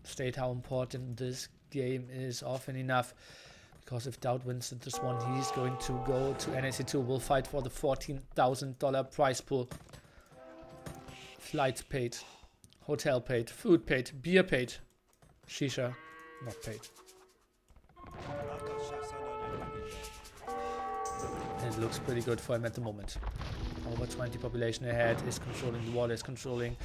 state how important this game is often enough. Because if DauT wins this one, he's going to go to NAC2. We'll fight for the $14,000 prize pool. Flights paid, hotel paid, food paid, beer paid, shisha not paid. It looks pretty good for him at the moment. Over 20 population ahead, is controlling the water, is controlling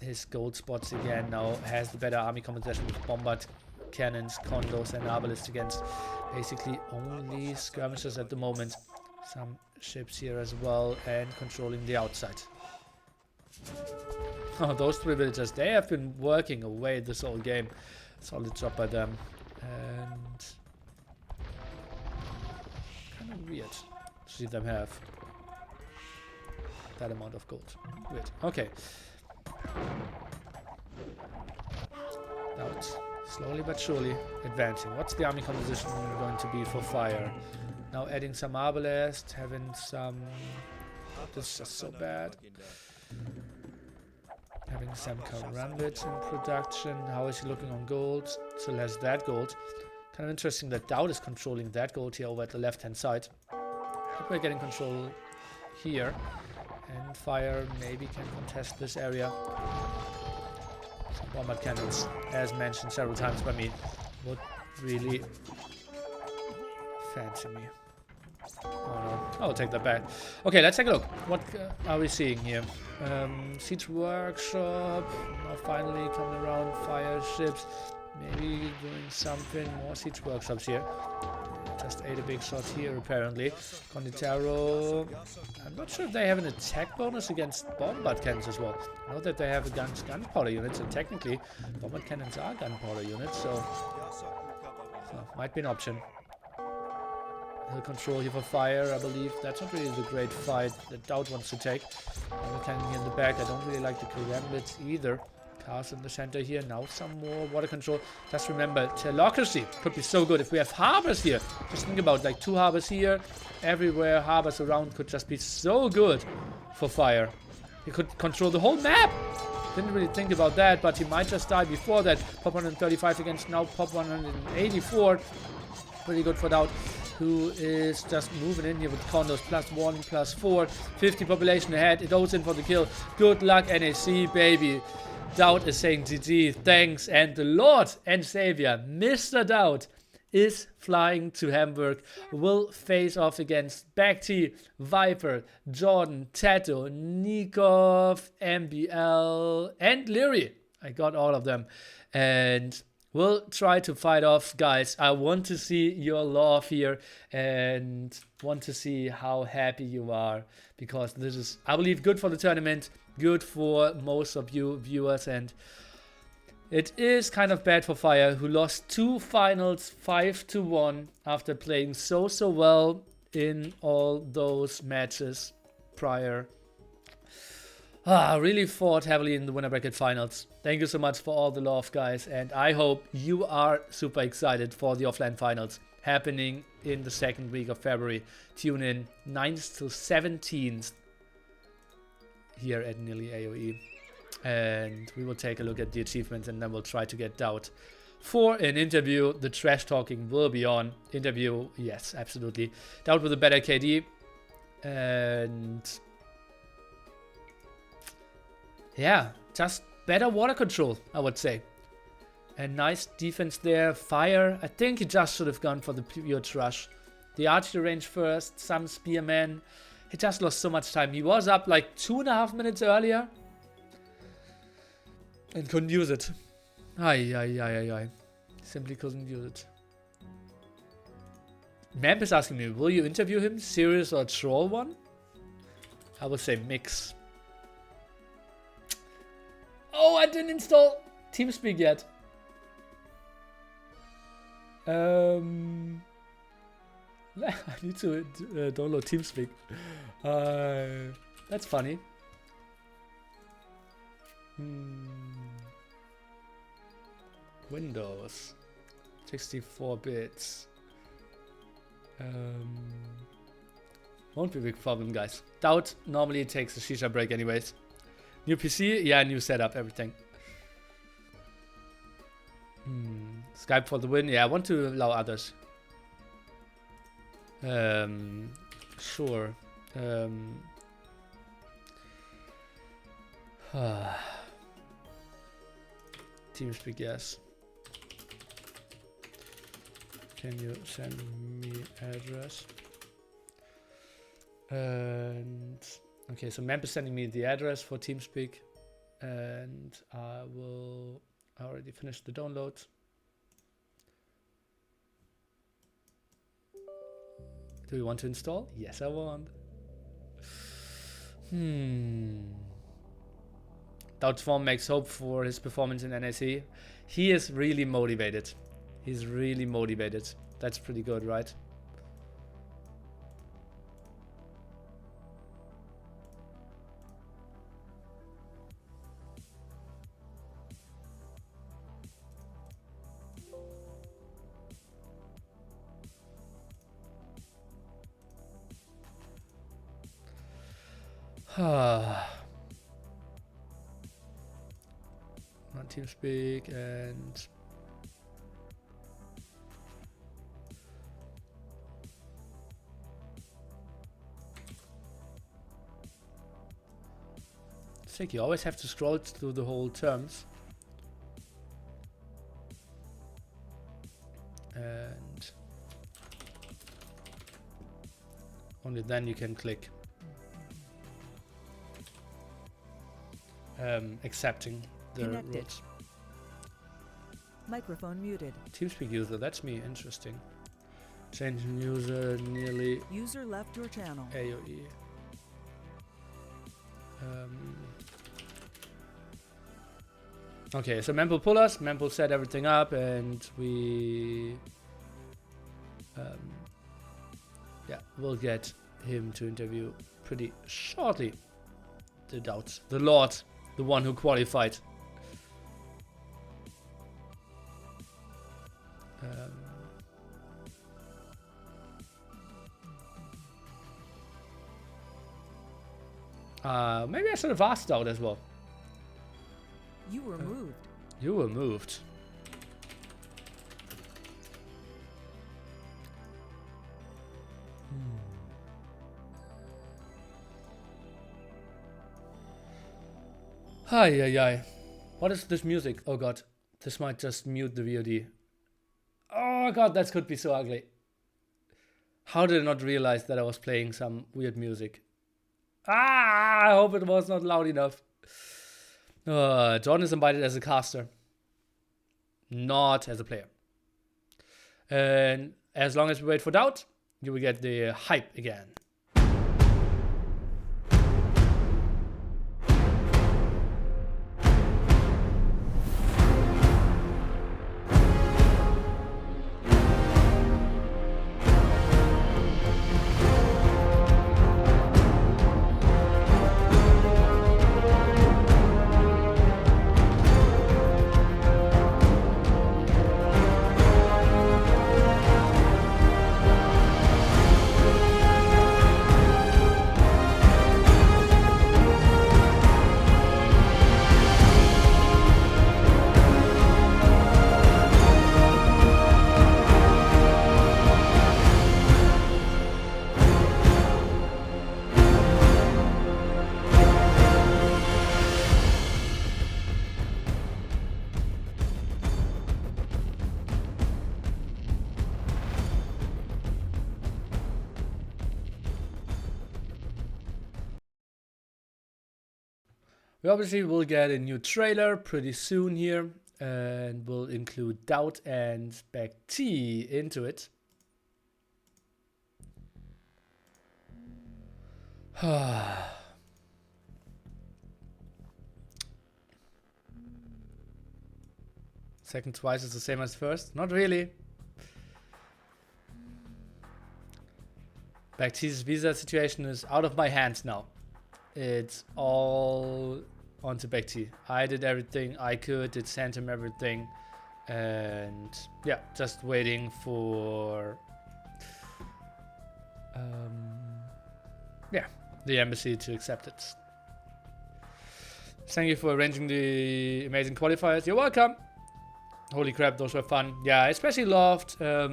his gold spots again. Now has the better army composition with bombard cannons, condos, and arbalists against basically only skirmishers at the moment. Some ships here as well, and controlling the outside. Oh, those 3 villagers, they have been working away this whole game. Solid job by them. And kind of weird to see them have that amount of gold. Weird. Okay. DauT, slowly but surely advancing. What's the army composition going to be for fire? Now adding some arbalest, having some... This is just so bad. Having some karambits in production. How is he looking on gold? Still has that gold. Kind of interesting that DauT is controlling that gold here over at the left-hand side. But we're getting control here. And fire maybe can contest this area. Some bombard cannons, as mentioned several times by me, would really fancy me. Oh no, I'll take that back. Okay, let's take a look. What are we seeing here? Siege workshop, now finally coming around, fire ships, maybe doing something, more siege workshops here. Just ate a big shot here apparently. Conditero, I'm not sure if they have an attack bonus against bombard cannons as well. I know that they have against gunpowder units, and technically bombard cannons are gunpowder units, so might be an option. Hill control here for fire, I believe. That's not really the great fight that DauT wants to take. Another cannon here in the back. I don't really like the karambits either. Cars in the center here. Now some more water control. Just remember, telocracy could be so good if we have harbors here. Just think about like 2 harbors here. Everywhere, harbors around could just be so good for fire. He could control the whole map. Didn't really think about that, but he might just die before that. Pop 135 against now Pop 184. Pretty good for DauT, who is just moving in here with condos +1, +4, 50 population ahead. It goes in for the kill. Good luck, NAC, baby. DauT is saying GG, thanks, and the Lord and Savior, Mr. DauT, is flying to Hamburg. Will face off against BBQT, Viper, Jordan, TaToH, Nicov, MBL, and Liereyy. I got all of them. And we'll try to fight off, guys. I want to see your love here and want to see how happy you are, because this is, I believe, good for the tournament, good for most of you viewers, and it is kind of bad for Fire, who lost 2 finals 5-1 after playing so well in all those matches prior. Really fought heavily in the winner bracket finals. Thank you so much for all the love, guys, and I hope you are super excited for the offline finals happening in the 2nd week of February. Tune in 9th to 17th here at Nili AOE, and we will take a look at the achievements, and then we'll try to get DauT for an interview. The trash talking will be on. Interview, yes, absolutely. DauT with a better KD, and yeah, just better water control, I would say. And nice defense there. Fire, I think he just should have gone for the huge rush. The archery range first, some spearmen. He just lost so much time. He was up like 2.5 minutes earlier and couldn't use it. Ay. Simply couldn't use it. Memp is asking me, will you interview him? Serious or troll one? I would say mix. Oh, I didn't install TeamSpeak yet. I need to download TeamSpeak. That's funny. Windows. 64 bits. Won't be a big problem, guys. DauT normally takes a shisha break anyways. New PC, yeah, new setup, everything. Skype for the win, yeah, I want to allow others. Sure. TeamSpeak, yes. Can you send me address? And okay, so Memp is sending me the address for TeamSpeak, and I already finished the download. Do you want to install? Yes, I want. DauT form makes hope for his performance in NAC. He is really motivated. He's really motivated. That's pretty good, right? Not TeamSpeak and I think you always have to scroll through the whole terms. And only then you can click accepting the rules. Microphone muted. TeamSpeak user, that's me, interesting. Changing user, Nili. User left your channel. AOE. Okay, so Mempo pull us, Mempo set everything up, and we yeah, we'll get him to interview pretty shortly. The DauT, the Lord, the one who qualified. Maybe I should have asked DauT as well. You were moved. You were moved. Hi. What is this music? Oh god, this might just mute the VOD. Oh god, that could be so ugly. How did I not realize that I was playing some weird music? I hope it was not loud enough. John is invited as a caster, not as a player. And as long as we wait for DauT, you will get the hype again. We obviously will get a new trailer pretty soon here, and we'll include DauT and BBQT into it. Second twice is the same as first? Not really. BBQT's visa situation is out of my hands now. It's all onto BBQT. I did everything I could, sent him everything, and yeah, just waiting for yeah, the embassy to accept it. Thank you for arranging the amazing qualifiers. You're welcome. Holy crap, those were fun. Yeah, I especially loved the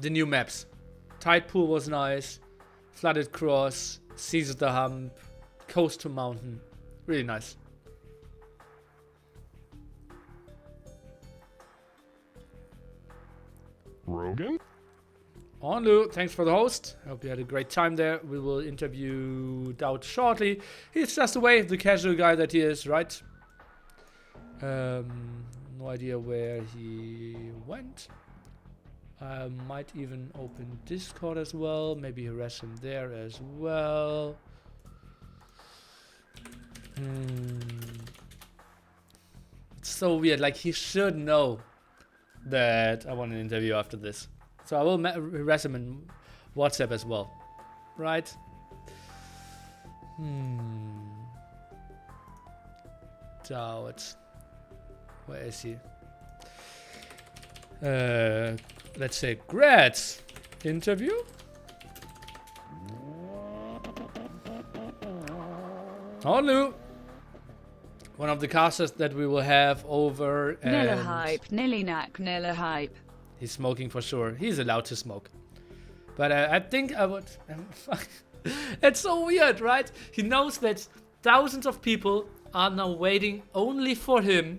new maps. Tide Pool was nice. Flooded Cross, Seas of the Hump, Coast to Mountain. Really nice. Rogan? Onlu, thanks for the host. I hope you had a great time there. We will interview DauT shortly. He's just away, the casual guy that he is, right? No idea where he went. I might even open Discord as well. Maybe harass him there as well. It's so weird. Like, he should know that I want an interview after this. So I will harass him in WhatsApp as well. Right? DauT. Where is he? Let's say grads interview. Oh no! One of the casters that we will have over. Nili hype, Nili NAC, Nili hype. He's smoking for sure. He's allowed to smoke. But I think I would. It's so weird, right? He knows that thousands of people are now waiting only for him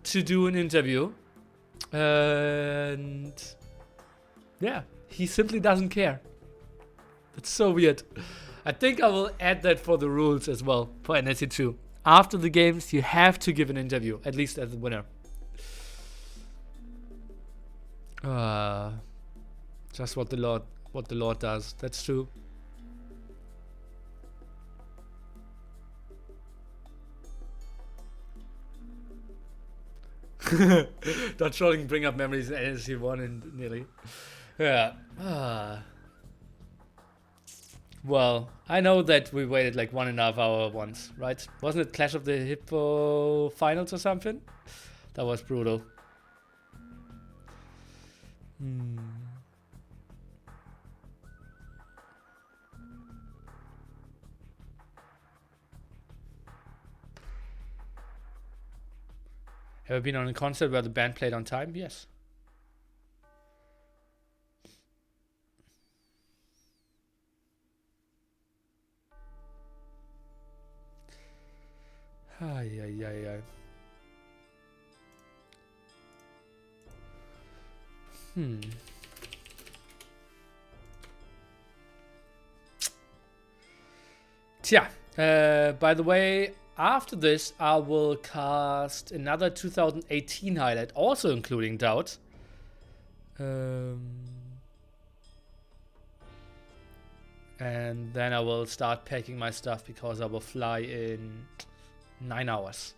to do an interview. And yeah, he simply doesn't care. It's so weird. I think I will add that for the rules as well for NAC2. After the games, you have to give an interview, at least as the winner. Just what the Lord does. That's true. Not trolling bring up memories in NAC1 and Nili. Yeah. Well, I know that we waited like 1.5 hours once, right? Wasn't it Clash of the Hippo finals or something? That was brutal. Have you been on a concert where the band played on time? Yes. Ay. Tja, by the way, after this, I will cast another 2018 highlight, also including DauT. And then I will start packing my stuff because I will fly in 9 hours.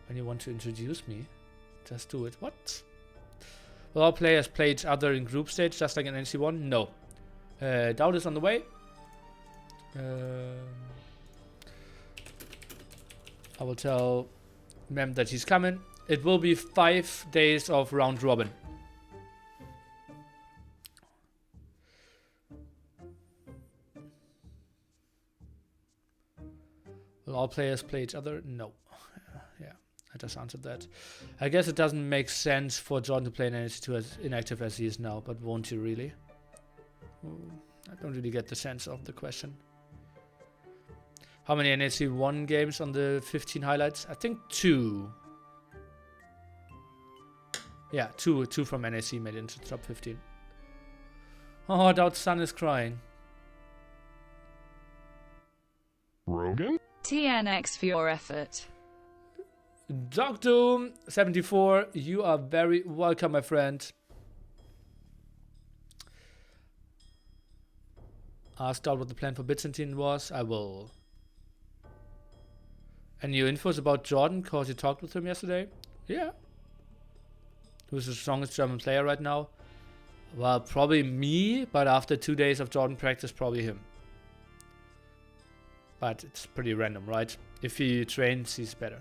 When you want to introduce me, just do it. What? Will all players play each other in group stage just like in NC1? No. DauT is on the way. I will tell Mem that he's coming. It will be 5 days of round robin. Will all players play each other? No. Yeah, I just answered that. I guess it doesn't make sense for John to play an NAC2 as inactive as he is now, but won't you really? I don't really get the sense of the question. How many NAC1 games on the 15 highlights? I think 2. Yeah, two from NAC made it into top 15. Oh, DauT's son is crying. Rogan? TNX for your effort. DocDoom74, you are very welcome, my friend. Asked out what the plan for Byzantine was. I will. Any new infos about Jordan? Because you talked with him yesterday. Yeah. Who's the strongest German player right now? Well, probably me, but after 2 days of Jordan practice, probably him. But it's pretty random, right? If he trains, he's better.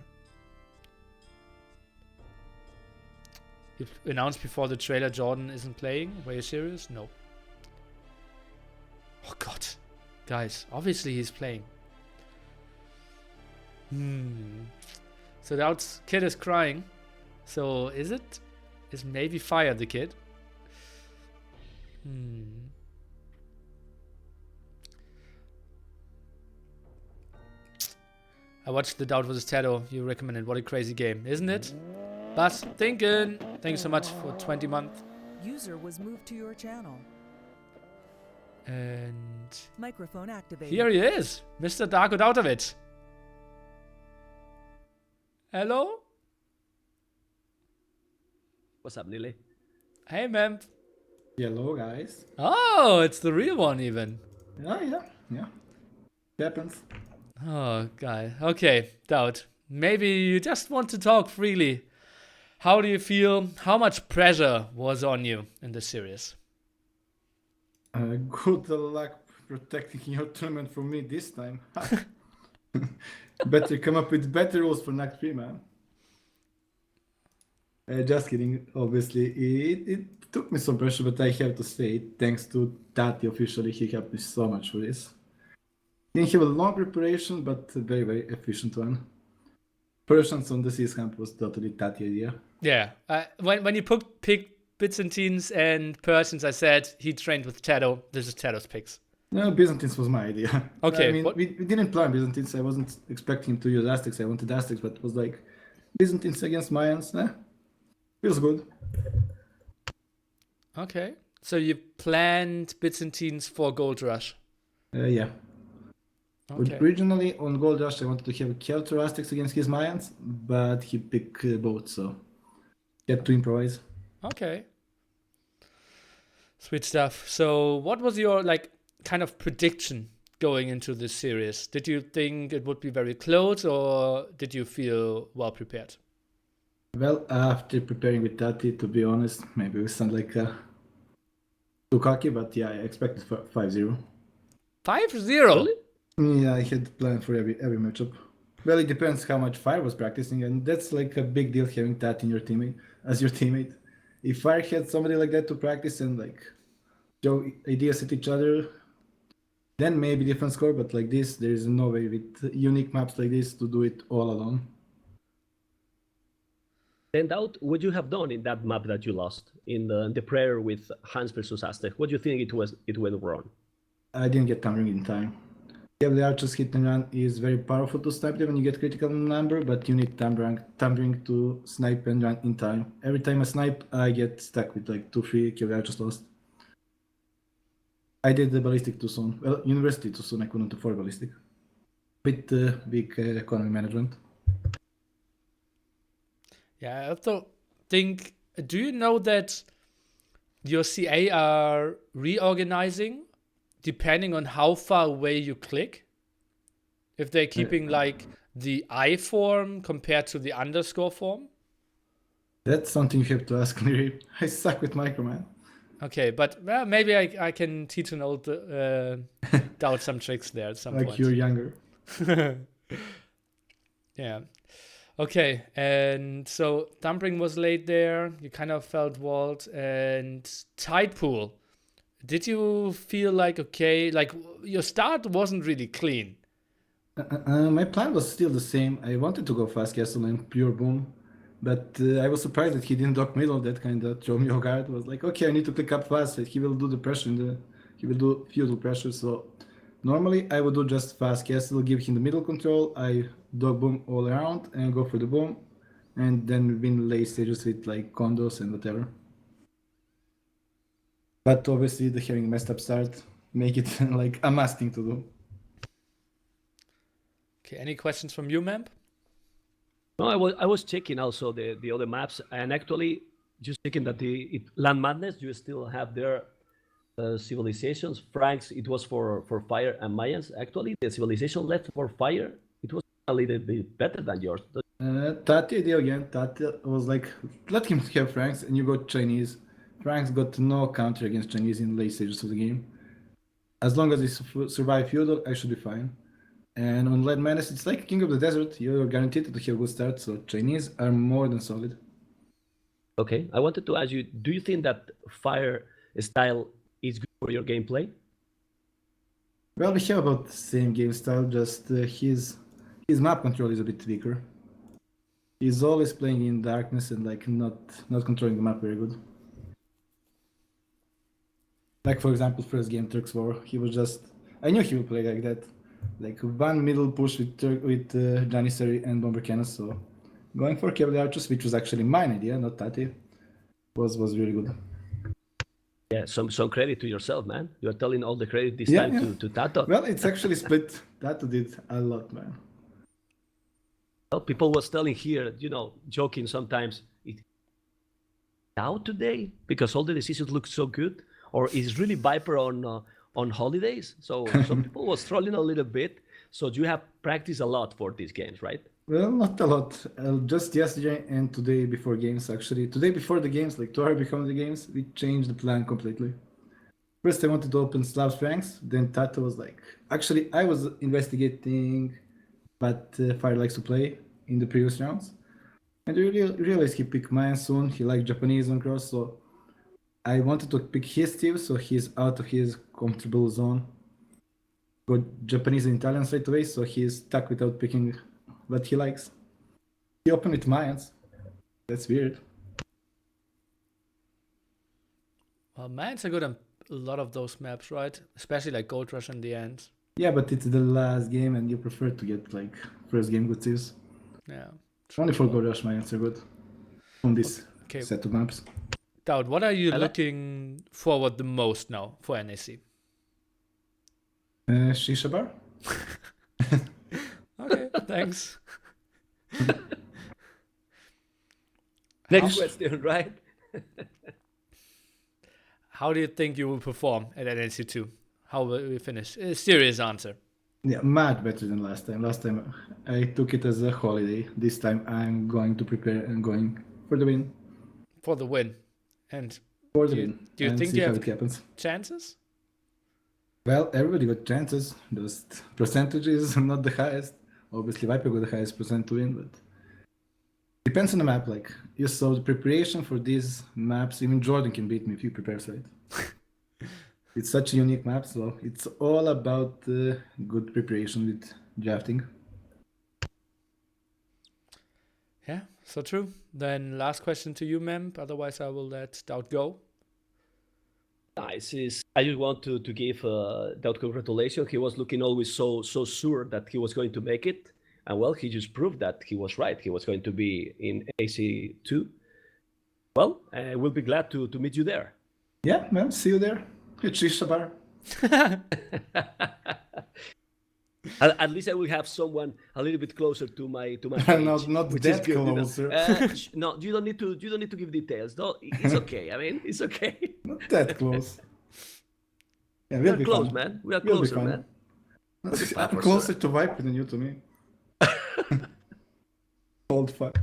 You announced before the trailer Jordan isn't playing? Were you serious? No. Oh god. Guys, obviously he's playing. So DauT's kid is crying. So is it? Is maybe fire the kid? I watched the DauT vs TaToH you recommended. What a crazy game, isn't it? Bus thinking. Thank you so much for 20 months. User was moved to your channel. And Microphone activated. here he is, Mr. Darko Dautovic. Hello? What's up, Nili? Hey, man. Hello, guys. Oh, it's the real one even. Yeah. Happens. Oh, guy. Okay, DauT. Maybe you just want to talk freely. How do you feel? How much pressure was on you in this series? Good luck protecting your tournament from me this time. Better come up with better rules for NAC2, man. Just kidding. Obviously, it took me some pressure, but I have to say, thanks to TaToH officially, he helped me so much for this. Didn't have a long preparation, but a very, very efficient one. Persians on the Seas camp was totally TaToH idea. Yeah. When you picked Byzantines and Persians, I said he trained with TaToH. This is TaToH's picks. No, Byzantines was my idea. Okay, I mean, what- we didn't plan Byzantines. I wasn't expecting him to use Aztecs. I wanted Aztecs, but it was like Byzantines against Mayans. Feels good. Okay. So you planned Byzantines for Gold Rush. Yeah. Okay. Originally on Gold Rush, I wanted to have Celtic Aztecs against his Mayans, but he picked both, so had to improvise. Okay. Sweet stuff. So what was your kind of prediction going into this series? Did you think it would be very close, or did you feel well prepared? Well, after preparing with TaToH, to be honest, maybe we sound like too cocky, but yeah, I expected 5-0. 5-0? Yeah, I had planned for every matchup. Well, it depends how much Fire was practicing, and that's like a big deal having TaToH in your teammate as your teammate. If Fire had somebody like that to practice and like throw ideas at each other, then maybe different score. But like this, there is no way with unique maps like this to do it all alone. Then DauT, what you have done in that map that you lost in the prayer with Hans versus Aztec? What do you think it went wrong? I didn't get tampering in time. The Archer's hit and run is very powerful to snipe them when you get critical number, but you need tampering to snipe and run in time. Every time I snipe, I get stuck with like 2-3 kill Archers lost. I did the ballistic too soon. Well, university too soon, I couldn't afford ballistic. With big economy management. Yeah, I also think, do you know that your CA are reorganizing depending on how far away you click? If they're keeping like the I form compared to the underscore form? That's something you have to ask Liereyy. I suck with micro, man. Okay, but well, maybe I can teach an old DauT some tricks there at some Like point. you're younger. Yeah. Okay, and so tampering was laid there. You kind of felt walled. And tide pool. Did you feel like, okay, like your start wasn't really clean? My plan was still the same. I wanted to go fast castle and pure boom, but I was surprised that he didn't dock middle. That kind of threw me off guard. I was like, okay, I need to click up fast. He will do the pressure he will do feudal pressure. So normally I would do just fast castle, give him the middle control. I dock boom all around and go for the boom, and then win late stages with like condos and whatever. But obviously the having messed up start make it like a must thing to do. Okay, any questions from you, Memp? No, I was checking also the other maps, and actually just checking that Land Madness, you still have their civilizations. Franks, it was for fire, and Mayans. Actually, the civilization left for fire, it was a little bit better than yours. TaToH idea again. TaToH was like, let him have Franks and you go Chinese. Franks got no counter against Chinese in late stages of the game. As long as they survive feudal, I should be fine. And on Land Madness, it's like King of the Desert. You're guaranteed to have a good start, so Chinese are more than solid. Okay, I wanted to ask you, do you think that fire style is good for your gameplay? Well, we have about the same game style, just his map control is a bit weaker. He's always playing in darkness and like not controlling the map very good. Like for example, first game Turks War, he was just, I knew he would play like that. Like one middle push with Janissary and Bomber Cannons, so going for Cavalry Archers, which was actually mine idea, not TaToH, was really good. Yeah, some credit to yourself, man. You're telling all the credit this Yeah, time yeah. to TaToH. Well, it's actually split. TaToH did a lot, man. Well, people was telling here, joking sometimes, out today because all the decisions look so good, or is really Viper on holidays? So some people was trolling a little bit. So you have practiced a lot for these games, right? Well, not a lot. Just yesterday and today before games, actually. Today before the games, like 2 hours before the games, we changed the plan completely. First, I wanted to open Slavs ranks. Then TaToH was like, actually, I was investigating what Fire likes to play in the previous rounds. And I realized he picked mine soon. He liked Japanese on cross, so I wanted to pick his team, so he's out of his comfortable zone. Got Japanese and Italian straight away, so he's stuck without picking what he likes. He opened with Mayans. That's weird. Well, Mayans are good on a lot of those maps, right? Especially like Gold Rush in the end. Yeah, but it's the last game, and you prefer to get like first game good saves. Yeah. Only for Gold Rush, Mayans are good on this Okay. set of maps. DauT, what are you looking forward the most now for NAC? Shisha bar? Okay, thanks. Next question, right? How do you think you will perform at NAC2? How will we finish? A serious answer. Yeah, much better than last time. Last time I took it as a holiday. This time I'm going to prepare and going for the win. For the win. And For the Do you- win. do you and think see you how have- it happens? chances? Well, everybody got chances. Just percentages are not the highest. Obviously, Viper got the highest percent to win, but depends on the map. Like you saw the preparation for these maps. Even Jordan can beat me if he prepares right. It's such a unique map, so it's all about good preparation with drafting. Yeah, so true. Then last question to you, Mem. Otherwise, I will let DauT go. Nice. I just want to give DauT congratulations. He was looking always so sure that he was going to make it. And well, he just proved that he was right. He was going to be in AC2. Well, we'll be glad to meet you there. Yeah, man. See you there at Shisha Bar. At least I will have someone a little bit closer to my age, Not which is that good, closer. No, you don't need to give details. No, it's okay. I mean, it's okay. Not that close. Yeah, we'll We are be close, fun. man. We are We'll be closer, fun. man. I'm for closer to Viper than you to me. Old fuck.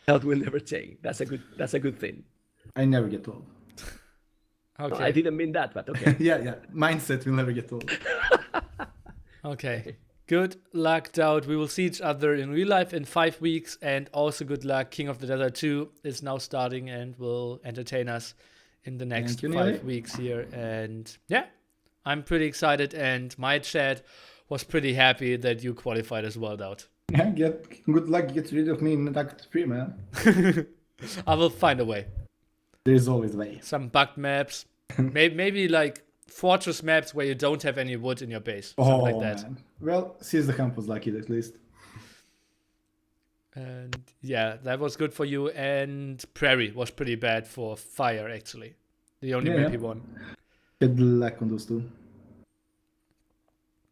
That will never change. That's a good thing. I never get old. Okay. No, I didn't mean that, but okay. Yeah. Mindset will never get old. Okay. Good luck, DauT. We will see each other in real life in 5 weeks. And also good luck. King of the Desert 2 is now starting and will entertain us in the next Thank you, 5 Nili. weeks here. And yeah, I'm pretty excited. And my chat was pretty happy that you qualified as well, DauT. Yeah, good luck. Get rid of me in NAC2, man. I will find a way. There's always a way. Some bugged maps. maybe like fortress maps where you don't have any wood in your base. Something like that. Man. Well, Caesar Camp was lucky at least. And yeah, that was good for you. And Prairie was pretty bad for Fire, actually. The only map he won. Good luck on those two.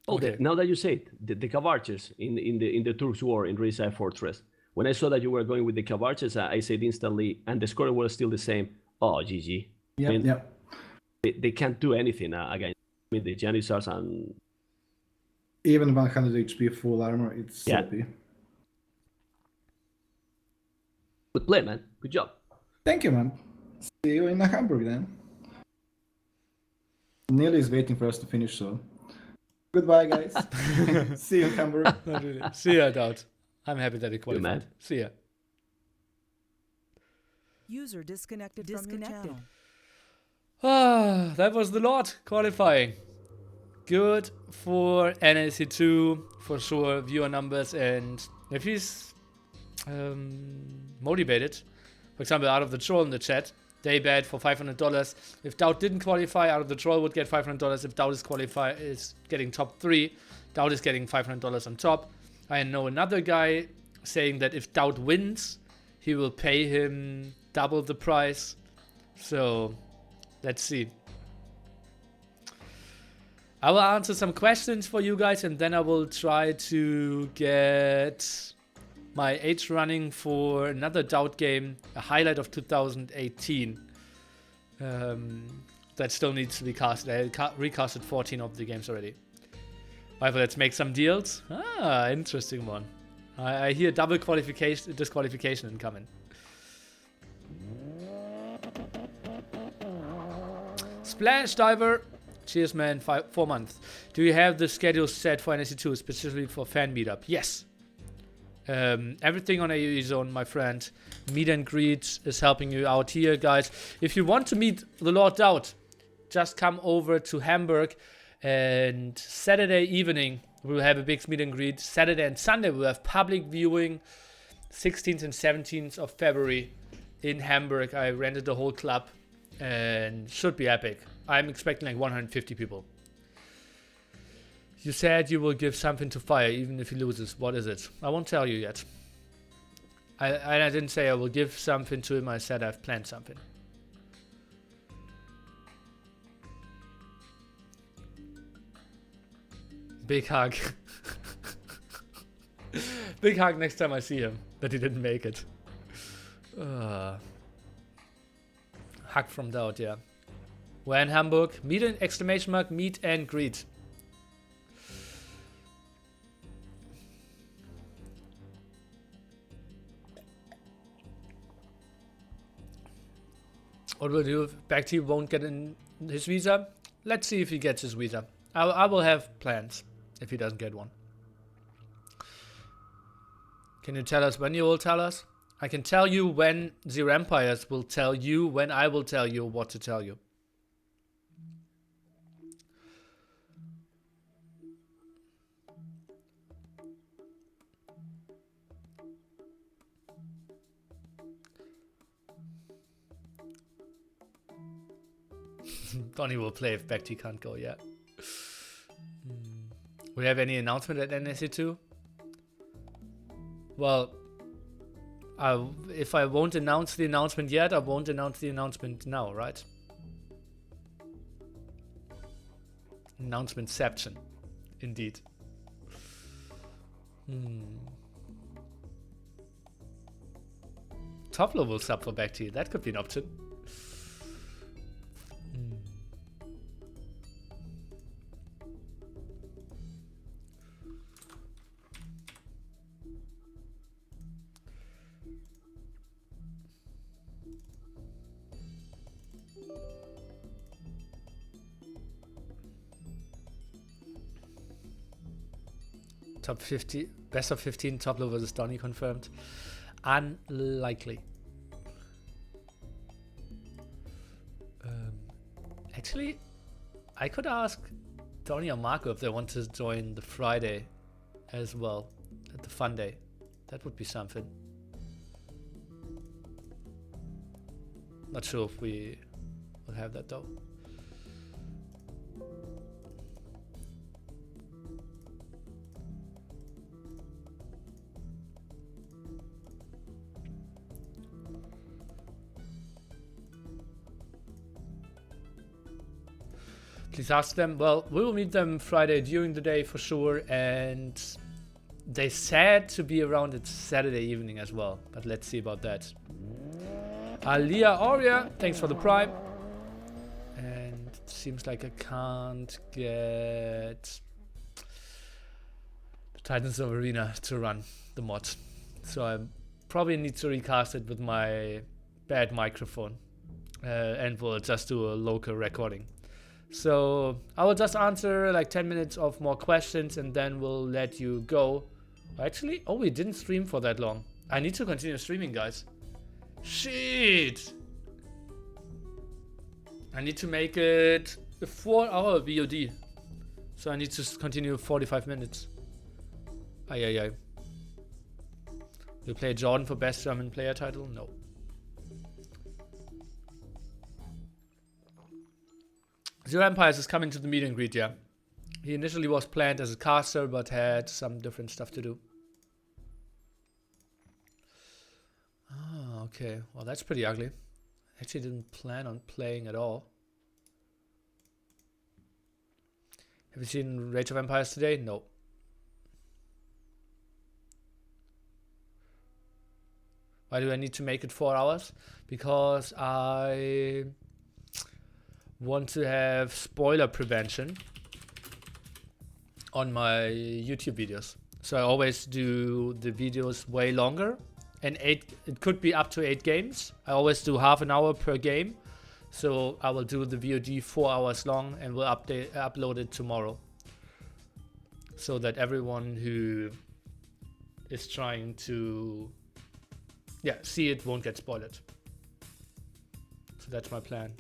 Oh, Okay. now that you say it, the Cavarches in the Turks War in Riza Fortress. When I saw that you were going with the Cavarches, I said instantly, and the score was still the same. Oh, GG. Yeah, I mean, yeah. They can't do anything against the Janissars and Even 100 HP full armor, it's Yeah. sloppy. good play, man. Good job. Thank you, man. See you in Hamburg then. Nili is waiting for us to finish, so goodbye, guys. See you in Hamburg. Not really. See ya, DauT. I'm happy that he qualified. man. See ya. User disconnected from your channel. Ah, that was the Lord qualifying. Good for NAC2 for sure. Viewer numbers, and if he's motivated, for example, out of the troll in the chat, they bet for $500. If DauT didn't qualify, out of the troll would get $500. If DauT is getting top 3, DauT is getting $500 on top. I know another guy saying that if DauT wins, he will pay him double the price. So let's see. I will answer some questions for you guys, and then I will try to get my H running for another DauT game, a highlight of 2018. That still needs to be casted. I recasted 14 of the games already. However, let's make some deals. Ah, interesting one. I hear double disqualification incoming. Splash Diver. Cheers, man. 4 months. Do you have the schedule set for NAC2, specifically for fan meetup? Yes. Everything on AUE Zone, my friend. Meet and greet is helping you out here, guys. If you want to meet the Lord DauT, just come over to Hamburg. And Saturday evening, we'll have a big meet and greet. Saturday and Sunday, we'll have public viewing. 16th and 17th of February in Hamburg. I rented the whole club and should be epic. I'm expecting like 150 people. You said you will give something to Fire even if he loses. What is it? I won't tell you yet. I didn't say I will give something to him. I said I've planned something. Big hug. Big hug next time I see him. That he didn't make it. Hug from DauT, yeah. We're in Hamburg. Meet and exclamation mark, meet and greet. What will do if BBQT won't get in his visa? Let's see if he gets his visa. I will have plans if he doesn't get one. Can you tell us when you will tell us? I can tell you when the Empires will tell you, when I will tell you what to tell you. Donnie will play if BBQT can't go, yeah. We have any announcement at NAC2? Well, if I won't announce the announcement yet, I won't announce the announcement now, right? Announcementception, indeed. Top level sub for BBQT, that could be an option. Top 50, best of 15, top low versus Donnie confirmed. Unlikely. Actually, I could ask Donnie or Marco if they want to join the Friday as well at the fun day. That would be something. Not sure if we will have that though. Please ask them. Well, we will meet them Friday during the day for sure, and they said to be around it Saturday evening as well, but let's see about that. Liereyy, thanks for the prime. And it seems like I can't get the Titans of Arena to run the mod, so I probably need to recast it with my bad microphone, and we'll just do a local recording. So I will just answer like 10 minutes of more questions and then we'll let you go. Actually, oh, we didn't stream for that long. I need to continue streaming, guys. Shit! I need to make it a 4-hour VOD. So I need to continue 45 minutes. Ay. You play Jordan for best German player title? No. Zero Empires is coming to the meet and greet, yeah. He initially was planned as a caster, but had some different stuff to do. Ah, okay. Well, that's pretty ugly. Actually didn't plan on playing at all. Have you seen Rage of Empires today? No. Why do I need to make it 4 hours? Because I want to have spoiler prevention on my YouTube videos. So I always do the videos way longer. And it could be up to 8 games. I always do half an hour per game. So I will do the VOD 4 hours long and will upload it tomorrow. So that everyone who is trying to see it won't get spoiled. So that's my plan.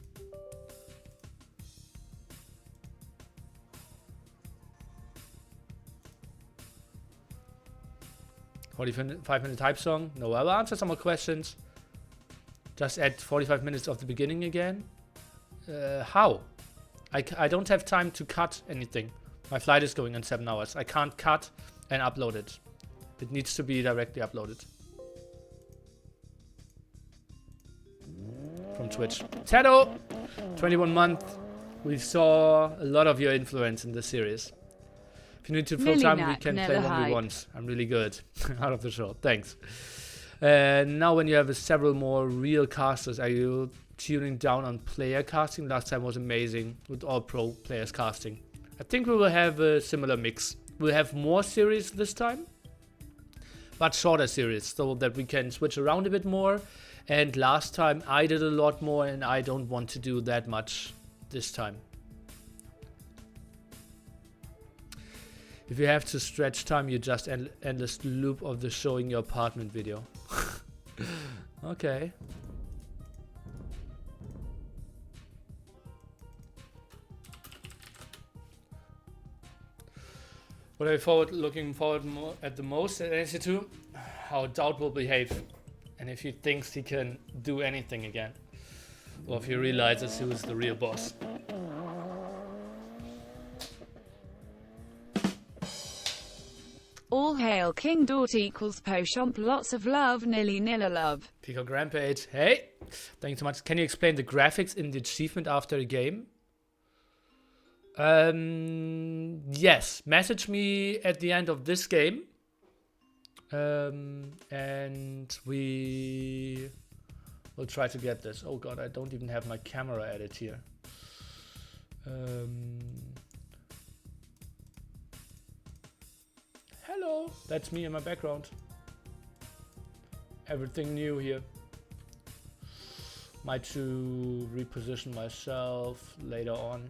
"45-minute type song." No, I will answer some more questions. Just add 45 minutes of the beginning again. How? I don't have time to cut anything. My flight is going in 7 hours. I can't cut and upload it. It needs to be directly uploaded. From Twitch. TaToH, 21 month. We saw a lot of your influence in this series. If you need to full time, we can play 1v1s. I'm really good. Out of the show. Thanks. Now when you have several more real casters, are you tuning down on player casting? Last time was amazing with all pro players casting. I think we will have a similar mix. We'll have more series this time, but shorter series, so that we can switch around a bit more. And last time I did a lot more, and I don't want to do that much this time. If you have to stretch time, you just endless loop of the showing your apartment video. Okay. What are you looking forward at the most at NAC2? How DauT will behave, and if he thinks he can do anything again, or if he realizes who's the real boss. All hail King DauT equals Pochomp. Lots of love. Nili Nilla love. Peacock Rampage. Hey, thank you so much. Can you explain the graphics in the achievement after a game? Yes. Message me at the end of this game. And we will try to get this. Oh god, I don't even have my camera edit here. Hello, that's me in my background. Everything new here. Might to reposition myself later on.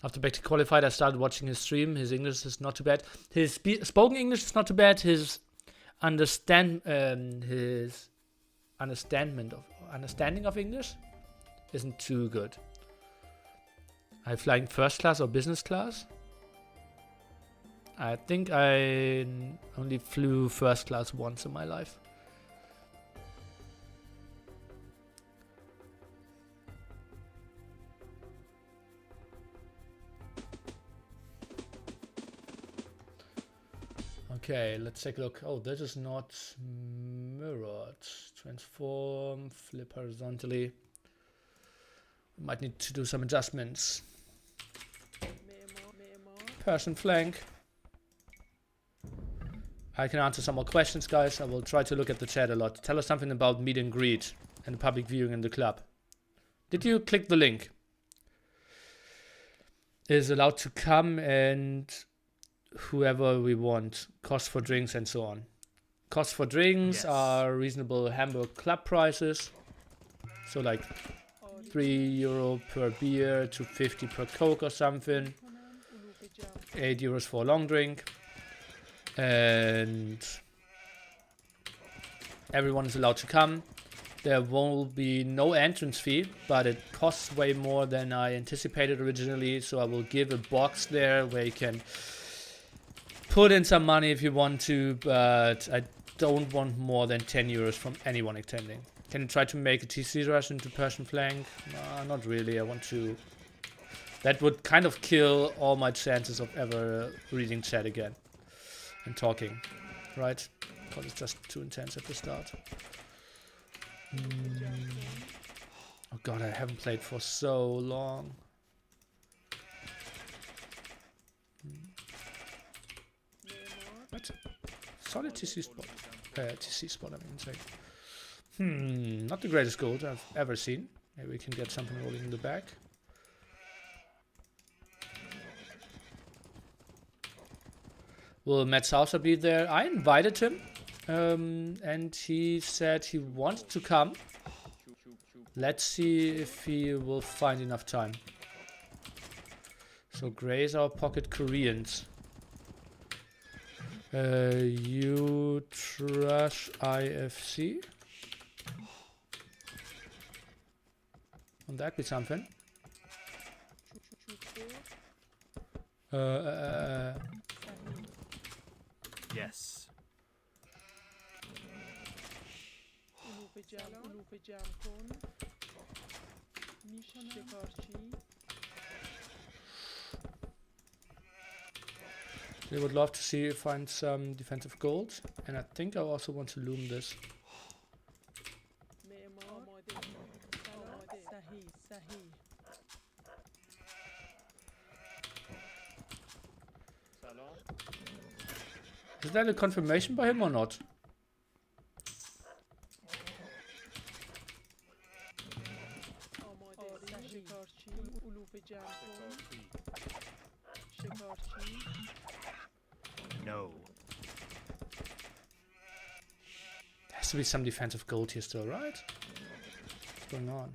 After back to qualified, I started watching his stream. His English is not too bad. His spoken English is not too bad. His understanding of English isn't too good. Are you flying first class or business class? I think I only flew first class once in my life. Okay, let's take a look. Oh, this is not mirrored. Transform, flip horizontally. Might need to do some adjustments. Persian flank. I can answer some more questions, guys. I will try to look at the chat a lot. Tell us something about meet and greet and the public viewing in the club. Did you click the link? It is allowed to come and whoever we want. Cost for drinks and so on. Cost for drinks are reasonable Hamburg club prices. So like €3 per beer, €2.50 per Coke or something. €8 for a long drink. And everyone is allowed to come. There will be no entrance fee, but it costs way more than I anticipated originally. So I will give a box there where you can put in some money if you want to, but I don't want more than €10 from anyone attending. Can you try to make a TC rush into Persian flank? Not really. I want to That would kind of kill all my chances of ever reading chat again and talking, right? Because it's just too intense at the start. Oh god, I haven't played for so long. What? Solid TC spot. TC spot, I mean, say. Not the greatest gold I've ever seen. Maybe we can get something rolling in the back. Will Matt Sousa be there? I invited him, and he said he wanted to come. Let's see if he will find enough time. So Grays our pocket Koreans. You trash IFC. Won't that be something? Yes. They would love to see find some defensive gold, and I think I also want to loom this. Is that a confirmation by him or not? No. There has to be some defensive gold here still, right? What's going on?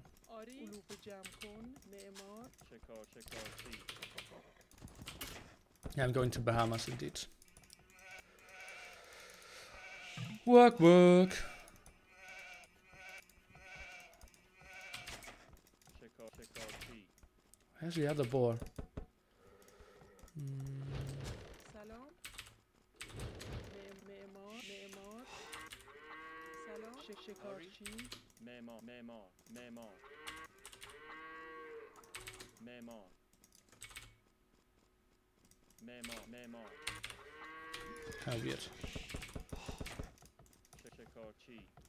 Yeah, I'm going to Bahamas indeed. Work, work. Where's the other boar? Kind of weird.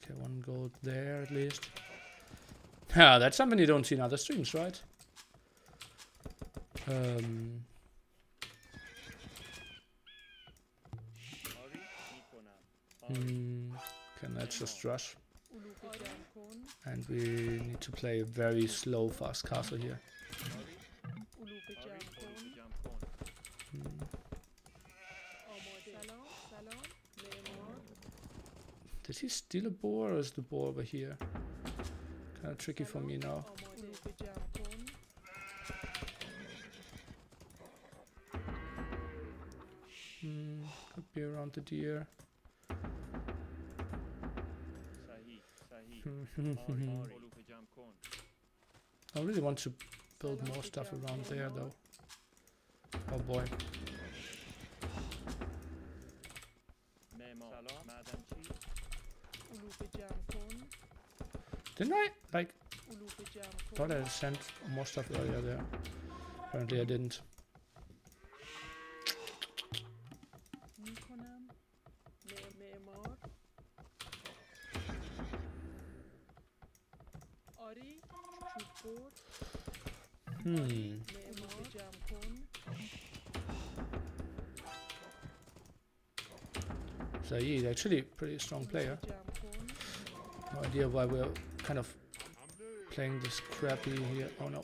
Okay, one gold there at least. Yeah, that's something you don't see in other streams, right? Okay, let's just rush. And we need to play a very slow, fast castle here. Did he steal a boar or is the boar over here? Kind of tricky for me now. Could be around the deer. I really want to build more stuff around there though. Oh boy. Didn't I? Like, thought I sent more stuff earlier there. Apparently I didn't. Zaid, actually pretty strong player. No idea why we're kind of playing this crappy here. Oh no.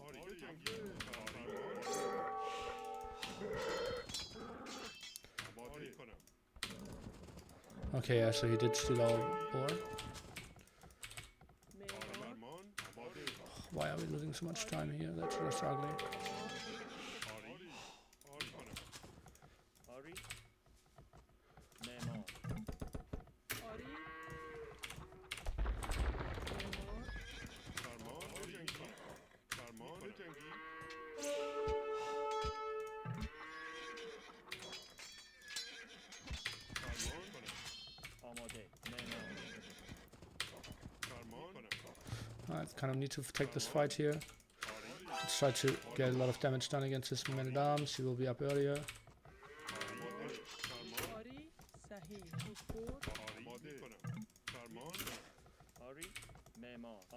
Okay, yeah, so he did steal our boar. Why are we losing so much time here? That's just ugly. I kind of need to take this fight here. It's try to get a lot of damage done against his man-at-arms. He will be up earlier.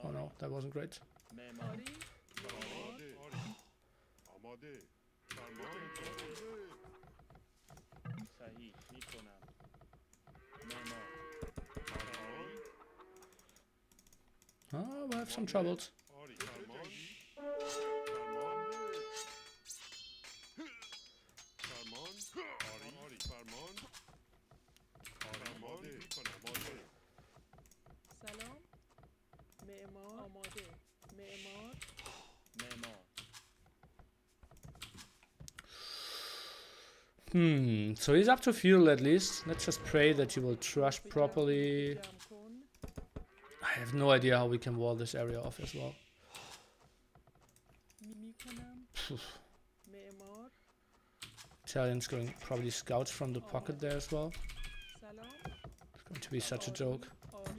Oh no, that wasn't great. Oh, we have some troubles. So he's up to fuel at least. Let's just pray that he will trust properly. I have no idea how we can wall this area off as well. Italians going probably scouts from the pocket there as well. It's going to be such a joke. I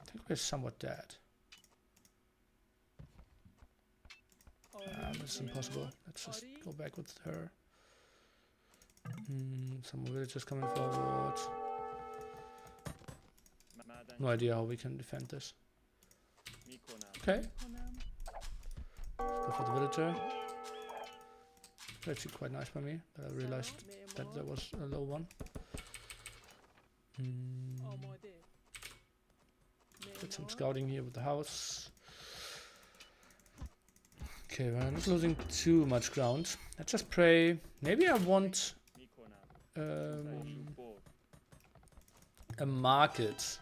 think we're somewhat dead. This is impossible. Let's just go back with her. Some more villagers coming forward. No idea how we can defend this. Okay. Go for the villager. It's actually quite nice by me, but I realized that there was a low one. Did some scouting here with the house. Okay, we're not losing too much ground. Let's just pray. Maybe I want a market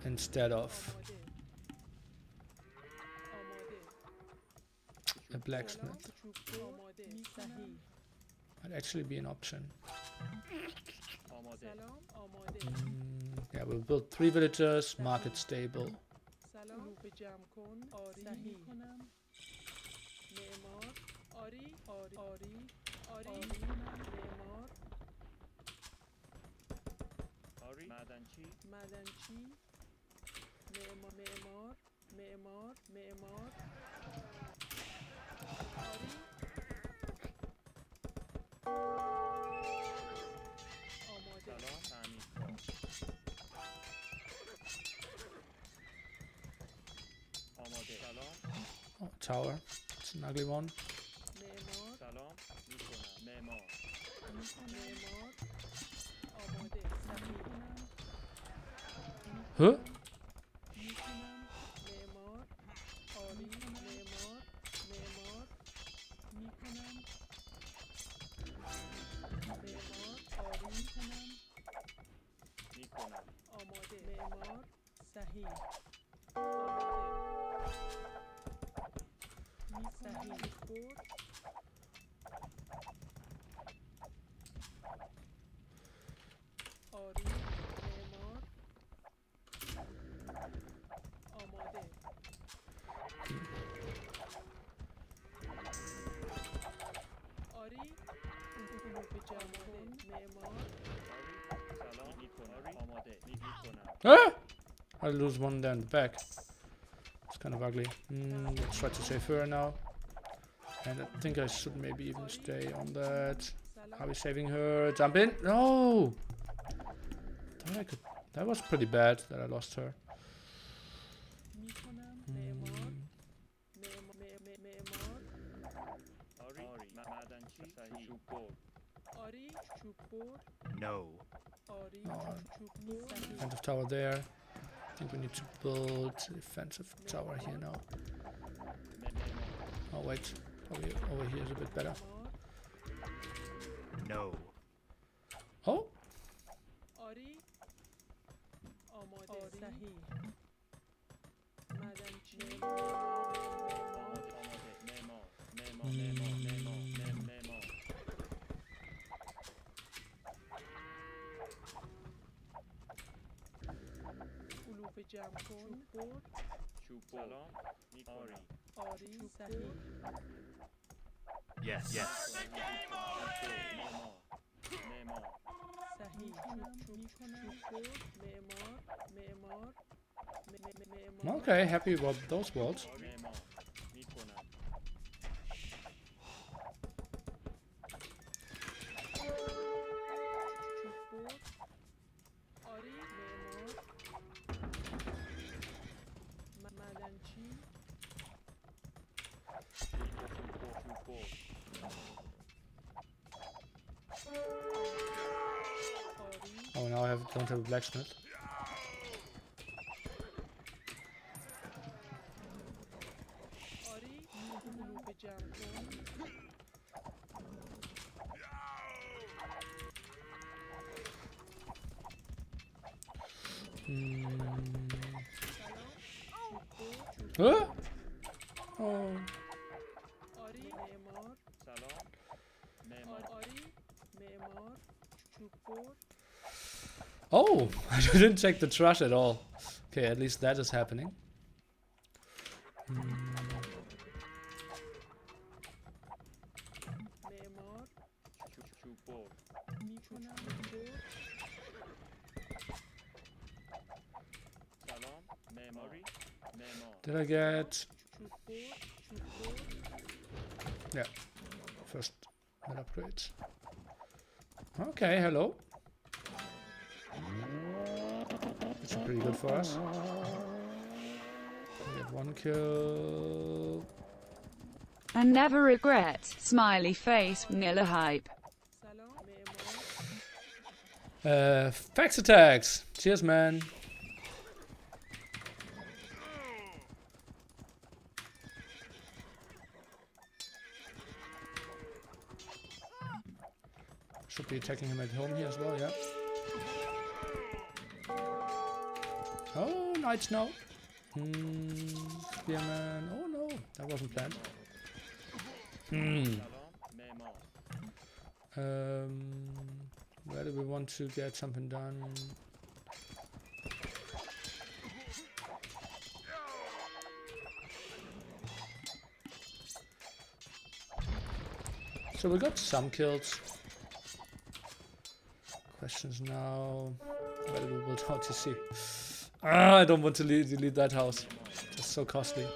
instead of a blacksmith. Might actually be an option. Yeah, we'll build 3 villagers, market stable. Oh, tower. It's an ugly one. Huh? Ah! I lose one there in the back. It's kind of ugly. Let's try to save her now. And I think I should maybe even stay on that. Are we saving her? Jump in? No! Thought I could. That was pretty bad that I lost her. No. Defensive tower there. I think we need to build a defensive tower here now. Oh wait, probably over here is a bit better. No. Oh! Yes. Yes. Okay, happy about those walls. Oh, now I don't have a blacksmith. Huh? Oh. Oh, I didn't check the trash at all. Okay, at least that is happening. Did I get... Yeah, first med upgrades. Okay, hello. That's pretty good for us. We get 1 kill. And never regret, smiley face, Nili hype. Fax attacks! Cheers, man. Should be attacking him at home here as well, yeah. Oh, Night Snow. Spearman. Oh no, that wasn't planned. Where do we want to get something done? So we got some kills. Questions now. Where do we build TaToH? Ah, I don't want to delete that house. It's so costly.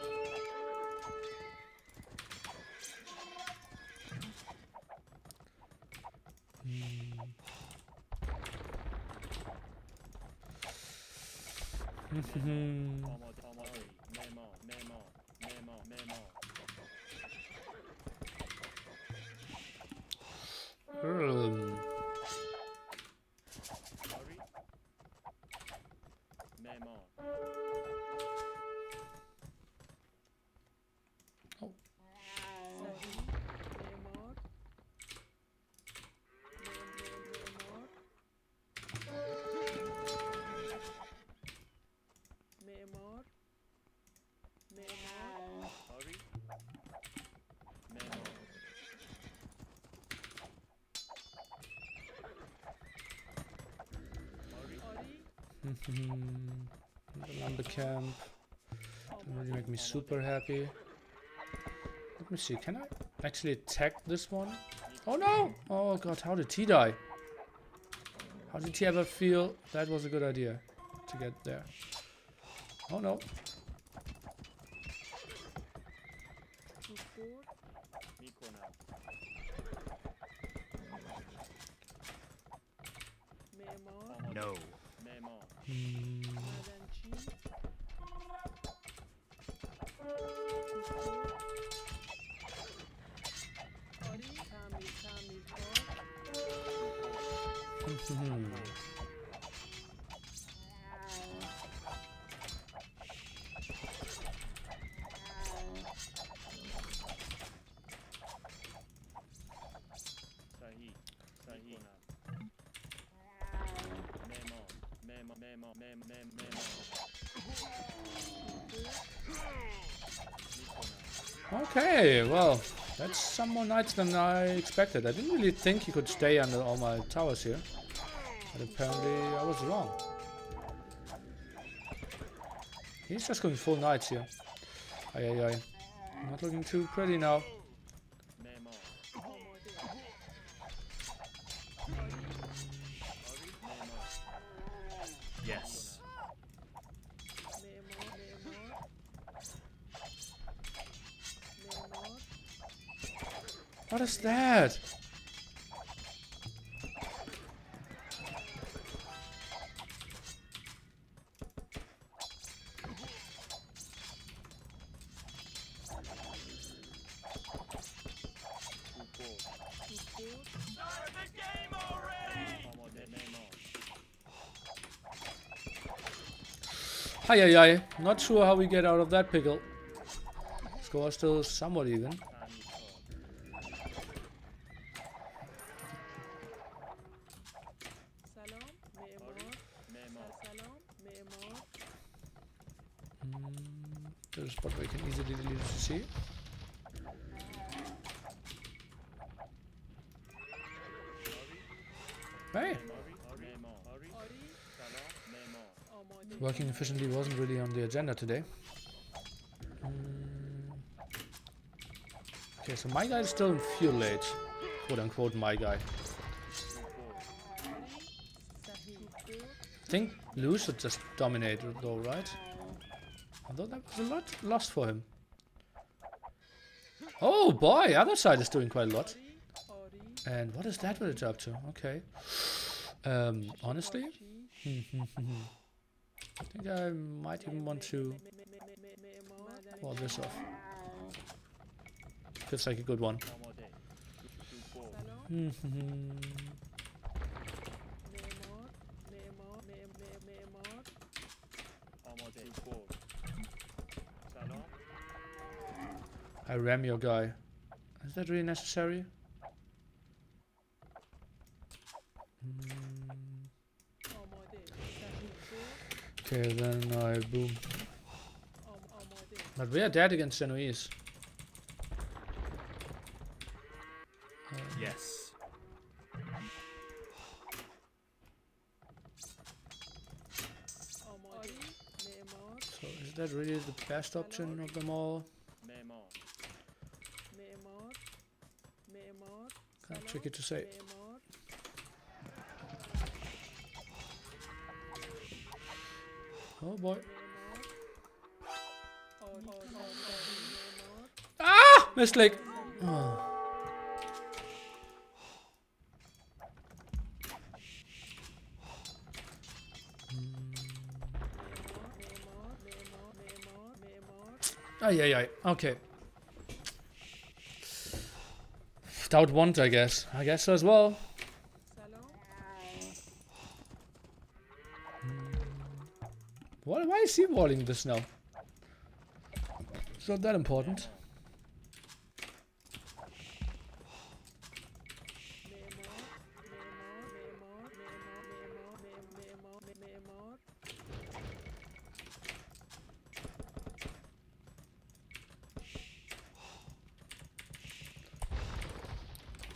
The lumber camp doesn't really make me super happy. Let me see, can I actually attack this one? Oh no! Oh god, how did he die? How did he ever feel that was a good idea to get there? Oh no. No. Okay, well, that's some more knights than I expected. I didn't really think he could stay under all my towers here, but apparently I was wrong. He's just going full knights here. Aye, aye, aye. Not looking too pretty now. Yes. What is that? Hi, hi, hi. Not sure how we get out of that pickle. Score still somewhat even. There's a spot where you can easily delete CC. Hey! Working efficiently wasn't really on the agenda today. Okay, so my guy is still in fuel age. Quote unquote, my guy. I think Lou should just dominate though, right? Although that was a lot lost for him. Oh boy, other side is doing quite a lot. And what is that village up to? Okay. Honestly, I think I might even want to wall this off. Feels like a good one. I ram your guy. Is that really necessary? Okay, then I boom. But we are dead against Genoese. Yes. So is that really the best option of them all? Kind of tricky to say. Oh boy. Ah! Mistake! Oh. Ay, ay, ay. Okay. DauT want, I guess. I guess so as well. Why is he walling this now? It's not that important.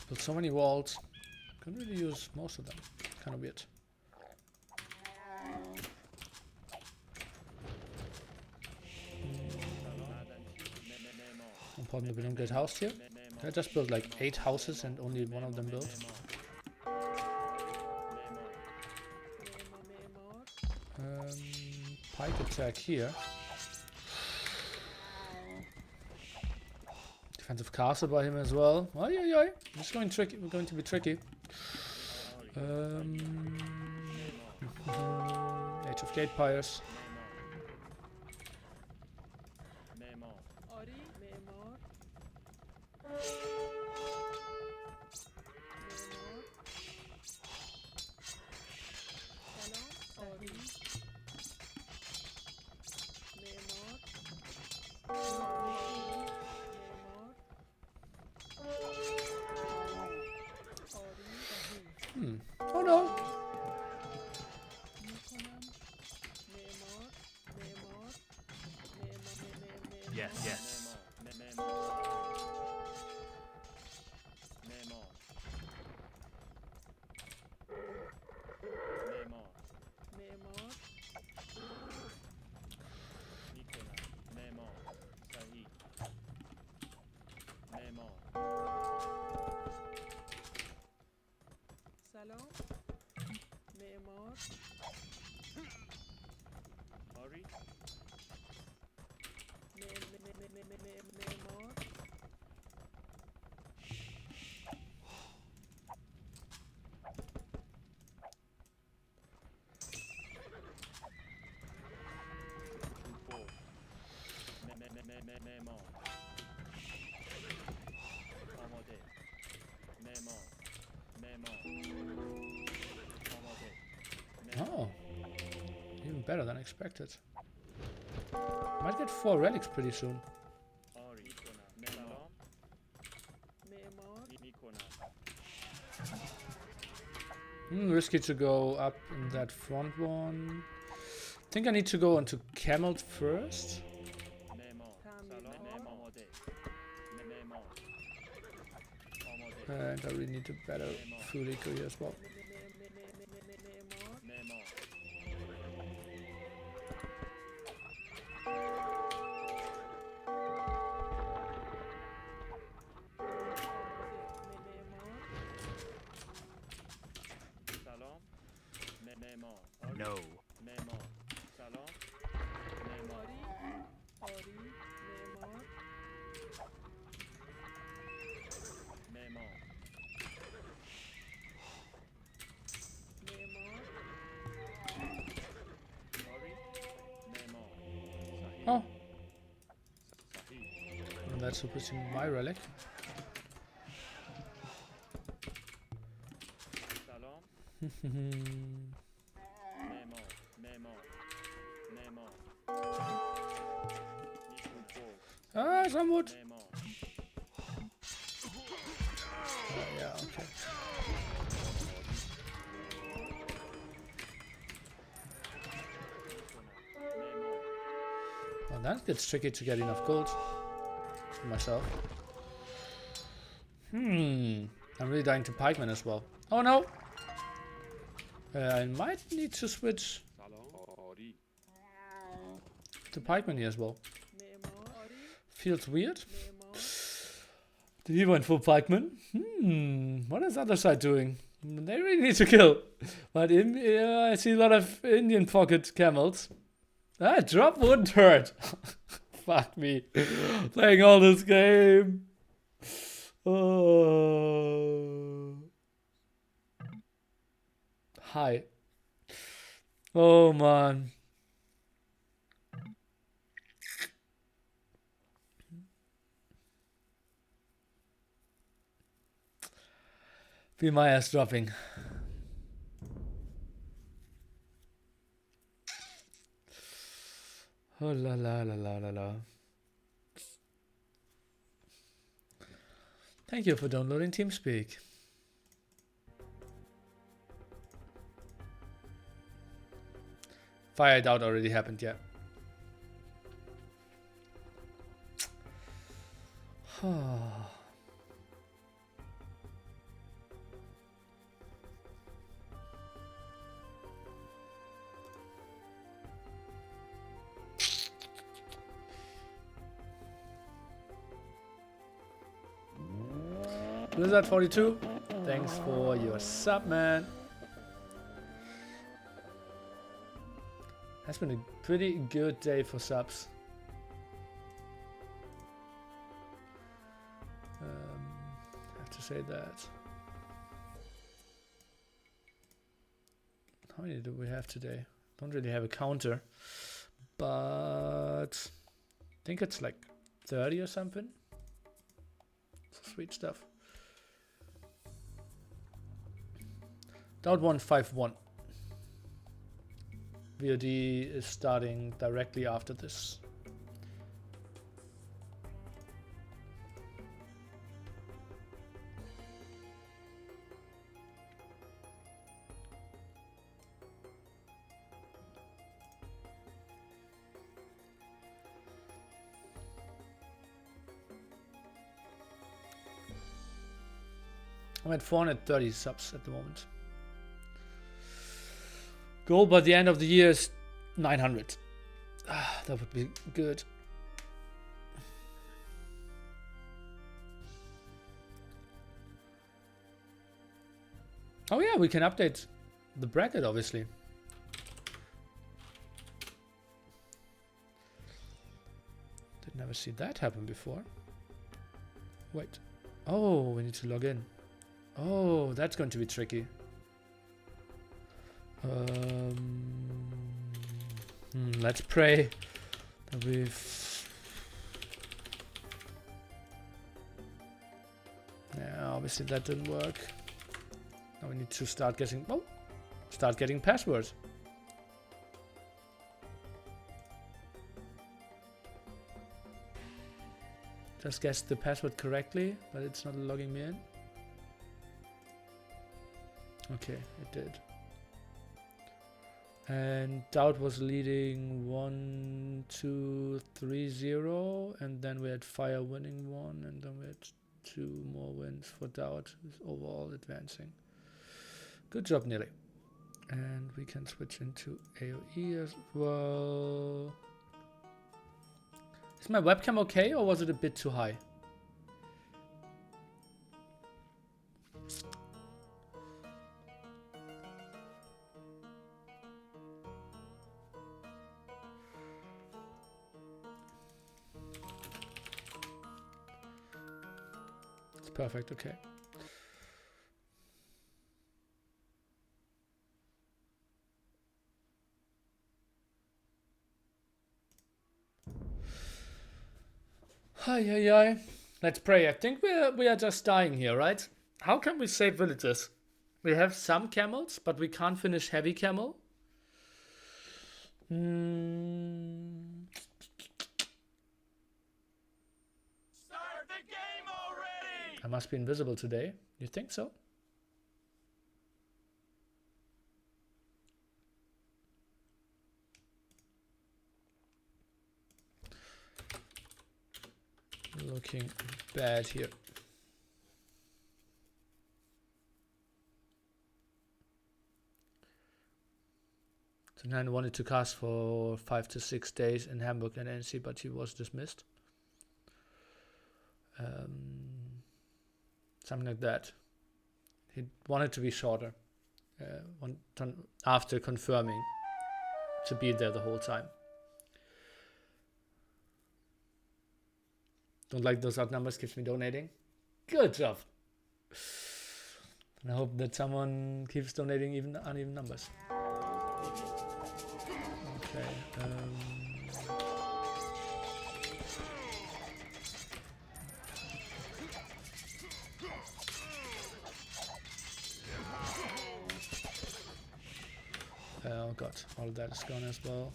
Built so many walls. Can't really use most of them. Kind of weird. Important that we don't get housed here. I just built like 8 houses and only one of them built. Pike attack here. Defensive castle by him as well. Oh yeah, yeah. It's going tricky. We're going to be tricky. Age of Gate Pyres. Oh no! Yes. Yes. Salon. Oh, even better than expected. Might get 4 relics pretty soon. Risky to go up in that front one. I think I need to go into Camel first. And I really need to better fuel eco here as well. No. Oh. And that's supposed my relic. Ah, some wood. Yeah, okay. Well, that gets tricky to get enough gold for myself. I'm really dying to pikeman as well. Oh no! I might need to switch to pikeman here as well. Feels weird. He went for pikeman. What is the other side doing? They really need to kill. But I see a lot of Indian pocket camels. Ah, drop wouldn't hurt. Fuck me. Playing all this game. Oh. Hi. Oh man. Be my ass dropping. Oh la la la la la la. Thank you for downloading TeamSpeak. Fire DauT already happened, yeah. Blizzard42, thanks for your sub, man. Has been a pretty good day for subs. I have to say that. How many do we have today? Don't really have a counter, but I think it's like 30 or something. Sweet stuff. DauT 151. VOD is starting directly after this. I'm at 430 subs at the moment. Goal by the end of the year is 900. That would be good. Oh yeah, we can update the bracket, obviously. Did never see that happen before. Wait. Oh, we need to log in. Oh, that's going to be tricky. Let's pray that we've... Yeah, obviously that didn't work. Now we need to start getting passwords. Just guessed the password correctly, but it's not logging me in. Okay, it did. And DauT was leading 1-2-3-0, and then we had Fire winning 1, and then we had 2 more wins for DauT, who's overall advancing. Good job, Nili. And we can switch into AoE as well. Is my webcam okay, or was it a bit too high? It's perfect, okay. Hi. Let's pray. I think we are just dying here, right? How can we save villages? We have some camels, but we can't finish heavy camel. Start the game already! I must be invisible today. You think so? Looking bad here. So Nan wanted to cast for 5 to 6 days in Hamburg and NC, but he was dismissed. Something like that. He wanted to be shorter after confirming to be there the whole time. Don't like those odd numbers, keeps me donating. Good job. And I hope that someone keeps donating even uneven numbers. Okay. Oh god, all of that is gone as well.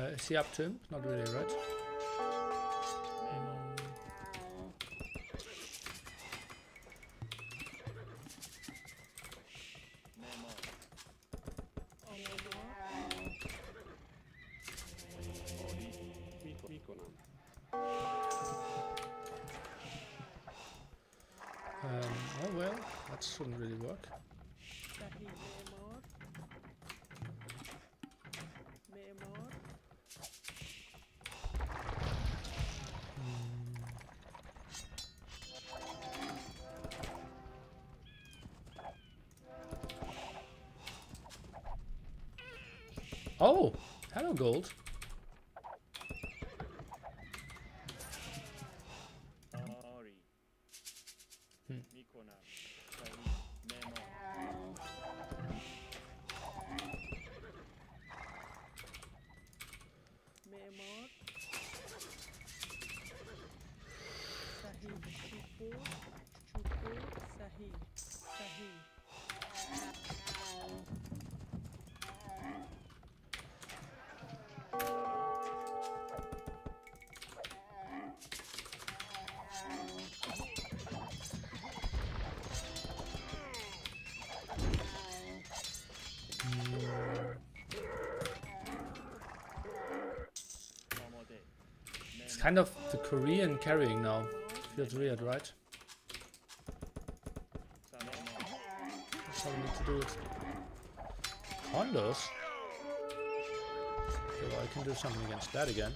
Is he up to him? Not really, right? Oh well, that shouldn't really work. Oh, hello, gold. kind of the Korean carrying now. Feels weird, right? That's how we need to do it. Hondos? Okay, well, I can do something against that again.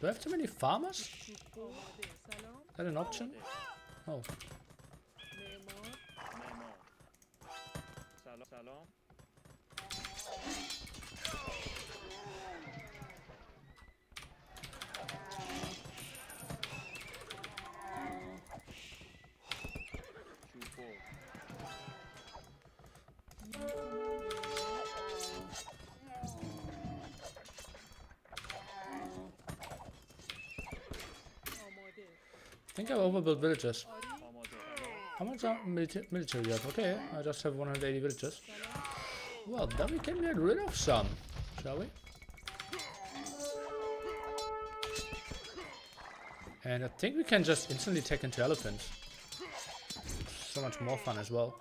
Do I have too many farmers? Is that an option? Oh. I think I overbuilt villages. How much are military you have? Okay, I just have 180 villages. Well, then we can get rid of some, shall we? And I think we can just instantly take into elephants. So much more fun as well.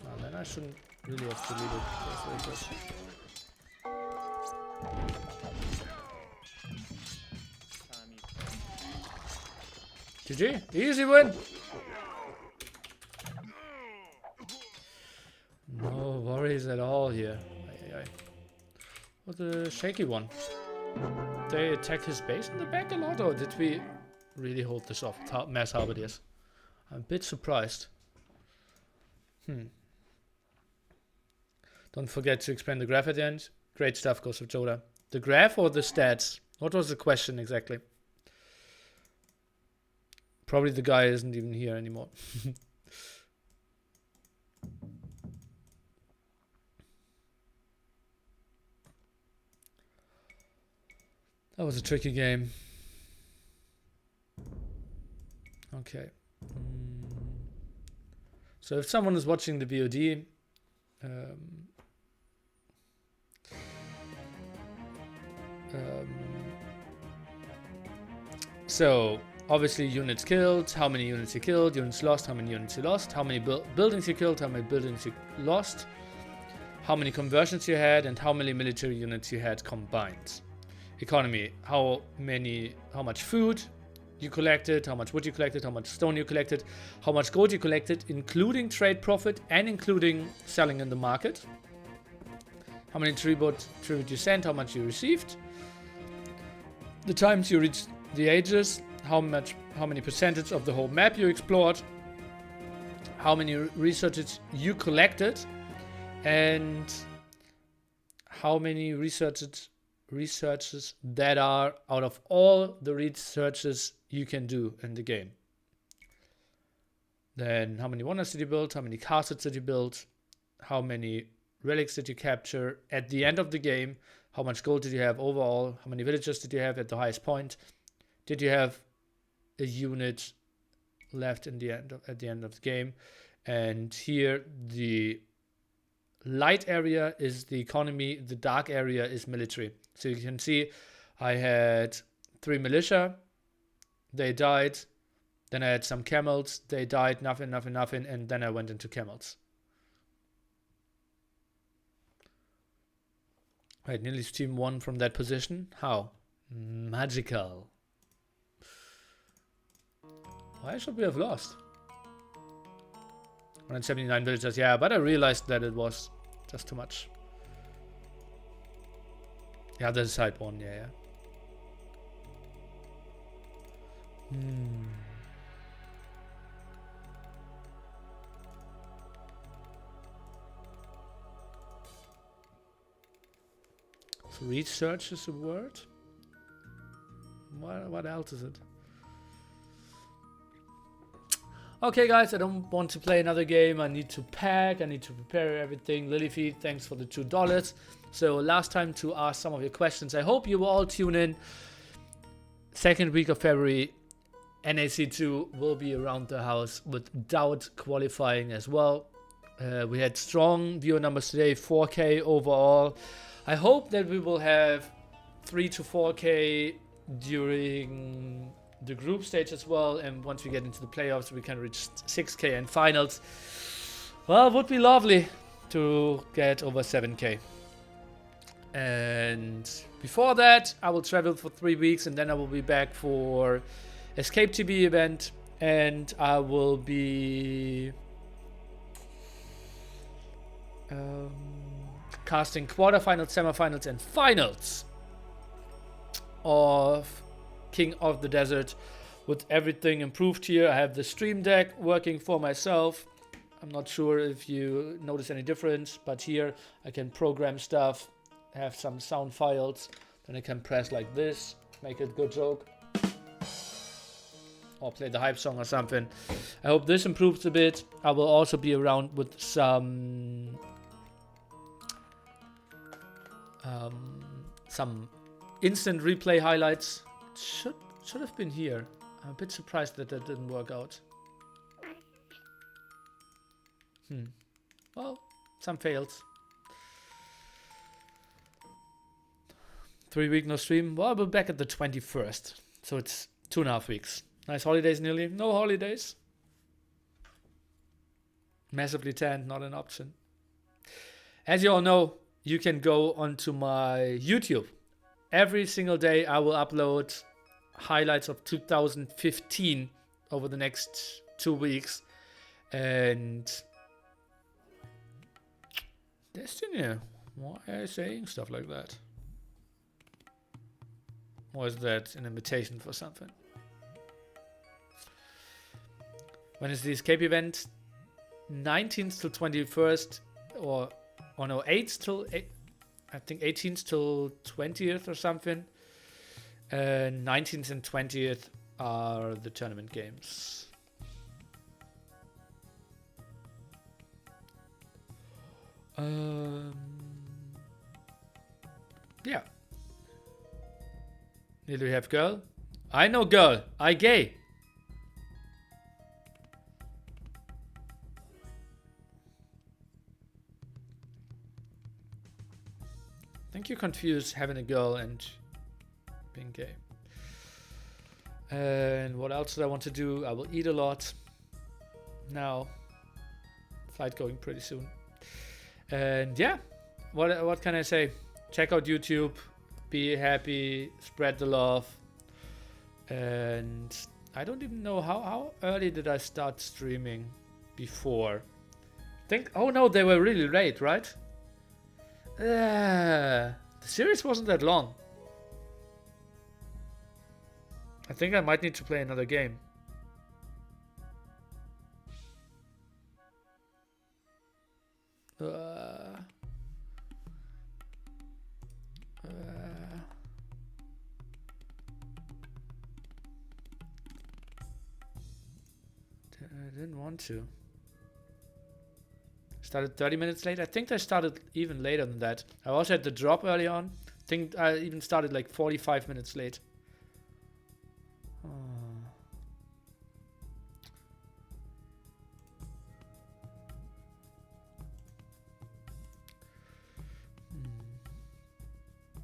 Well, then I shouldn't really have deleted those villages. GG, easy win! No worries at all here. What a shaky one. They attacked his base in the back a lot, or did we really hold this off? Mass halberdiers. I'm a bit surprised. Don't forget to expand the graph at the end. Great stuff, Ghost of Joda. The graph or the stats? What was the question exactly? Probably the guy isn't even here anymore. That was a tricky game. Okay. So if someone is watching the VOD, so obviously units killed, how many units you killed, units lost, how many units you lost, how many buildings you killed, how many buildings you lost, how many conversions you had, and how many military units you had combined. Economy, how much food you collected, how much wood you collected, how much stone you collected, how much gold you collected, including trade profit and including selling in the market. How many tribute you sent, how much you received. The times you reached the ages, how many percentage of the whole map you explored, how many researches you collected, and how many researches that are out of all the researches you can do in the game. Then how many wonders did you build, how many castles did you build, how many relics did you capture at the end of the game, how much gold did you have overall, how many villagers did you have at the highest point, did you have a unit left at the end of the game. And here the light area is the economy, the dark area is military. So you can see I had 3 militia, they died, then I had some camels, they died, nothing, and then I went into camels. Right, Nili's team won from that position. How? Magical. Why should we have lost? 179 villagers, yeah, but I realized that it was just too much. The other side won, yeah. So research is a word. What else is it? Okay, guys, I don't want to play another game. I need to pack. I need to prepare everything. Lily, thanks for the $2. So last time to ask some of your questions. I hope you will all tune in. Second week of February, NAC2 will be around the house with DauT qualifying as well. We had strong viewer numbers today, 4K overall. I hope that we will have 3 to 4K during the group stage as well, and once we get into the playoffs we can reach 6K and finals. Well, it would be lovely to get over 7K. And before that I will travel for 3 weeks, and then I will be back for Escape TV event, and I will be casting quarterfinals, semifinals and finals of King of the Desert with everything improved here. I have the stream deck working for myself. I'm not sure if you notice any difference, but here I can program stuff, have some sound files, then I can press like this, make it good joke, or play the hype song or something. I hope this improves a bit. I will also be around with some instant replay highlights. Should have been here. I'm a bit surprised that that didn't work out. Well, some fails. 3 week no stream. Well, I'll be back at the 21st. So it's 2.5 weeks. Nice holidays, Nili. No holidays. Massively tanned, not an option. As you all know, you can go onto my YouTube. Every single day I will upload highlights of 2015 over the next 2 weeks. And Destiny, why are you saying stuff like that? Or is that an invitation for something? When is the escape event? 19th till 21st, or no, 8th till 8, I think 18th till 20th or something. 19th and 20th are the tournament games. Yeah. Need we have girl? I know girl. I gay. I think you confuse having a girl and being gay. And what else did I want to do? I will eat a lot. Now, flight going pretty soon. And yeah, what can I say? Check out YouTube, be happy, spread the love. And I don't even know how early did I start streaming before. Oh no, they were really late, right? The series wasn't that long. I think I might need to play another game. I didn't want to. Started 30 minutes late. I think I started even later than that. I also had the drop early on. I think I even started like 45 minutes late.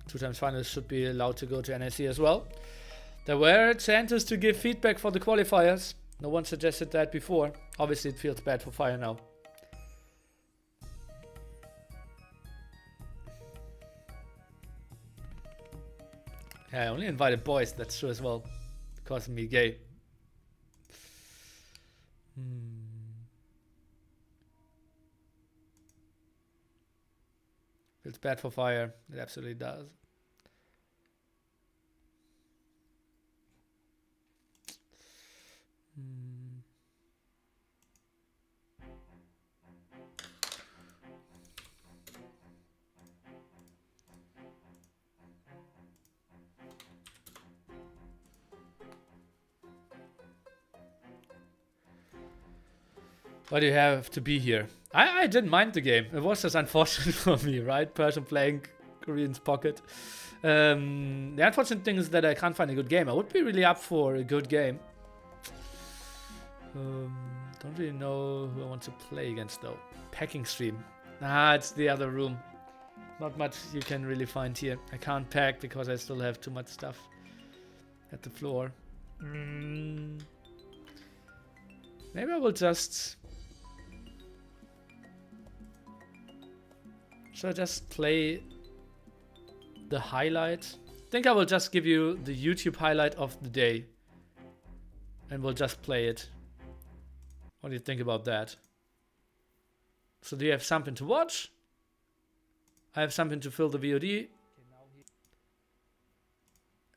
Two times finalists should be allowed to go to NAC as well. There were chances to give feedback for the qualifiers. No one suggested that before. Obviously it feels bad for Fire now. Yeah, I only invited boys, that's true as well. Because of me gay. Feels bad for Fire. It absolutely does. Why do you have to be here? I didn't mind the game. It was just unfortunate for me, right? Person playing Korean's Pocket. The unfortunate thing is that I can't find a good game. I would be really up for a good game. Don't really know who I want to play against though. Packing stream. Nah, it's the other room. Not much you can really find here. I can't pack because I still have too much stuff at the floor. Maybe I will just... Should I just play the highlight? I think I will just give you the YouTube highlight of the day. And we'll just play it. What do you think about that? So do you have something to watch? I have something to fill the VOD.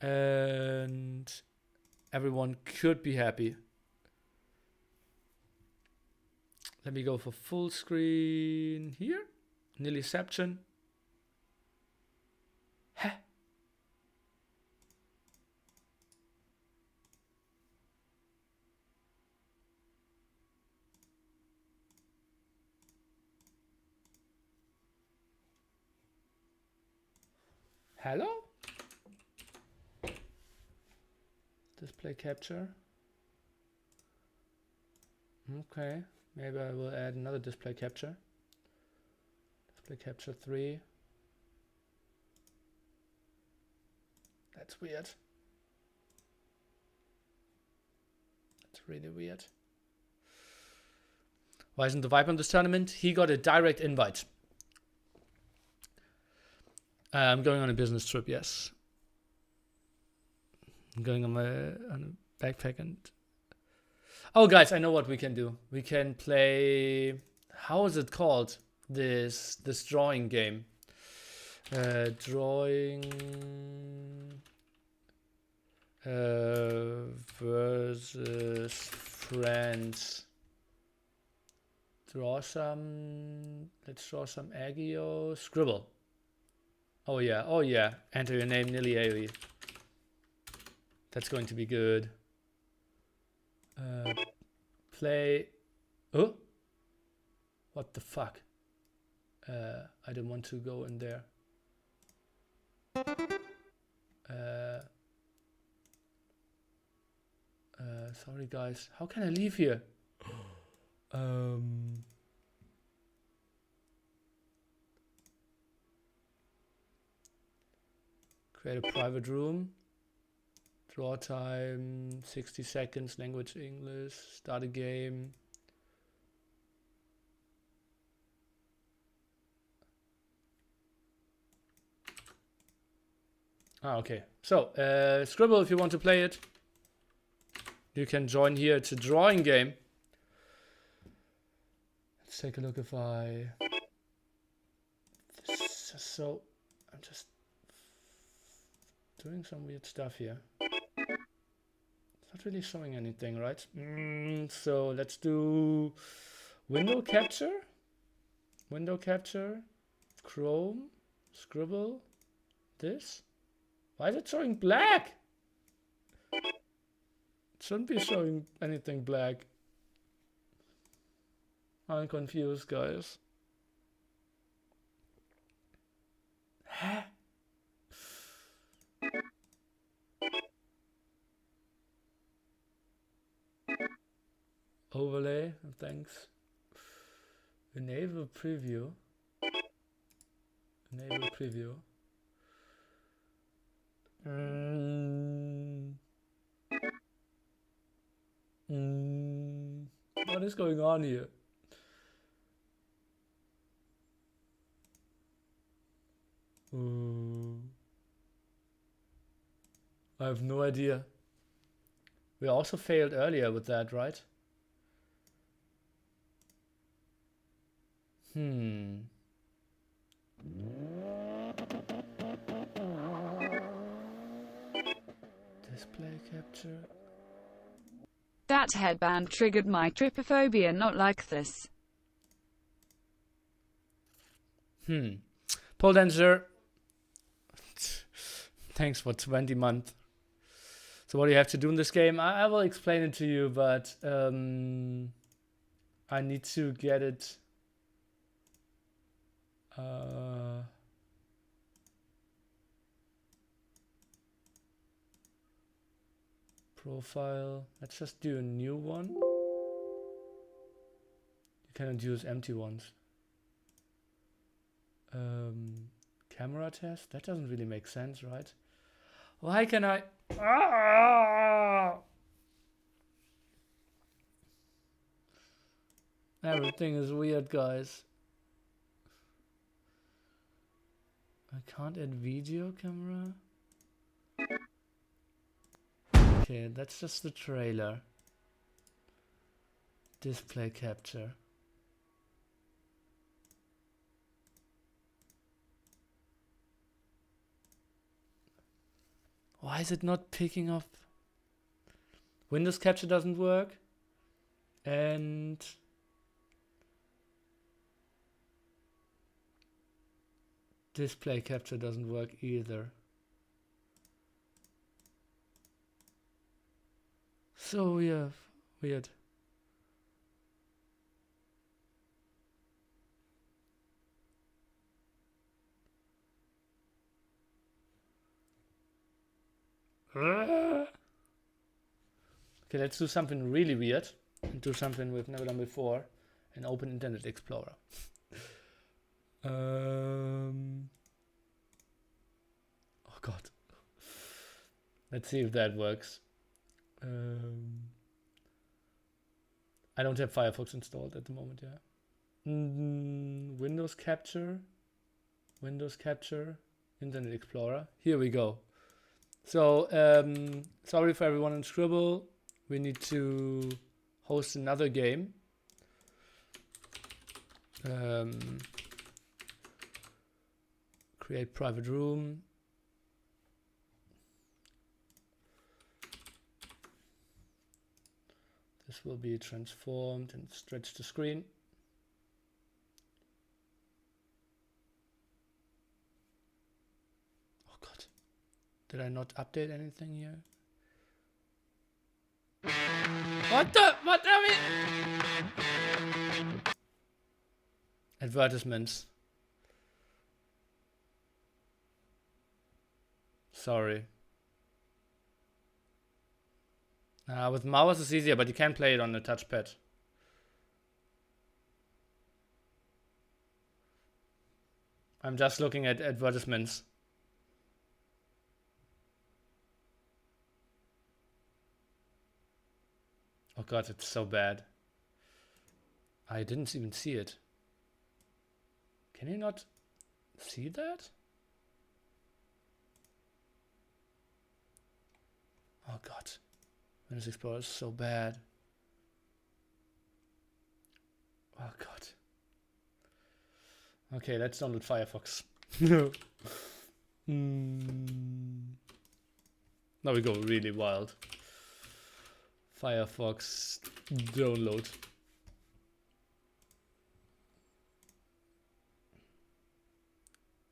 And everyone could be happy. Let me go for full screen here. Niliception. Heh. Hello? Display capture. Okay, maybe I will add another display capture. Display capture 3. That's weird. That's really weird. Why isn't the Viper in this tournament? He got a direct invite. I'm going on a business trip, yes. I'm going on a backpack and... Oh, guys, I know what we can do. We can play... How is it called? This drawing game. Drawing... versus friends. Draw some... Let's draw some Agio. Scribble. Oh yeah, enter your name, Liereyy. That's going to be good. Play... Oh! What the fuck? I don't want to go in there. Sorry guys, how can I leave here? Create a private room. Draw time, 60 seconds, language English, start a game. Ah, okay. So, Scribble, if you want to play it, you can join here. It's a drawing game. Let's take a look if I... So, I'm just doing some weird stuff here. It's not really showing anything, right? So let's do window capture. Window capture. Chrome. Scribble. This. Why is it showing black? It shouldn't be showing anything black. I'm confused, guys. Huh? Overlay, thanks. Enable preview. Enable preview. What is going on here? I have no idea. We also failed earlier with that, right? Display capture. That headband triggered my trypophobia, not like this. Pole dancer. Thanks for 20 months. So what do you have to do in this game? I will explain it to you, but I I need to get it. Profile. Let's just do a new one. You cannot use empty ones. Camera test? That doesn't really make sense, right? Why can I? Everything is weird, guys. I can't add video camera. Okay, that's just the trailer. Display capture. Why is it not picking up? Windows capture doesn't work. And display capture doesn't work either. So weird. Okay, let's do something really weird and do something we've never done before and open Internet Explorer. Oh god. Let's see if that works. I don't have Firefox installed at the moment, yeah. Windows capture, Internet Explorer. Here we go. So, sorry for everyone in Scribble. We need to host another game. Create private room. This will be transformed and stretch the screen. Oh god. Did I not update anything here? What are we? Advertisements. Sorry. With mouse it's easier, but you can play it on the touchpad. I'm just looking at advertisements. Oh god, it's so bad. I didn't even see it. Can you not see that? Oh god. Windows Explorer is so bad. Oh god. Okay, let's download Firefox. Now we go really wild. Firefox download.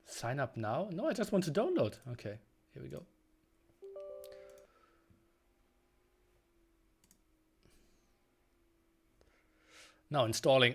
Sign up now? No, I just want to download. Okay, here we go. Now installing.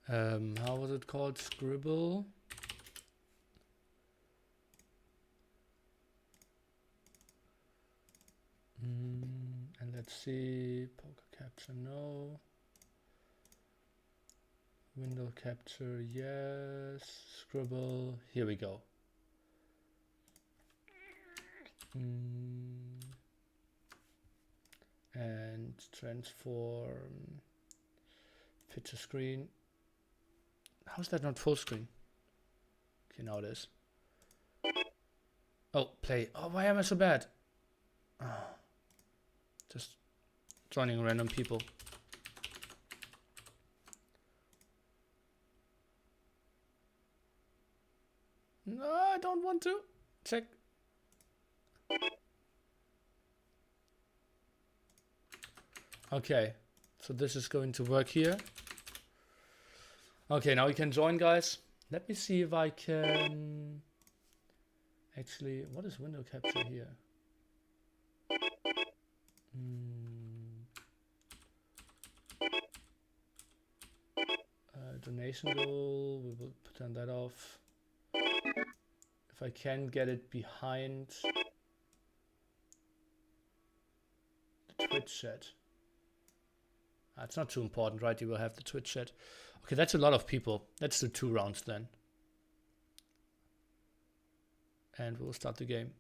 How was it called? Scribble. And let's see, poker capture, no. Window capture, yes. Scribble, here we go. And transform, picture screen. How is that not full screen? Okay, now it is. Oh, play. Oh, why am I so bad? Oh. Just joining random people. No, I don't want to. Check. Okay, so this is going to work here. Okay, now we can join, guys. Let me see if I can... Actually, what is window capture here? Donation goal, we will turn that off. If I can get it behind the Twitch chat. It's not too important, right? You will have the Twitch chat. Okay, that's a lot of people. Let's do 2 rounds then. And we'll start the game.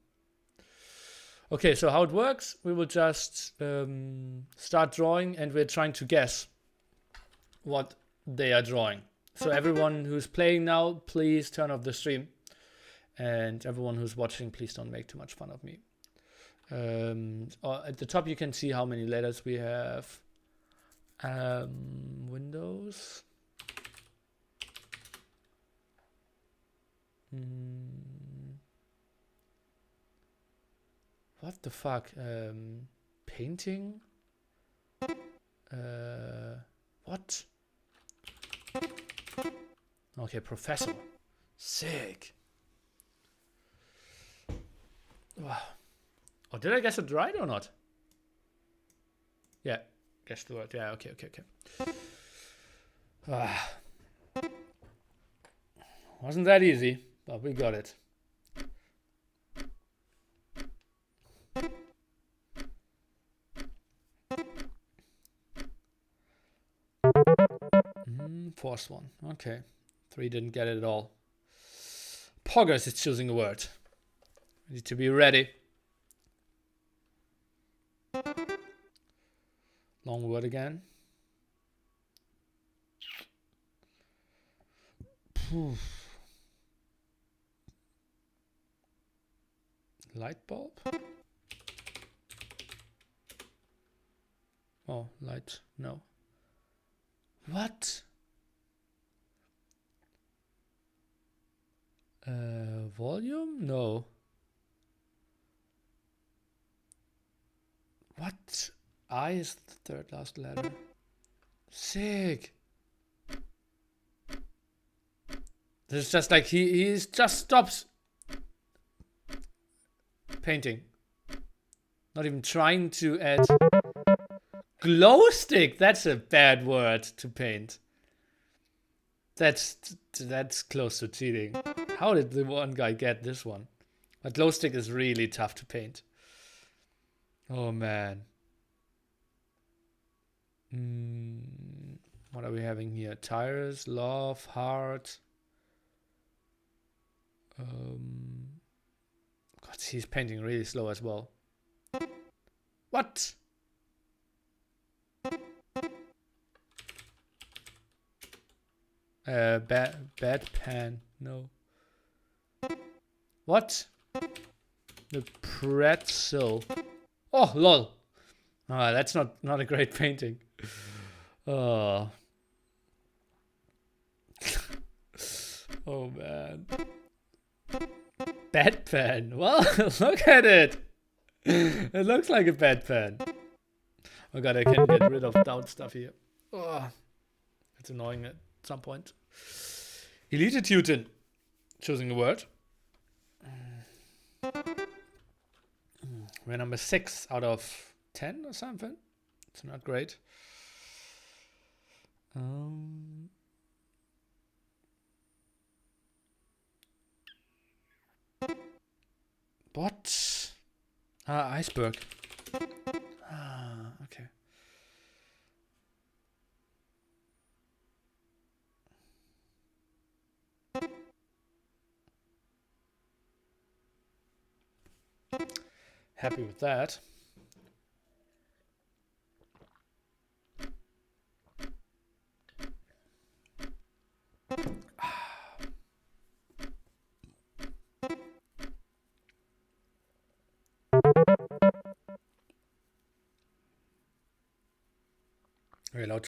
Okay, so how it works, we will just start drawing, and we're trying to guess what they are drawing. So everyone who's playing now, please turn off the stream. And everyone who's watching, please don't make too much fun of me. At the top, you can see how many letters we have. Windows. What the fuck? Painting? What? Okay, professor. Sick. Wow. Oh, did I guess it right or not? Yeah, guess the word. Yeah, okay. Wasn't that easy, but we got it. Forced one. Okay. 3 didn't get it at all. Poggers is choosing a word. Need to be ready. Long word again. Light bulb? Oh, light. No. What? Volume? No. What? I is the 3rd last letter. Sick. This is just like he just stops painting. Not even trying to add glow stick. That's a bad word to paint. That's close to cheating. How did the one guy get this one? But glow stick is really tough to paint. Oh man. What are we having here? Tires, love, heart. God, he's painting really slow as well. What? Bad pan. No. What? The pretzel. Oh, lol. Ah, that's not a great painting. Oh. Oh man. Bedpan. Well, look at it. It looks like a bedpan. Oh god, I can get rid of DauT stuff here. Oh, it's annoying at some point. Elite Tutin. Choosing a word. We're number 6 out of 10 or something. It's not great. What? Ah, iceberg. Ah, okay. Happy with that. Are we allowed